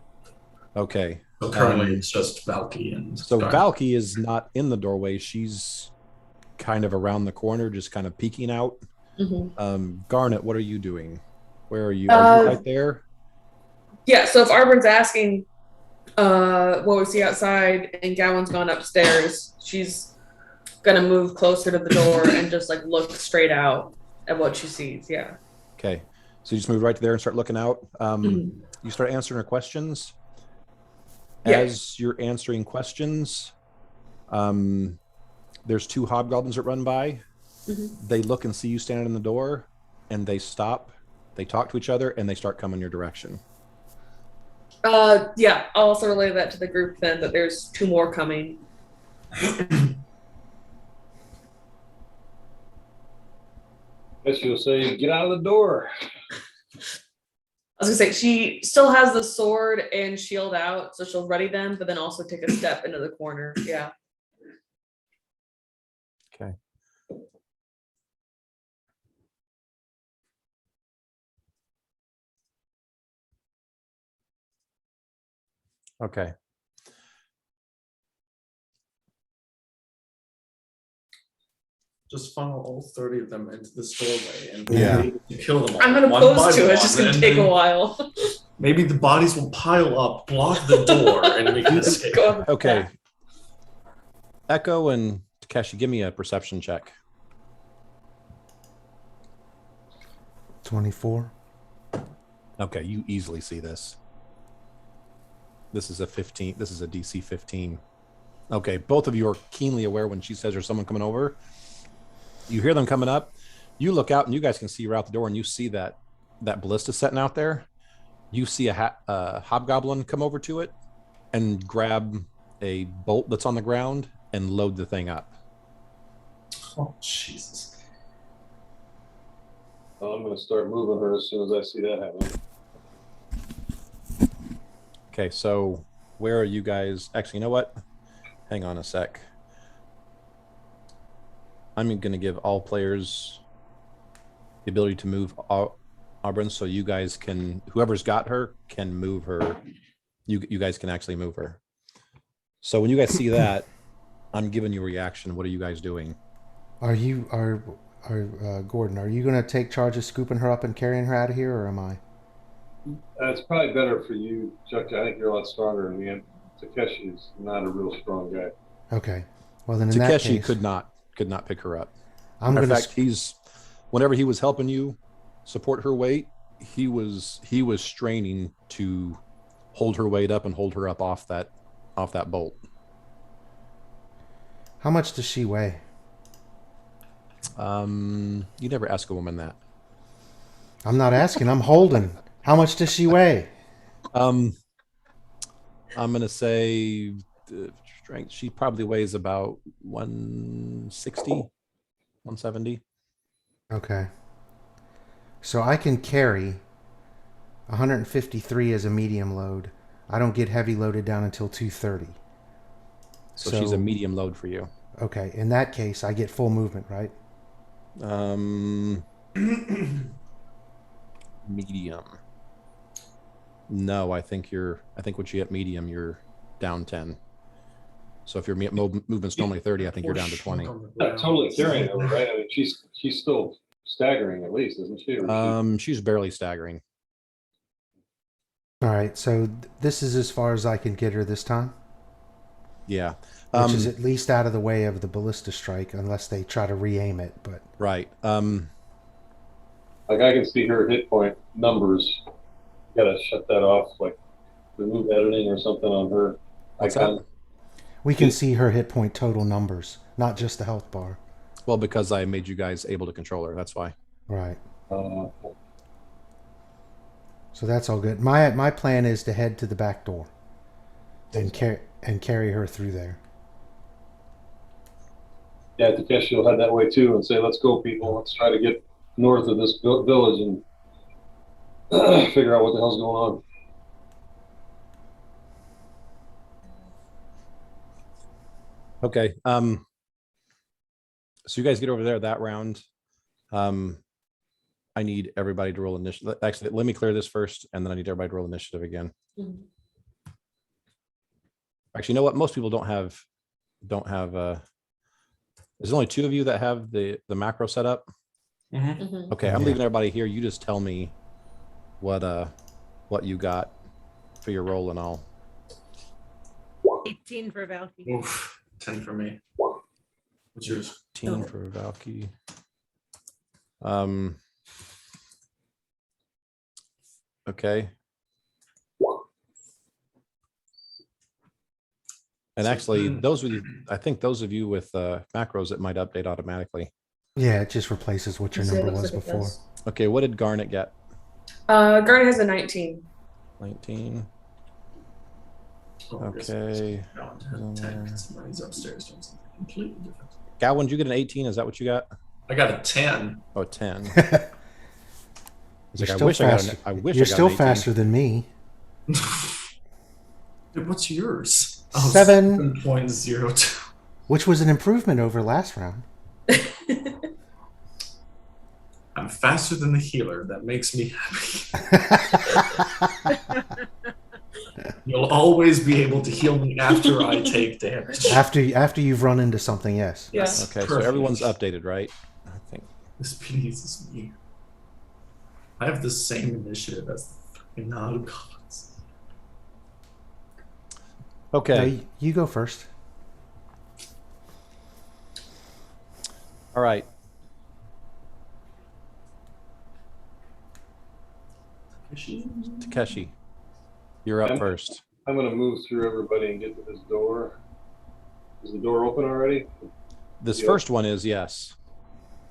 Okay. So currently it's just Valky and. So Garnet. Valky is not in the doorway. She's kind of around the corner, just kind of peeking out. Mm-hmm. Garnet, what are you doing? Where are you? Are you right there? Yeah, so if Arbon's asking what we see outside and Gowan's gone upstairs, she's gonna move closer to the door and just like look straight out at what she sees. Yeah. Okay. So you just move right there and start looking out. Mhm. You start answering her questions. Yeah. As you're answering questions, there's two hobgoblins that run by. Mhm. They look and see you standing in the door, and they stop. They talk to each other, and they start coming your direction. Yeah, I'll also relay that to the group then that there's two more coming. Guess you'll say, get out of the door. I was gonna say she still has the sword and shield out, so she'll ready them, but then also take a step into the corner. Yeah. Okay. Okay. Just funnel all 30 of them into this doorway and Yeah. maybe kill them all. I'm gonna one pose by to it, one, it's just gonna and take a then while. Maybe the bodies will pile up, block the door, and we can escape. Go on the Okay. back. Echo and Takeshi, give me a perception check. 24. Okay, you easily see this. This is a 15. This is a DC 15. Okay, both of you are keenly aware when she says there's someone coming over. You hear them coming up. You look out and you guys can see her out the door, and you see that ballista setting out there. You see a hobgoblin come over to it and grab a bolt that's on the ground and load the thing up. Oh, Jesus. I'm going to start moving her as soon as I see that happen. Okay, so where are you guys? Actually, you know what? Hang on a sec. I'm going to give all players the ability to move Auburn, so you guys can, whoever's got her can move her. You guys can actually move her. So when you guys see that, I'm giving you a reaction. What are you guys doing? Gordon, are you going to take charge of scooping her up and carrying her out of here, or am I? It's probably better for you, Chuck. I think you're a lot stronger in the end. Takeshi is not a real strong guy. Okay. Well, then in that Takeshi case, could not pick her up. I'm Matter going of fact, whenever he was helping you support her weight, he was straining to hold her weight up and hold her up off that bolt. How much does she weigh? You never ask a woman that. I'm not asking. I'm holding. How much does she weigh? I'm gonna say strength. She probably weighs about 160, 170. Okay. So I can carry 153 as a medium load. I don't get heavy loaded down until 230. So she's a medium load for you. Okay. In that case, I get full movement, right? Medium. No, I think once you hit medium, you're down 10. So if your movement's normally 30, I think you're down to 20. Not totally carrying her, right? I mean, she's still staggering at least, isn't she? She's barely staggering. All right. So this is as far as I can get her this time, Yeah. which is at least out of the way of the ballista strike, unless they try to re-aim it. But Right. Like I can see her hit point numbers. Gotta shut that off, like remove editing or something on her What's icon. that? We can see her hit point total numbers, not just the health bar. Well, because I made you guys able to control her. That's why. Right. Uh, So that's all good. My plan is to head to the back door and carry her through there. yeah, Takeshi will head that way too and say, "Let's go, people. Let's try to get north of this village and figure out what the hell's going on." Okay. So you guys get over there that round. I need everybody to roll initiative. Actually, let me clear this first, and then I need everybody to roll initiative again. Mhm. Actually, you know what? Most people don't have. There's only 2 of you that have the macro set up. Mhm. Okay, I'm Yeah. leaving everybody here. You just tell me what you got for your roll, and I'll. 18 for Valky. Oof, 10 for me. What's yours? 18 for Valky. Okay. And actually, those of you, I think those of you with macros, it might update automatically. Yeah, it just replaces what your So it number looks was like it before. does. Okay, what did Garnet get? Garnet has a 19. 19. Oh, I guess Okay. Alan had 10 because somebody's upstairs doing something completely different. Gowan, did you get an 18? Is that what you got? I got a 10. Oh, 10. It's You're like, still faster. I wish You're I got still an 18. faster than me. Dude, what's yours? 7. 7.02. Which was an improvement over last round. I'm faster than the healer. That makes me happy. You'll always be able to heal me after I take damage. after you've run into something, yes. Yes. Okay, so Perfect. everyone's updated, right? I think. This pleases me. I have the same initiative as the fucking Nanogods. Okay. No, you go first. All right. Takeshi, you're up first. I'm gonna move through everybody and get to this door. Is the door open already? This Yeah. first one is yes.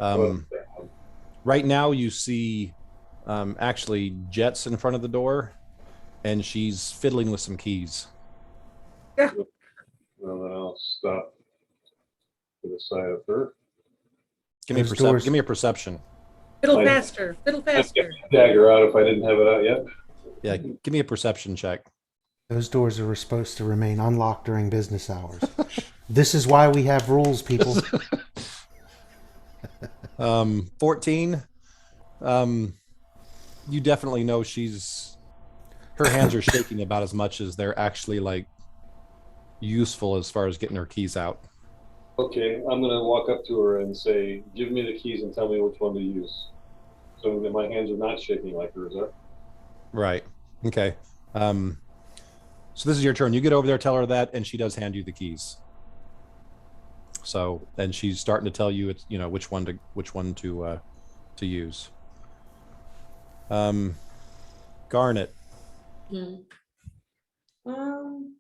Right now you see actually Jet's in front of the door, and she's fiddling with some keys. Well, then I'll stop to the side of her. Give me a Those doors- give me a perception. Fiddle Like- faster. Fiddle I'd get faster. my dagger out if I didn't have it out yet. Yeah, give me a perception check. Those doors are supposed to remain unlocked during business hours. This is why we have rules, people. 14. You definitely know her hands are shaking about as much as they're actually like useful as far as getting her keys out. Okay, I'm gonna walk up to her and say, "Give me the keys and tell me which one to use." So that my hands are not shaking like hers are. Right. Okay. So this is your turn. You get over there, tell her that, and she does hand you the keys. So, and she's starting to tell you it's which one to use. Garnet, Hmm.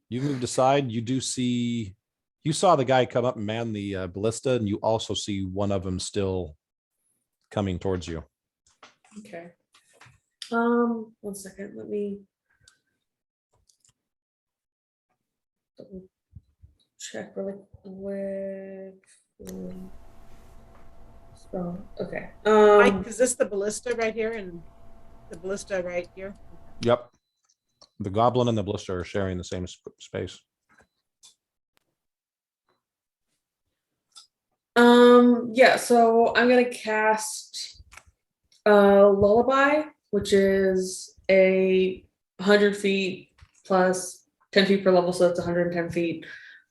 you moved aside. You saw the guy come up and man the ballista, and you also see one of them still coming towards you. Okay. 1 second. Let me double check really quick. So, okay. Mike, is this the ballista right here and the ballista right here? Yep. The goblin and the ballista are sharing the same space. Yeah, so I'm gonna cast Lullaby, which is 100 feet plus 10 feet per level, so it's 110 feet.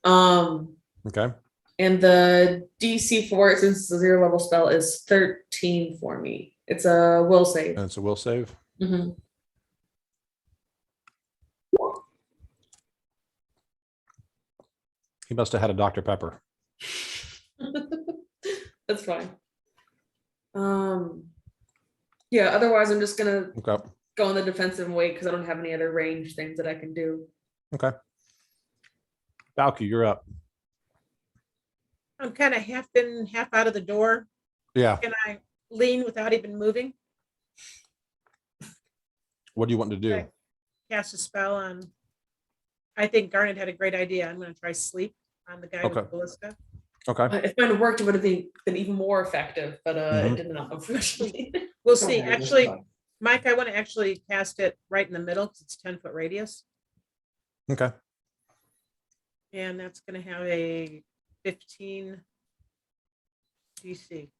Okay. And the DC for it, since it's a 0 level spell, is 13 for me. It's a will save. And it's a will save. Mhm. He must have had a Dr. Pepper. That's fine. Yeah, otherwise I'm just gonna Okay. go on the defensive and wait because I don't have any other range things that I can do. Okay. Valky, you're up. I'm kind of half in, half out of the door. Yeah. Can I lean without even moving? What do you want to do? Okay. Cast a spell on. I think Garnet had a great idea. I'm going to try sleep on the guy with Okay. the ballista. Okay. If mine had worked, it would have been even more effective, but Mhm. it did not, unfortunately. We'll see. Actually, Mike, I want to actually cast it right in the middle because it's 10-foot radius. Okay. And that's going to have a 15 DC.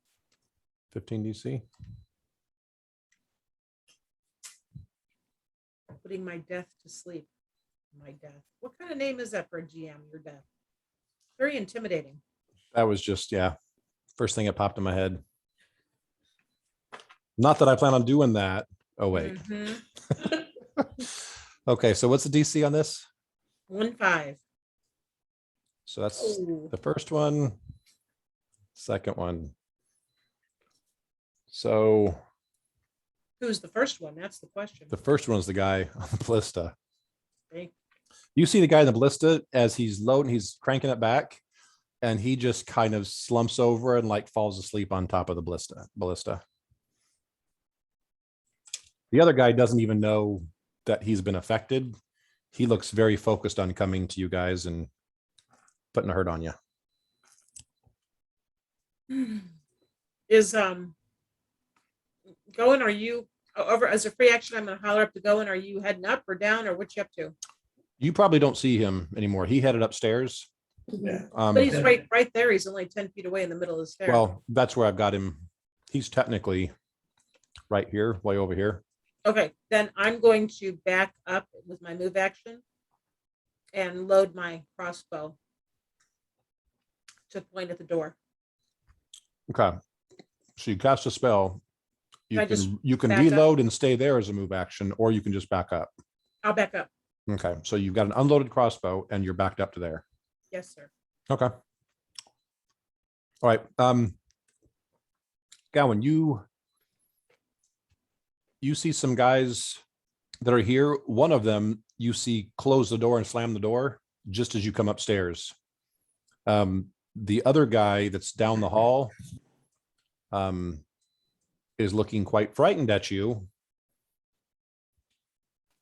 15 DC. Putting my death to sleep. My death. What kind of name is that for a GM? Your death. Very intimidating. That was just, yeah, first thing that popped in my head. Not that I plan on doing that. Oh, wait. Mhm. Okay, so what's the DC on this? 1-5. So that's Ooh. the first one, second one. So Who's the first one? That's the question. the first one is the guy on the ballista. Okay. You see the guy in the ballista as he's loading, he's cranking it back, and he just kind of slumps over and like falls asleep on top of the ballista. The other guy doesn't even know that he's been affected. He looks very focused on coming to you guys and putting a hurt on you. Is going, are you over as a free action? I'm gonna holler up to going. Are you heading up or down or what you up to? You probably don't see him anymore. He headed upstairs. Yeah. But he's right there. He's only 10 feet away in the middle of the stairs. Well, that's where I've got him. He's technically right here, way over here. Okay, then I'm going to back up with my move action and load my crossbow to point at the door. Okay. So you cast a spell. I just You can back up? reload and stay there as a move action, or you can just back up. I'll back up. Okay. So you've got an unloaded crossbow and you're backed up to there. Yes, sir. Okay. All right. Gowan, you see some guys that are here. One of them you see close the door and slam the door just as you come upstairs. The other guy that's down the hall is looking quite frightened at you,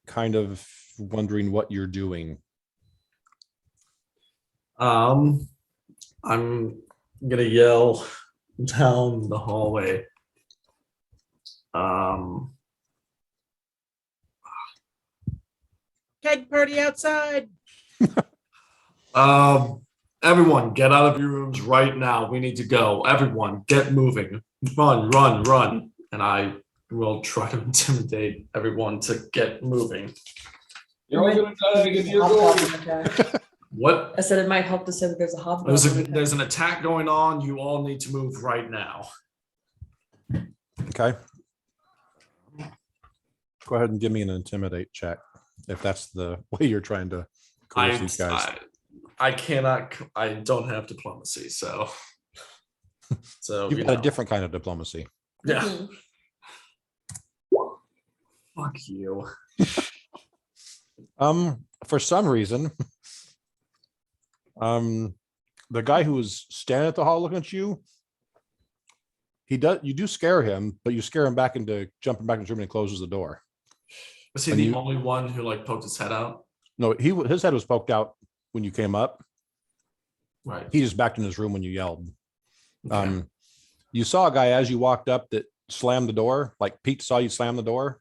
kind of wondering what you're doing. I'm gonna yell down the hallway. Keg party outside. Everyone, get out of your rooms right now. We need to go. Everyone, get moving. Run, run, run. And I will try to intimidate everyone to get moving. You're all gonna die if you're going. What? I said it might help to say that there's a hobgoblin. There's an attack going on. You all need to move right now. Okay. Go ahead and give me an intimidate check if that's the way you're trying to coerce these guys. I cannot. I don't have diplomacy, so You've got a different kind of diplomacy. Yeah. Mhm. Fuck you. For some reason, the guy who was standing at the hall looking at you, you do scare him, but you scare him back into jumping back into the room and he closes the door. Was he And the only one who like poked his head out? No, his head was poked out when you came up. Right. He just backed in his room when you yelled. Okay. You saw a guy as you walked up that slammed the door, like Pete saw you slam the door.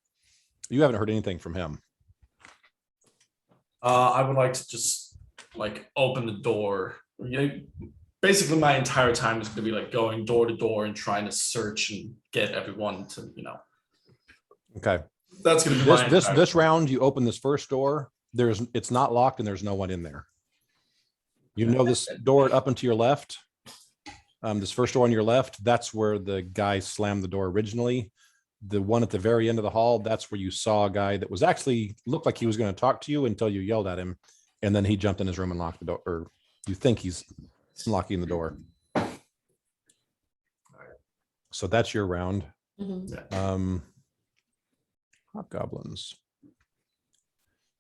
You haven't heard anything from him. I would like to just like open the door. Basically, my entire time is going to be like going door to door and trying to search and get everyone to, Okay. That's going to be This round, you open this first door. It's not locked and there's no one in there. You know this door up and to your left. This first door on your left, that's where the guy slammed the door originally. The one at the very end of the hall, that's where you saw a guy that was actually looked like he was going to talk to you until you yelled at him. And then he jumped in his room and locked the door, or you think he's locking the door. So that's your round. Mhm. Hobgoblins.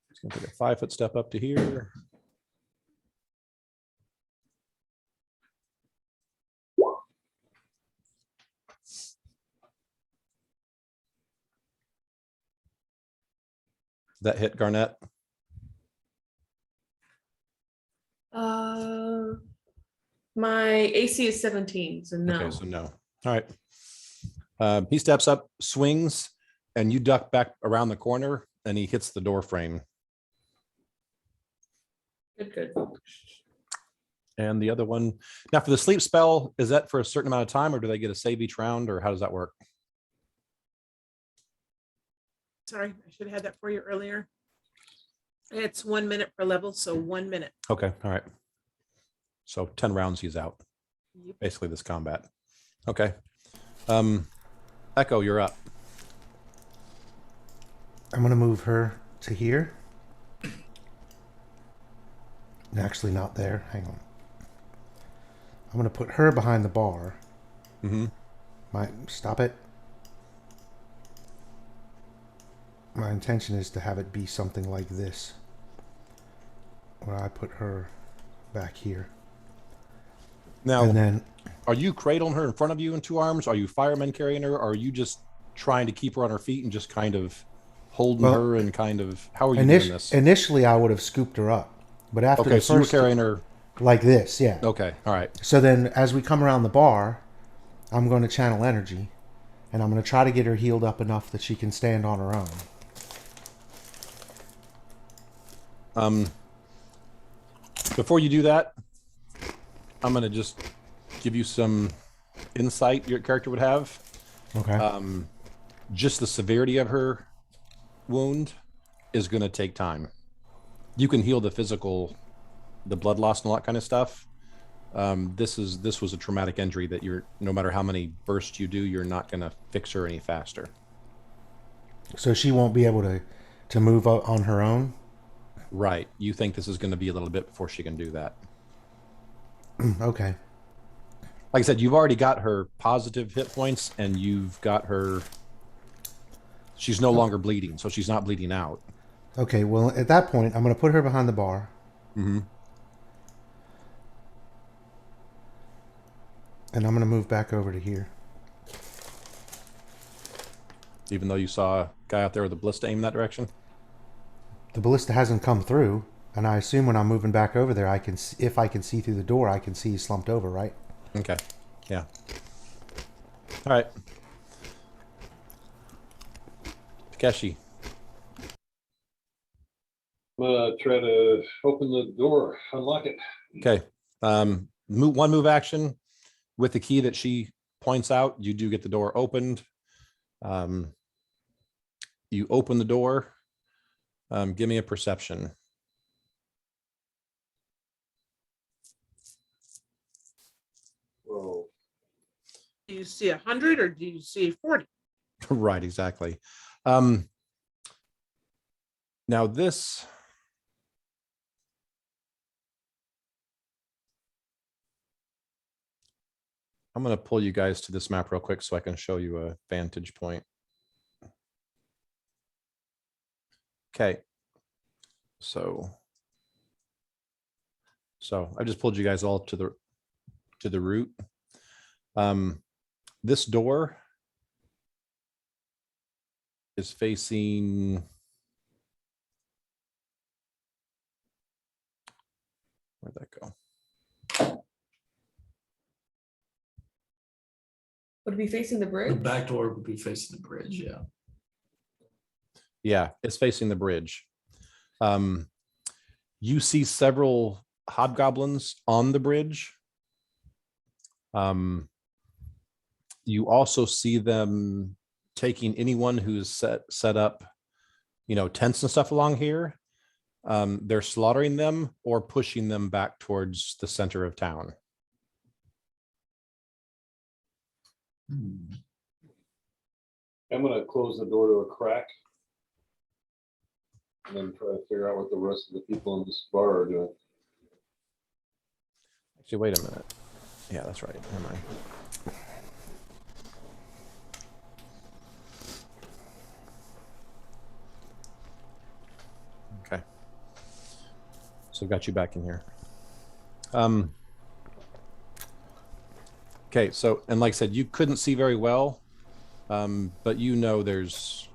It's going to take a 5-foot step up to here. That hit Garnett. My AC is 17, so no. Okay, so no. All right. He steps up, swings, and you duck back around the corner, and he hits the door frame. Good. And the other one, now for the sleep spell, is that for a certain amount of time, or do they get a save each round, or how does that work? Sorry, I should have had that for you earlier. It's 1 minute per level, so 1 minute. Okay, all right. So 10 rounds he's out. Yep. Basically this combat. Okay. Echo, you're up. I'm gonna move her to here. Actually, not there. Hang on. I'm gonna put her behind the bar. Mm-hmm. Stop it. My intention is to have it be something like this, where I put her back here. Now, And then are you cradling her in front of you in 2 arms? Are you firemen carrying her? Or are you just trying to keep her on her feet and just kind of holding her and kind of, how are you doing this? initially I would have scooped her up, but after Okay, the so you're first carrying her. like this, yeah. Okay, all right. So then as we come around the bar, I'm going to channel energy, and I'm going to try to get her healed up enough that she can stand on her own. Before you do that, I'm going to just give you some insight your character would have. Okay. Just the severity of her wound is going to take time. You can heal the physical, the blood loss and all that kind of stuff. This was a traumatic injury that no matter how many bursts you do, you're not going to fix her any faster. So she won't be able to move on her own? Right. You think this is going to be a little bit before she can do that. Okay. Like I said, you've already got her positive hit points, and you've got her. She's no longer bleeding, so she's not bleeding out. Okay, well, at that point, I'm going to put her behind the bar. Mm-hmm. And I'm going to move back over to here. Even though you saw a guy out there with a ballista aim that direction? The ballista hasn't come through, and I assume when I'm moving back over there, if I can see through the door, I can see he's slumped over, right? Okay. Yeah. All right. Takeshi. I'm gonna try to open the door, unlock it. Okay. One move action with the key that she points out. You do get the door opened. You open the door. Give me a perception. Whoa. Do you see 100 or do you see 40? Right, exactly. Now this. I'm going to pull you guys to this map real quick so I can show you a vantage point. Okay. So I just pulled you guys all to the route. This door is facing. Where'd that go? Would it be facing the The bridge? back door would be facing the bridge, yeah. Yeah, it's facing the bridge. You see several hobgoblins on the bridge. You also see them taking anyone who's set up, tents and stuff along here. They're slaughtering them or pushing them back towards the center of town. I'm gonna close the door to a crack. And then try to figure out what the rest of the people in this bar are doing. Actually, wait a minute. Yeah, that's right. Never mind. So got you back in here. Okay, so, and like I said, you couldn't see very well, but you know there's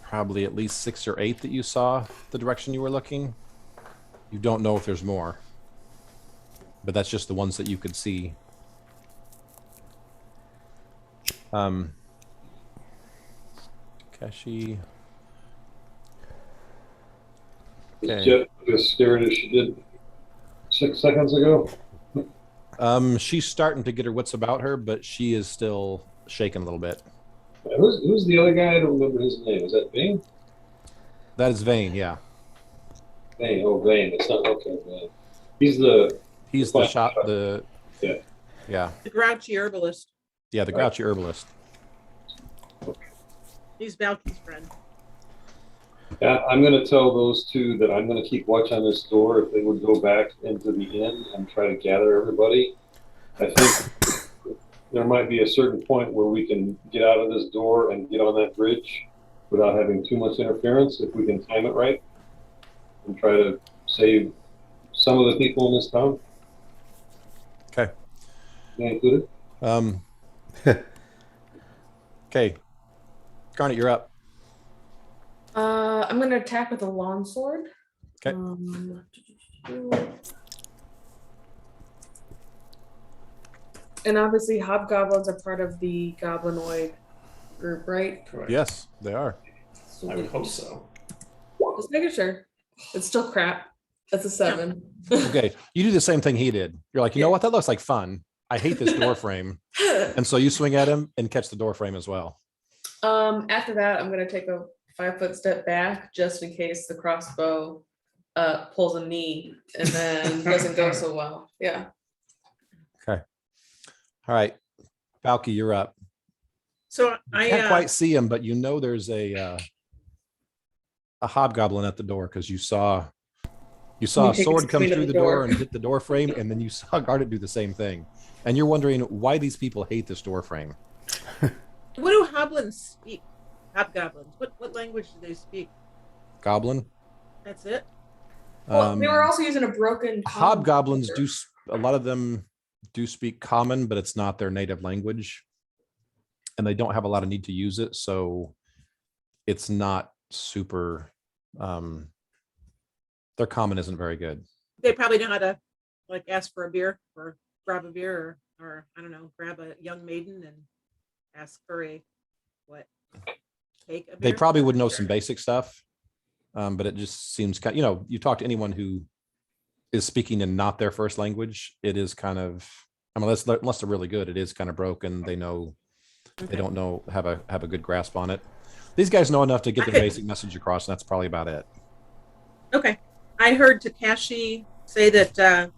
probably at least 6 or 8 that you saw the direction you were looking. You don't know if there's more, but that's just the ones that you could see. Kashi. Okay. Jet as scared as she did 6 seconds ago. She's starting to get her wits about her, but she is still shaking a little bit. Who's the other guy? I don't remember his name. Is that Vane? That is Vane, yeah. Vane. Oh, Vane. It's not okay. Vane. He's the shop. Yeah. Yeah. The grouchy herbalist. Yeah, the grouchy herbalist. He's Valky's friend. Yeah, I'm going to tell those two that I'm going to keep watch on this door. If they would go back into the inn and try to gather everybody, I think there might be a certain point where we can get out of this door and get on that bridge without having too much interference if we can time it right and try to save some of the people in this town. Okay. Me included. Okay. Garnet, you're up. I'm gonna attack with a longsword. Okay. And obviously, hobgoblins are part of the goblinoid group, right? Correct. Yes, they are. I would hope so. Just making sure. It's still crap. That's a 7. Okay. You do the same thing he did. You're like, you know what? That looks like fun. I hate this door frame. And so you swing at him and catch the door frame as well. After that, I'm gonna take a 5-foot step back just in case the crossbow pulls a knee and then doesn't go so well. Yeah. Okay. All right. Valky, you're up. So I can't quite see him, but you know there's a hobgoblin at the door because you saw a sword come through the door and hit the door frame, and then you saw Garnet do the same thing. And you're wondering why these people hate this door frame. what do hobgoblins speak? Hobgoblins. What language do they speak? Goblin. That's it. Well, they were also using a broken hobgoblins do. A lot of them do speak common, but it's not their native language, and they don't have a lot of need to use it, so it's not super. Their common isn't very good. They probably know how to like ask for a beer or grab a beer or I don't know, grab a young maiden and ask for a what? Take a beer? They probably would know some basic stuff, but it just seems kind. You talk to anyone who is speaking in not their first language, it is kind of. I mean, unless they're really good, it is kind of broken. They know. Okay. They don't know have a good grasp on it. These guys know enough to get their basic message across, and that's probably about it. Okay. I heard Takashi say that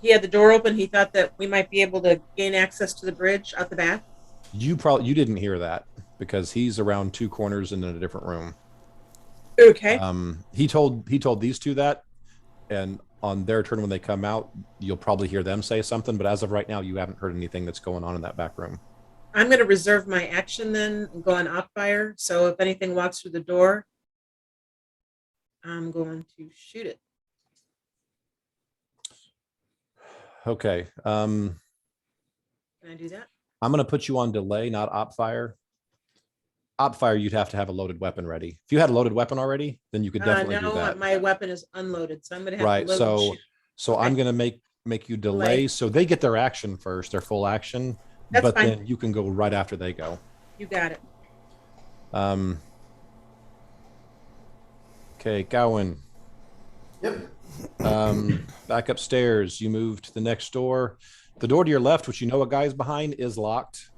he had the door open. He thought that we might be able to gain access to the bridge out the back. You didn't hear that because he's around 2 corners and in a different room. Okay. He told these two that, and on their turn when they come out, you'll probably hear them say something. But as of right now, you haven't heard anything that's going on in that back room. I'm going to reserve my action then and go on op fire. So if anything walks through the door, I'm going to shoot it. Okay. Can I do that? I'm going to put you on delay, not op fire. Op fire, you'd have to have a loaded weapon ready. If you had a loaded weapon already, then you could definitely do that. My weapon is unloaded, so I'm going to have Right. to load and shoot. So Okay. I'm going to make you delay. So they get their action first, their full action. That's but fine. Then you can go right after they go. You got it. Okay, Gowan. Yep. Back upstairs. You move to the next door. The door to your left, which you know a guy's behind, is locked.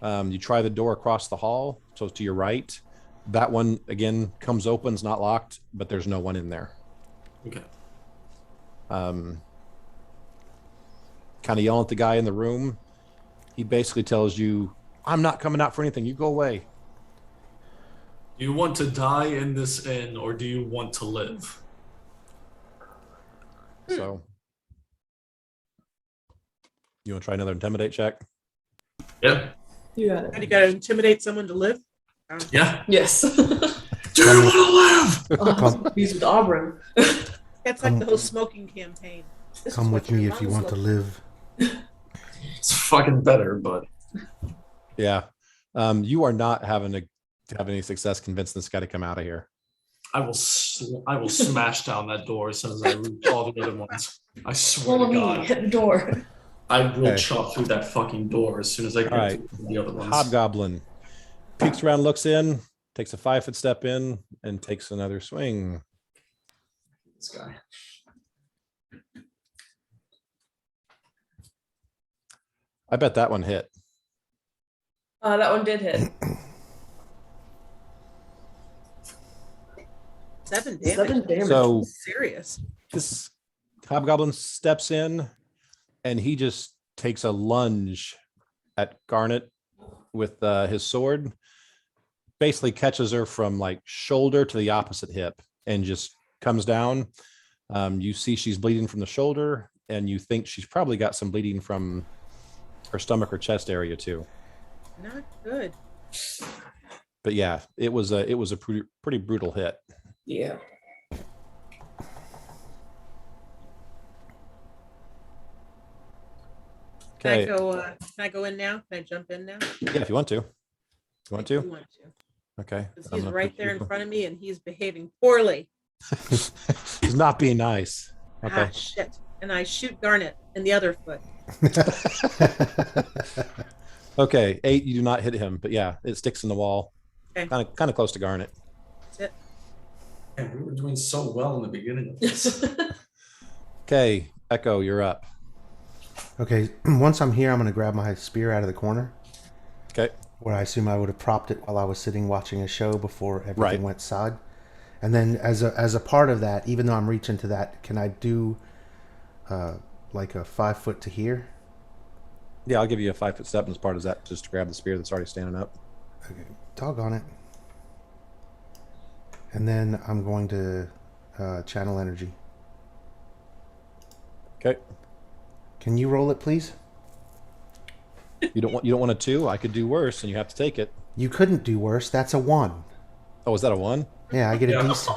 You try the door across the hall, so to your right. That one again comes open, it's not locked, but there's no one in there. Okay. Kind of yelling at the guy in the room. He basically tells you, "I'm not coming out for anything. You go away." Do you want to die in this inn or do you want to live? So, you want to try another intimidate check? Yeah. You got And you got to intimidate someone to live? Yeah. Yes. Do you want to live? Oh, Come. he's with Auburn. That's like the whole smoking campaign. This is Come what with me your if you lungs want to look live. It's fucking better, but Yeah. You are not having to have any success convincing this guy to come out of here. I will smash down that door as soon as I reach all the other ones. I swear Follow to me, God. hit the door. I will Okay. chop through that fucking door as soon as I get All right. to the other ones. Hobgoblin peeks around, looks in, takes a 5-foot step in, and takes another swing. This guy. I bet that one hit. That one did hit. 7 damage. 7 damage. So Serious. this hobgoblin steps in and he just takes a lunge at Garnet with his sword, basically catches her from like shoulder to the opposite hip and just comes down. You see she's bleeding from the shoulder, and you think she's probably got some bleeding from her stomach or chest area too. Not good. But yeah, it was a pretty brutal hit. Yeah. Okay. Can I go in now? Can I jump in now? Yeah, if you want to. You want I to? do want to. Okay. 'Cause I'm he's gonna right put there you- in front of me and he's behaving poorly. He's not being nice. Okay. Ah, shit. And I shoot Garnet in the other foot. Okay. 8, you do not hit him, but yeah, it sticks in the wall. Okay. Kind of close to Garnet. That's it. Man, we were doing so well in the beginning of this. Okay, Echo, you're up. Okay, once I'm here, I'm going to grab my spear out of the corner, Okay. where I assume I would have propped it while I was sitting watching a show before everything Right. went side. And then as a part of that, even though I'm reaching to that, can I do like a 5 foot to here? Yeah, I'll give you a 5-foot step as part of that, just to grab the spear that's already standing up. Okay, doggone it. And then I'm going to channel energy. Okay. Can you roll it, please? You don't want a 2? I could do worse, and you have to take it. You couldn't do worse. That's a 1. Oh, is that a 1? Yeah, I get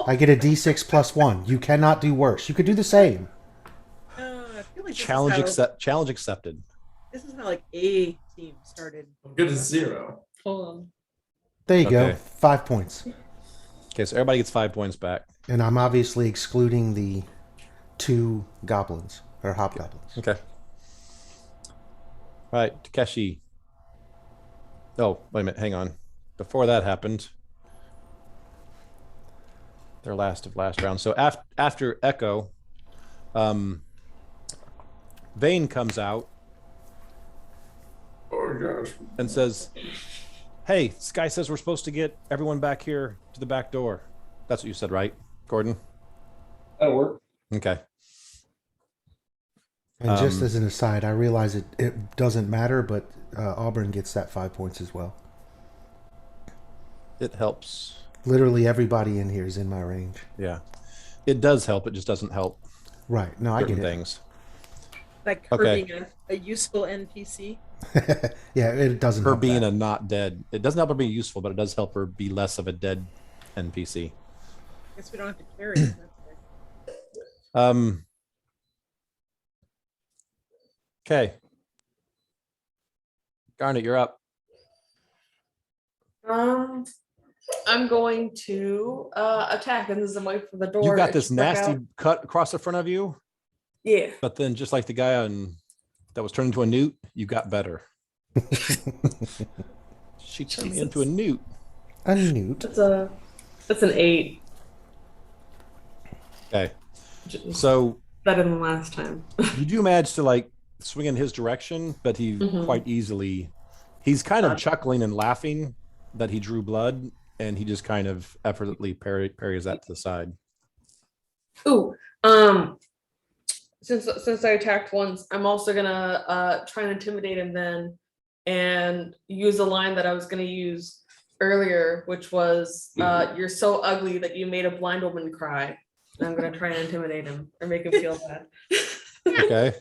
I get a D6 plus 1. You cannot do worse. You could do the same. I feel like Challenge accepted. This is how like A team started. I'm good as 0. Hold on. There you go. Okay. 5 points. Okay, so everybody gets 5 points back. And I'm obviously excluding the 2 goblins or hobgoblins. Okay. All right, Takeshi. Oh, wait a minute. Hang on. Before that happened, their last round. So after Echo, Vane comes out Oh gosh. and says, "Hey, this guy says we're supposed to get everyone back here to the back door." That's what you said, right, Gordon? That'll work. Okay. And just as an aside, I realize it doesn't matter, but Auburn gets that 5 points as well. It helps. Literally everybody in here is in my range. Yeah. It does help. It just doesn't help Right. No, I get certain it. things. Like her Okay. being a useful NPC. Yeah, it doesn't Her help being that. a not dead. It doesn't help her be useful, but it does help her be less of a dead NPC. Guess we don't have to carry it. That's good. Okay. Garnet, you're up. I'm going to attack, and this is away from the door. You got and this check nasty out. cut across the front of you, Yeah. but then just like the guy that was turned into a newt, you got better. She turned me into a newt. A newt. That's an 8. Okay. Which is So better than last time. you do manage to like swing in his direction, but he Mhm. quite easily, he's kind of Gotcha. chuckling and laughing that he drew blood, and he just kind of effortlessly parries that to the side. Ooh. Since I attacked once, I'm also gonna try and intimidate him then, and use a line that I was gonna use earlier, which was, "You're so ugly that you made a blind woman cry." And I'm gonna try and intimidate him or make him feel bad. Okay.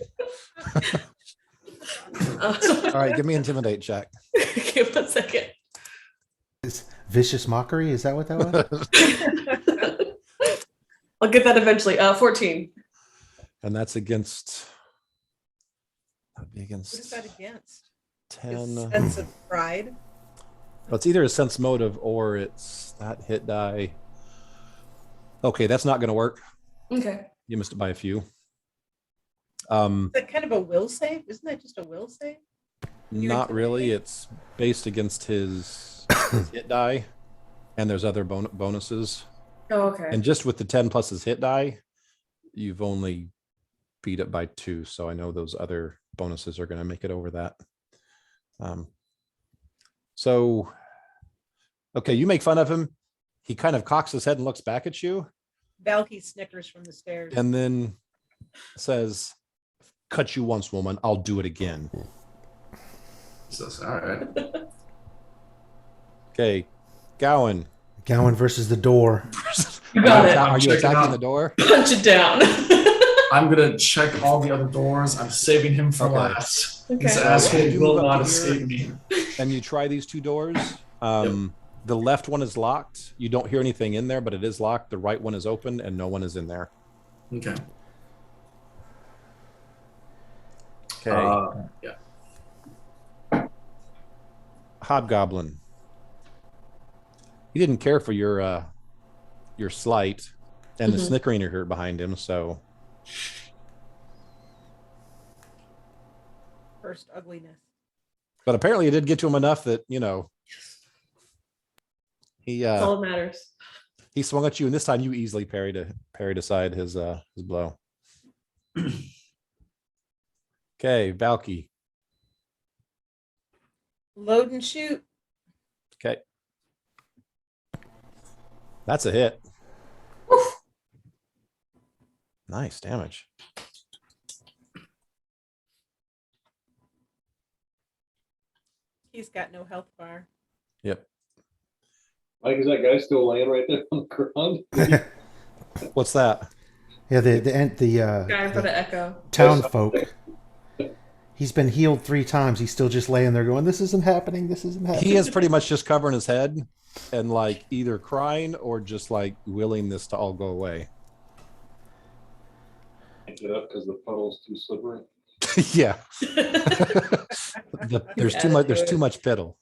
All Uh, right. Give me intimidate check. okay, 1 second. Vicious mockery? Is that what that was? I'll get that eventually. 14. And that's against. That'd be What is against that against? 10. His sense of pride. Well, it's either a sense motive or it's that hit die. Okay, that's not going to work. Okay. You missed it by a few. Is that kind of a will save? Isn't that just a will save? Not really. It's based against his hit die, and there's other bonuses. Oh, okay. And just with the 10 plus his hit die, you've only beat it by 2. So I know those other bonuses are going to make it over that. So, okay, you make fun of him. He kind of cocks his head and looks back at you. Valky snickers from the stairs. And then says, "Cut you once, woman. I'll do it again." So, all right. Okay, Gowan. Gowan versus the door. You got it. Are you Check it attacking out. the door? Punch it down. I'm gonna check all the other doors. I'm saving him for Okay. last. Okay. This asshole You will move up not to here. escape me. And you try these 2 doors. The left one is locked. You don't hear anything in there, but it is locked. The right one is open, and no one is in there. Okay. Okay. Yeah. Hobgoblin. He didn't care for your slight and the Mhm. snickering you heard behind him. So First ugliness. but apparently it did get to him enough that he That's all that matters. he swung at you, and this time you easily parried aside his blow. Okay, Valky. Load and shoot. Okay, that's a hit. Nice damage. He's got no health bar. Yep. Mike, is that guy still laying right there on the ground? What's that? Yeah, the Guy for the echo. town folk. He's been healed 3 times. He's still just laying there going, "This isn't happening. This isn't happening." He is pretty much just covering his head and like either crying or just like willing this to all go away. Can't get up because the puddle's too slippery. Yeah. There's too much. There's too Attitude. much piddle.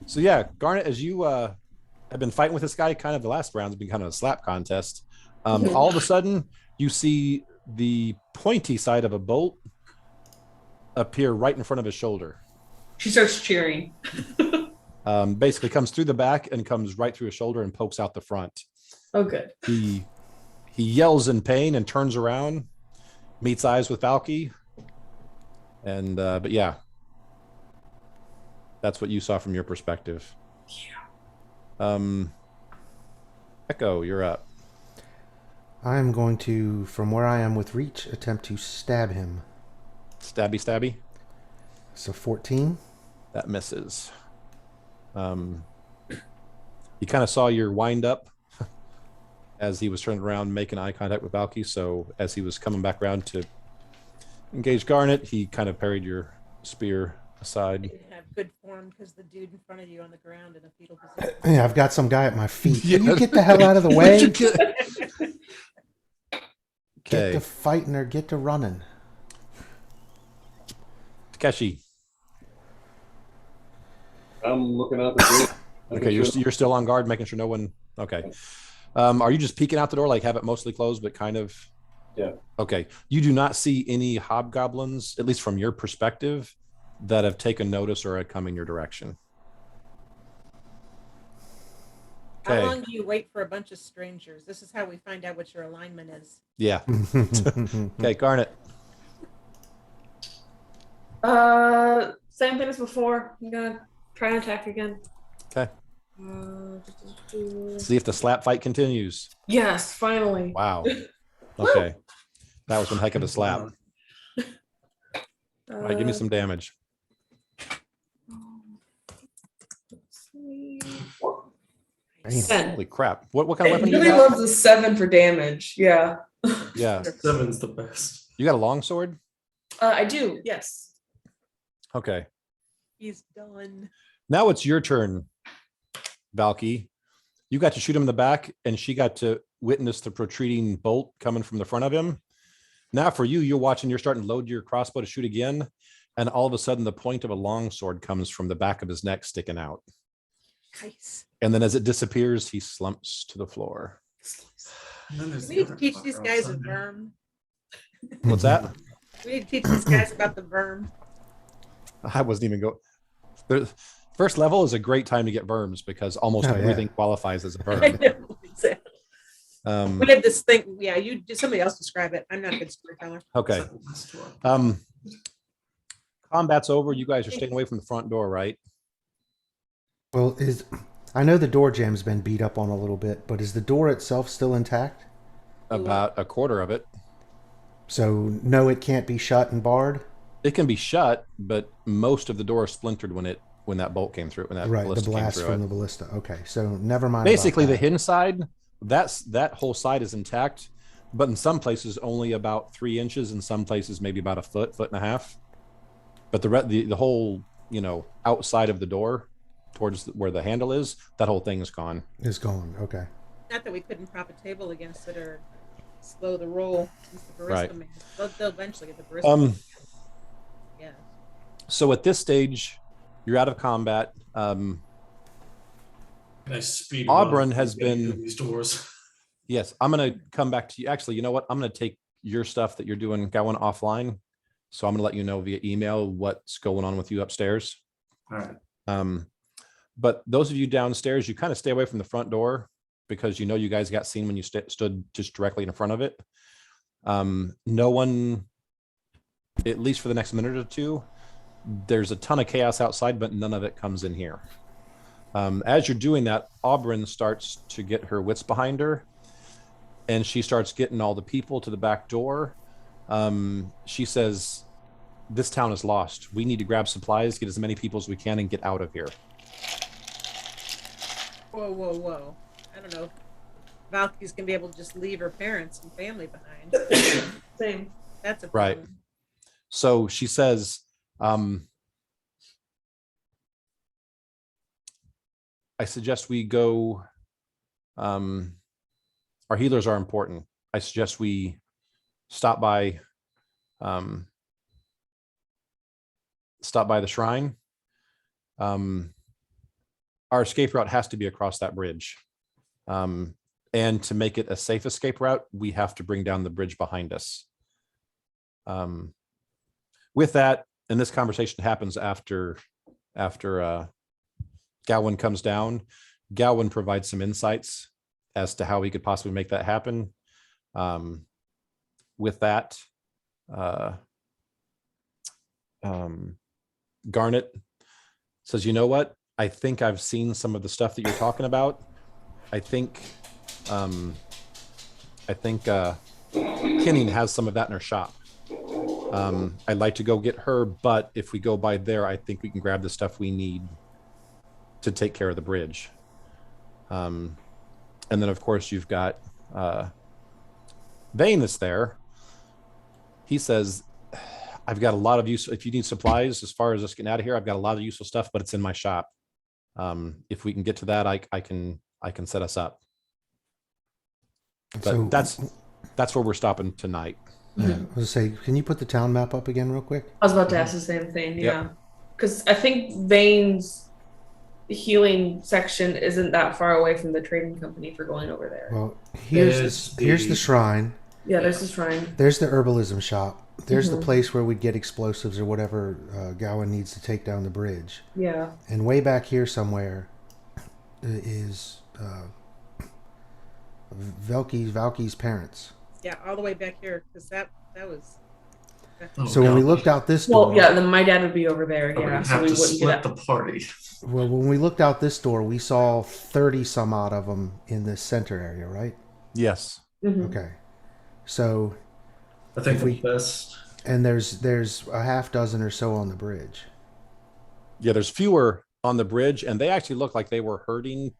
So yeah, Garnet, as you have been fighting with this guy, kind of the last round's been kind of a slap contest. All of a sudden, you see the pointy side of a bolt appear right in front of his shoulder. She starts cheering. Basically comes through the back and comes right through his shoulder and pokes out the front. Oh, good. He yells in pain and turns around, meets eyes with Valky, and but yeah, that's what you saw from your perspective. Yeah. Echo, you're up. I'm going to, from where I am with reach, attempt to stab him. Stabby, stabby. So 14. That misses. He kind of saw your wind up as he was turning around, making eye contact with Valky. So as he was coming back around to engage Garnet, he kind of parried your spear aside. Didn't have good form because the dude in front of you on the ground in a fetal position. Yeah, I've got some guy at my feet. Can Yeah. you get the hell out of the way? Get Okay, to fighting or get to running. Takeshi. I'm looking out the door. Okay, you're still on guard, making sure no one. Okay. Are you just peeking out the door, like have it mostly closed, but kind of? Yeah. Okay. You do not see any hobgoblins, at least from your perspective, that have taken notice or are coming your direction. How Okay. long do you wait for a bunch of strangers? This is how we find out what your alignment is. Yeah. Okay, Garnet. Same thing as before. I'm gonna try and attack again. Okay. See if the slap fight continues. Yes, finally. Wow. Okay. That was one heck of a slap. All right, give me some damage. let's see. Damn. 10. Holy crap. What kind of It weapon do you really got? loves a 7 for damage. Yeah. Yeah. 7's the best. You got a long sword? I do. Yes. Okay. He's done. Now it's your turn, Valky. You got to shoot him in the back, and she got to witness the protruding bolt coming from the front of him. Now for you, you're watching, you're starting to load your crossbow to shoot again, and all of a sudden the point of a long sword comes from the back of his neck sticking out. Nice. And then as it disappears, he slumps to the floor. And then there's We the need to other teach fucker these guys a outside there. verm. What's that? We need to teach these guys about the verm. I wasn't even going. The first level is a great time to get verms because almost Oh, yeah. everything qualifies as a I verm. know, exactly. Um, We have this thing. Yeah, you somebody else describe it. I'm not a good storyteller. okay. It's like the last door. Combat's over. You guys are staying away from the front door, right? Well, I know the door jam's been beat up on a little bit, but is the door itself still intact? About a quarter of it. So no, it can't be shut and barred. It can be shut, but most of the door splintered when that bolt came through. When that Right, the ballista came blast through from it. the ballista. Okay, so never mind. Basically, about the that. hinge side, that whole side is intact, but in some places only about 3 inches. In some places maybe about a foot and a half. But the whole outside of the door, towards where the handle is, that whole thing is gone. is gone. Okay. Not that we couldn't prop a table against it or slow the roll since the barista Right. man. They'll eventually get the barista. Yeah. So at this stage, you're out of combat. Nice speed. Auburn run has getting been- through these doors. Yes, I'm going to come back to you. Actually, you know what? I'm going to take your stuff that you're doing going offline. So I'm going to let you know via email what's going on with you upstairs. All right. But those of you downstairs, you kind of stay away from the front door because you guys got seen when you stood just directly in front of it. No one, at least for the next minute or two, there's a ton of chaos outside, but none of it comes in here. As you're doing that, Auburn starts to get her wits behind her, and she starts getting all the people to the back door. She says, "This town is lost. We need to grab supplies, get as many people as we can, and get out of here." Whoa. I don't know. Valky's gonna be able to just leave her parents and family behind. Same. That's a Right. problem. So she says, I suggest we go. Our healers are important. I suggest we stop by the shrine. Our escape route has to be across that bridge. And to make it a safe escape route, we have to bring down the bridge behind us. With that, and this conversation happens after Gowan comes down. Gowan provides some insights as to how we could possibly make that happen. With that, Garnet says, "You know what? I think I've seen some of the stuff that you're talking about. I think Kinning has some of that in her shop. I'd like to go get her, but if we go by there, I think we can grab the stuff we need to take care of the bridge." And then, of course, you've got Vane that's there. He says, "I've got a lot of use. If you need supplies, as far as us getting out of here, I've got a lot of useful stuff, but it's in my shop. If we can get to that, I can set us up." But So that's where we're stopping tonight. yeah, I was gonna say, can you put the town map up again real quick? I was about to ask the same thing. Yep. Yeah, because I think Vane's healing section isn't that far away from the trading company for going over there. Well, here's It's here's the the- shrine. Yeah, there's the shrine. There's the herbalism shop. There's the Mhm. place where we'd get explosives or whatever Gowan needs to take down the bridge. Yeah. And way back here somewhere is Valky's parents. Yeah, all the way back here because that was. Oh, So when we God. looked out this door, Well, yeah. Then my dad would be over there. We're Yeah, gonna so have we to wouldn't split get the party. well, when we looked out this door, we saw 30 some odd of them in this center area, right? Yes. Mhm. Okay. So, I think If the we- best. and there's a half dozen or so on the bridge. Yeah, there's fewer on the bridge, and they actually look like they were herding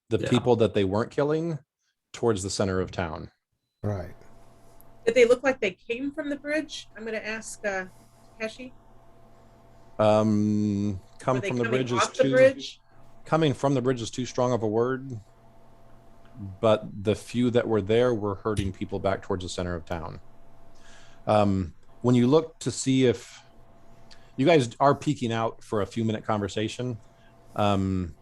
the Yeah. people that they weren't killing towards the center of town. Right. Did they look like they came from the bridge? I'm going to ask Takeshi. Come Were they from the coming bridge is off the too. bridge? Coming from the bridge is too strong of a word, but the few that were there were herding people back towards the center of town. When you look to see if you guys are peeking out for a few minute conversation, to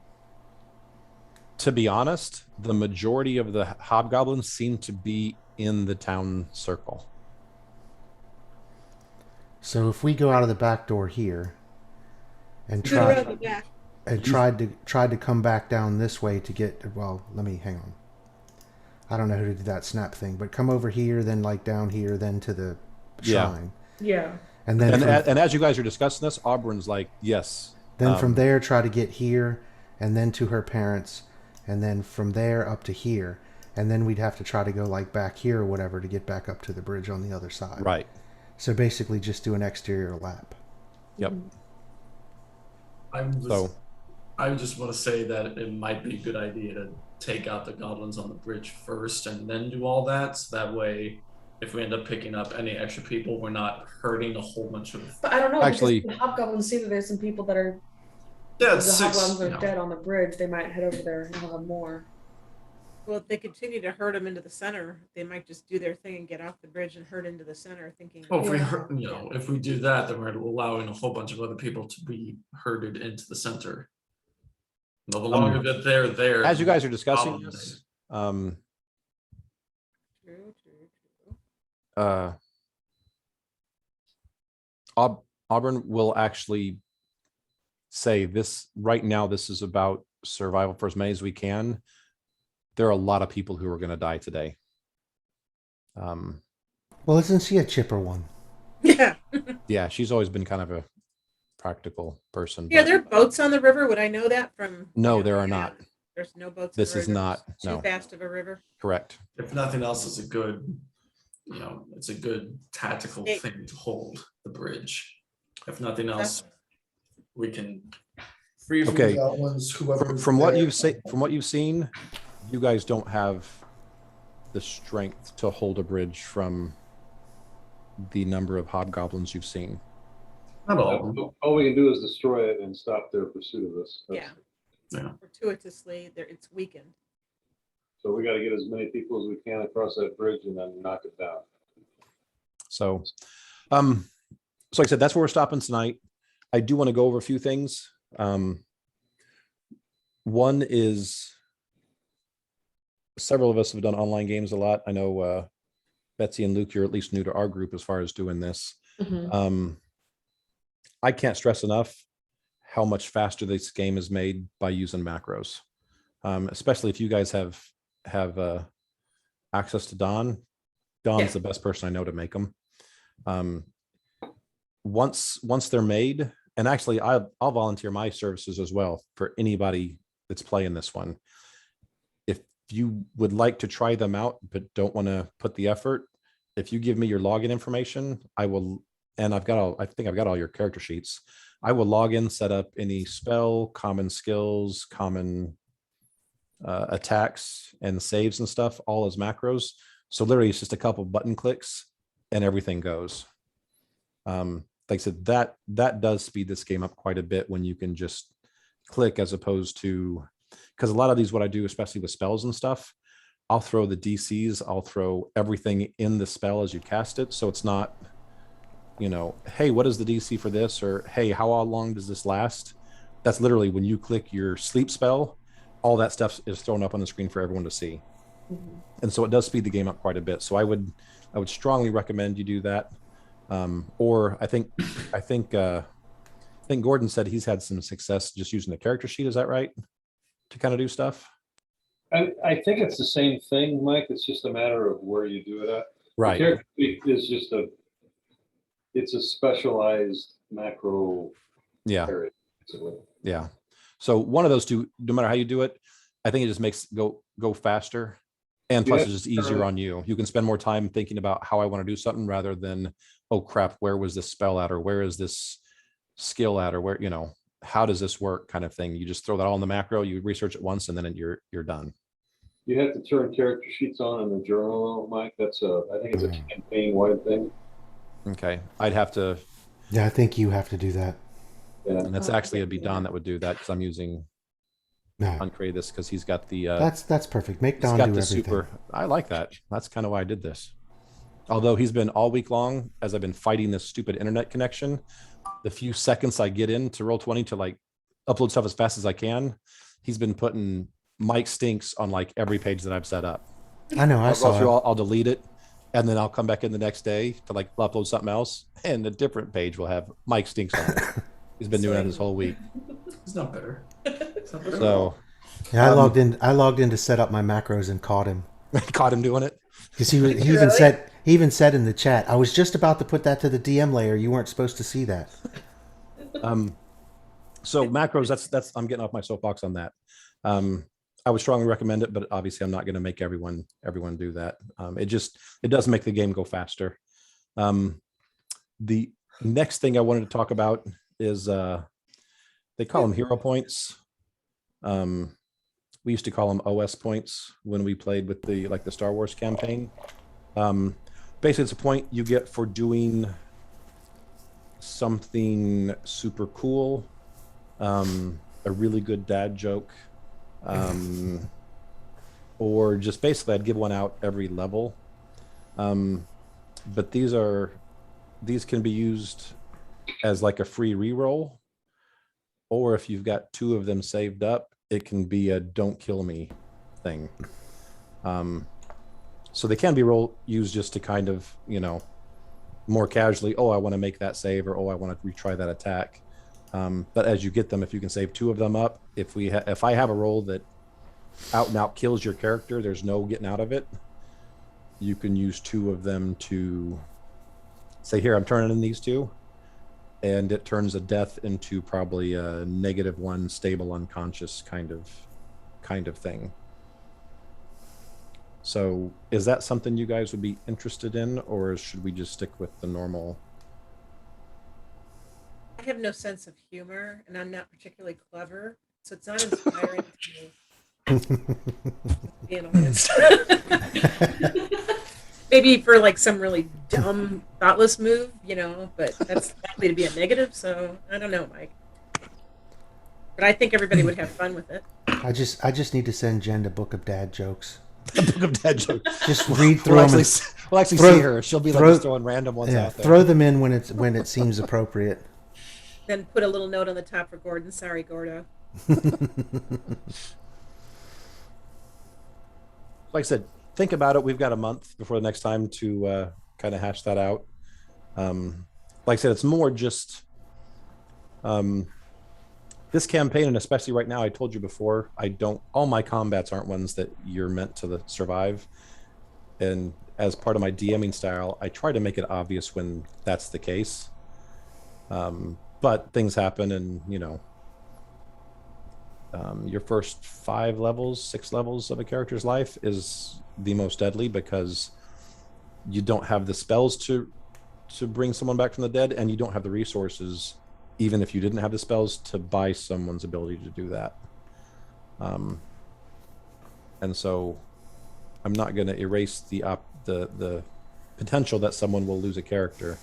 be honest, the majority of the hobgoblins seem to be in the town circle. So if we go out of the back door here and Go around the back. tried to come back down this way to get, well, let me hang on. I don't know who to do that snap thing, but come over here, then like down here, then to the shrine. Yeah. And then And as you guys are discussing this, Auburn's like, yes. from there try to get here and then to her parents, and then from there up to here, and then we'd have to try to go like back here or whatever to get back up to the bridge on the other side. Right. So basically just do an exterior lap. Yep. I just want to say that it might be a good idea to take out the goblins on the bridge first and then do all that. So that way, if we end up picking up any extra people, we're not hurting a whole bunch of. But I don't know. Actually- because the hobgoblins see that there's some people that are. Yeah, The it's six. hobgoblins are dead on the bridge. They might head over there and have more. Well, if they continue to herd them into the center, they might just do their thing and get off the bridge and herd into the center, thinking. Well, if we Yeah. if we do that, then we're allowing a whole bunch of other people to be herded into the center. No, the longer that they're there, As you guys are discussing problem this, True. Auburn will actually say this right now. This is about survival for as many as we can. There are a lot of people who are going to die today. Well, isn't she a chipper one? Yeah. Yeah, she's always been kind of a practical person. Yeah, but there are boats on the river. Would I know that from? No, there are not. There's no boats. This on the is river. not, It's too no. fast of a river. Correct. if nothing else, it's a good, it's a good tactical Hey. thing to hold the bridge. If nothing else, we can free from Okay. the goblins, whoever. From what you've seen, you guys don't have the strength to hold a bridge from the number of hobgoblins you've seen. Not all. of them. All we can do is destroy it and stop their pursuit of us. Yeah. Yeah. Fortuitously, it's weakened. So we got to get as many people as we can across that bridge and then knock it down. So, so like I said, that's where we're stopping tonight. I do want to go over a few things. One is several of us have done online games a lot. I know Betsy and Luke, you're at least new to our group as far as doing this. Mhm. I can't stress enough how much faster this game is made by using macros, especially if you guys have access to Don. Don's Yeah. the best person I know to make them. Once they're made, and actually I'll volunteer my services as well for anybody that's playing this one. If you would like to try them out but don't want to put the effort, if you give me your login information, I will, and I think I've got all your character sheets. I will log in, set up any spell, common skills, common attacks and saves and stuff, all as macros. So literally it's just a couple button clicks and everything goes. Like I said, that does speed this game up quite a bit when you can just click, as opposed to, because a lot of these, what I do, especially with spells and stuff, I'll throw the DCs, I'll throw everything in the spell as you cast it. So it's not, hey, what is the DC for this? Or, hey, how long does this last? That's literally when you click your sleep spell, all that stuff is thrown up on the screen for everyone to see. Mhm. And so it does speed the game up quite a bit. So I would strongly recommend you do that. Or I think Gordon said he's had some success just using the character sheet. Is that right? To kind of do stuff. I think it's the same thing, Mike. It's just a matter of where you do it at. The Right. character sheet is just it's a specialized macro Yeah. area. basically. Yeah. So one of those two, no matter how you do it, I think it just makes go faster. And plus it's just easier on you. You can spend more time thinking about how I want to do something rather than, oh crap, where was this spell at, or where is this skill at, or where, how does this work, kind of thing. You just throw that all in the macro, you research it once, and then you're done. You have to turn character sheets on in the journal, Mike. I think it's a campaign wide thing. Okay. I'd have to, Yeah, I think you have to do that. Yeah. And that's actually a Don that would do that because I'm using No, uncreate this because he's got the that's perfect. Make he's Don got do the everything. super. I like that. That's kind of why I did this. Although he's been all week long as I've been fighting this stupid internet connection. The few seconds I get into Roll20 to like upload stuff as fast as I can, he's been putting Mike Stinks on like every page that I've set up. I know. I I'll go saw through, it. I'll delete it, and then I'll come back in the next day to like upload something else, and a different page will have Mike Stinks on it. He's been doing that this whole week. It's not better. It's not better at So all. Yeah, I logged in. I logged in to set up my macros and caught him caught him doing it. because he even said in the chat, I was just about to put that to the DM layer. You weren't supposed to see that. So macros, that's I'm getting off my soapbox on that. I would strongly recommend it, but obviously I'm not going to make everyone do that. It does make the game go faster. The next thing I wanted to talk about is they call them hero points. We used to call them OS points when we played with the Star Wars campaign. Basically, it's a point you get for doing something super cool, a really good dad joke, or just basically I'd give one out every level. But these can be used as like a free reroll, or if you've got 2 of them saved up, it can be a don't kill me thing. So they can be used just to kind of, more casually, oh, I want to make that save, or oh, I want to retry that attack. But as you get them, if you can save 2 of them up, if I have a roll that out and out kills your character, there's no getting out of it. You can use 2 of them to say, here, I'm turning in these 2, and it turns a death into probably a -1 stable unconscious kind of thing. So is that something you guys would be interested in, or should we just stick with the normal? I have no sense of humor, and I'm not particularly clever, so it's not inspiring to me. Being honest. Maybe for like some really dumb, thoughtless move, but that's likely to be a negative. So I don't know, Mike. But I think everybody would have fun with it. I just need to send Jen a book of dad jokes. A book of dad jokes. Just read through We'll them. actually throw- see her. She'll be throw- just throwing random ones out there. Throw them in when it seems appropriate. Then put a little note on the top for Gordon. Sorry, Gordo. Like I said, think about it. We've got a month before the next time to kind of hash that out. Like I said, it's more just this campaign, and especially right now, I told you before, all my combats aren't ones that you're meant to survive. And as part of my DMing style, I try to make it obvious when that's the case. But things happen, and your first 5 levels, 6 levels of a character's life is the most deadly because you don't have the spells to bring someone back from the dead, and you don't have the resources, even if you didn't have the spells, to buy someone's ability to do that. And so I'm not going to erase the potential that someone will lose a character,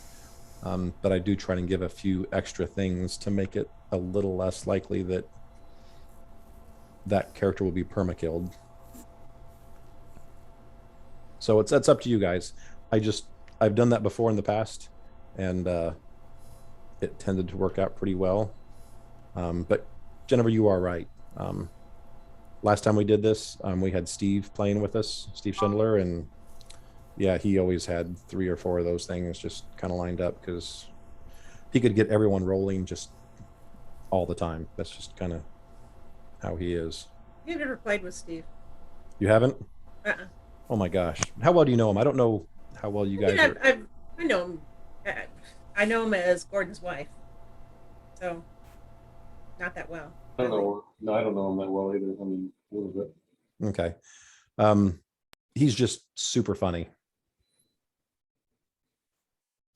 but I do try and give a few extra things to make it a little less likely that character will be perma-killed. So that's up to you guys. I've done that before in the past, and it tended to work out pretty well. But Jennifer, you are right. Last time we did this, we had Steve playing with us, Steve Schindler, and yeah, he always had 3 or 4 of those things just kind of lined up because he could get everyone rolling just all the time. That's just kind of how he is. You've never played with Steve. You haven't? Uh-uh. Oh my gosh. How well do you know him? I don't know how well you guys are. I know him. I know him as Gordon's wife. So, not that well. I don't know. No, I don't know him that well either. I mean, a little bit. Okay. He's just super funny.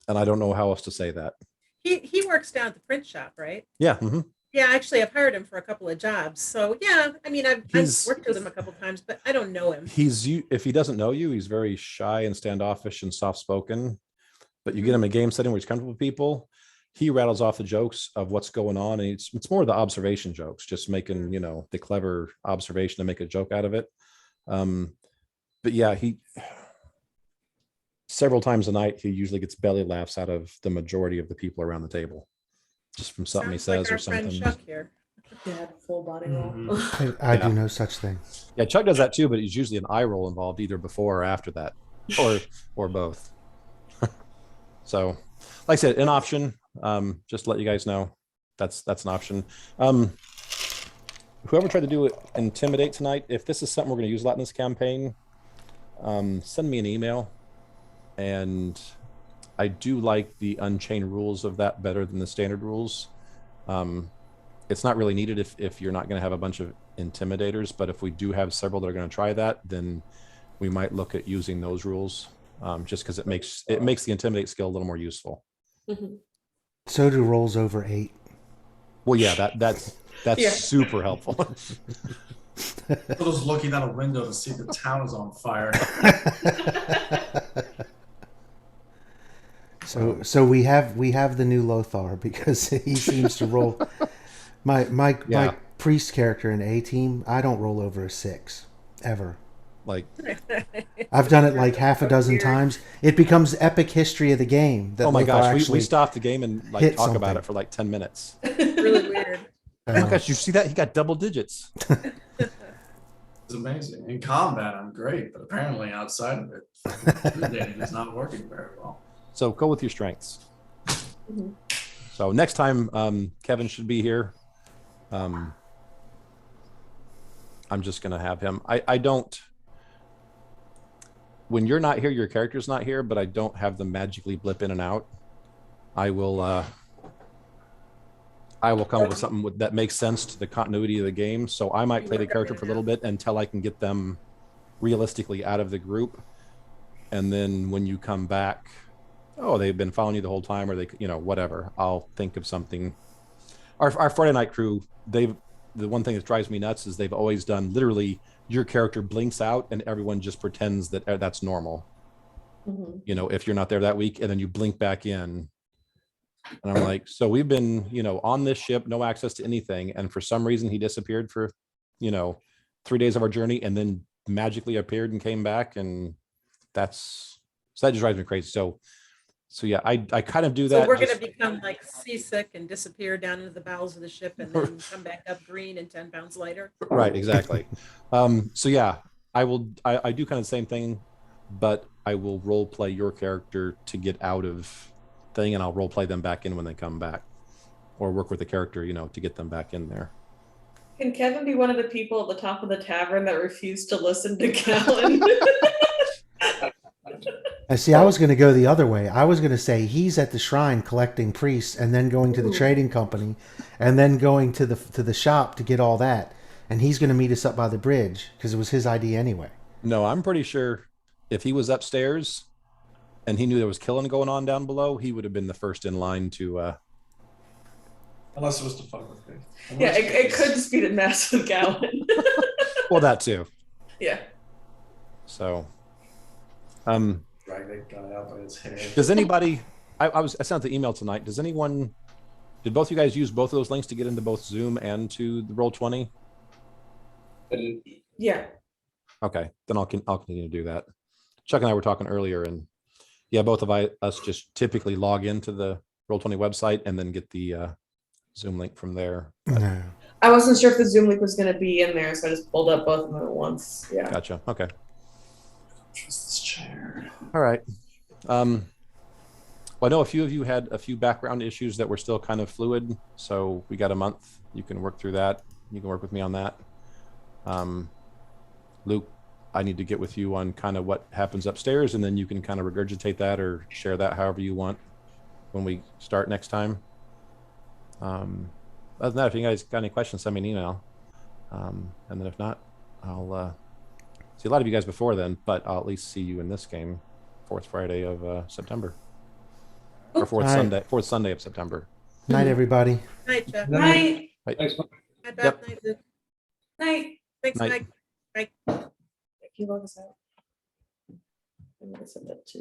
And I don't know how else to say that. He works down at the print shop, right? Yeah. Mm-hmm. Yeah, actually, I've hired him for a couple of jobs. So yeah, I mean, I've worked with him a couple times, but I don't know him. If he doesn't know you, he's very shy and standoffish and soft-spoken. But you get him a game setting where he's comfortable with people, he rattles off the jokes of what's going on, and it's more the observation jokes, just making the clever observation to make a joke out of it. But yeah, he several times a night he usually gets belly laughs out of the majority of the people around the table, just from something Sounds he like says our or friend something. Chuck here. Yeah, full body roll. Mhm. I Yeah. do no such thing. Yeah, Chuck does that too, but he's usually an eye roll involved either before or after that, or both. So, like I said, an option. Just to let you guys know, that's an option. Whoever tried to do it, intimidate tonight, if this is something we're going to use a lot in this campaign, send me an email. And I do like the unchained rules of that better than the standard rules. It's not really needed if you're not going to have a bunch of intimidators, but if we do have several that are going to try that, then we might look at using those rules, just because it makes the intimidate skill a little more useful. Mhm. So do rolls over 8. Well, yeah, that's Yeah. super helpful. Little's looking out a window to see the town is on fire. So we have the new Lothar because he seems to roll. My Yeah. priest character in A team, I don't roll over a 6 ever. Like, I've done it like half a dozen Weird. times. It becomes epic history of the game. That oh my Lothar gosh, we actually stopped the game and like hit talk about something. it for like 10 minutes. Really weird. Oh my gosh, you see that? He got double digits. It's amazing. In combat, I'm great, but apparently outside of it, intimidating is not working very well. So go with your strengths. Mhm. So next time, Kevin should be here. I'm just going to have him. I don't, when you're not here, your character's not here, but I don't have them magically blip in and out. I will come up with something that makes sense to the continuity of the game. So I might play the character for a little bit until I can get them realistically out of the group. And then when you come back, oh, they've been following you the whole time, or they, whatever. I'll think of something. Our Friday night crew, the one thing that drives me nuts is they've always done literally your character blinks out and everyone just pretends that that's normal. Mhm. If you're not there that week, and then you blink back in. And I'm like, so we've been, on this ship, no access to anything. And for some reason he disappeared for, 3 days of our journey and then magically appeared and came back. And that just drives me crazy. So yeah, I kind of do that. So we're going to become like seasick and disappear down into the bowels of the ship and then come back up green and 10 pounds lighter. Right, exactly. So yeah, I do kind of the same thing, but I will role play your character to get out of thing, and I'll role play them back in when they come back, or work with the character, to get them back in there. Can Kevin be one of the people at the top of the tavern that refused to listen to Callan? I see. I was going to go the other way. I was going to say he's at the shrine collecting priests, and then going to the trading company, and then going to the shop to get all that. And he's going to meet us up by the bridge because it was his idea anyway. No, I'm pretty sure if he was upstairs and he knew there was killing going on down below, he would have been the first in line to. Unless it was to fuck with me. Yeah, it could just be the mess with Callan. Well, that too. Yeah. So, Drag that guy out by his hair. does anybody? I sent the email tonight. Did both you guys use both of those links to get into both Zoom and to the Roll20? Yeah. Okay, then I'll continue to do that. Chuck and I were talking earlier, and yeah, both of us just typically log into the Roll20 website and then get the Zoom link from there. No. I wasn't sure if the Zoom link was going to be in there, so I just pulled up both of them at once. Yeah. Gotcha. Okay. Trust this chair. All right. Well, I know a few of you had a few background issues that were still kind of fluid, so we got a month. You can work through that. You can work with me on that. Luke, I need to get with you on kind of what happens upstairs, and then you can kind of regurgitate that or share that however you want when we start next time. Other than that, if you guys got any questions, send me an email. And then if not, I'll see a lot of you guys before then, but I'll at least see you in this game, fourth Friday of September. Or fourth Sunday of September. Night, everybody. Night, Jeff. Night. Thanks, Mike. Night, Yep. Beth. Night, Luke. Night. Thanks, Night. Mike. Bye. Can you log us out? I'm going to send that to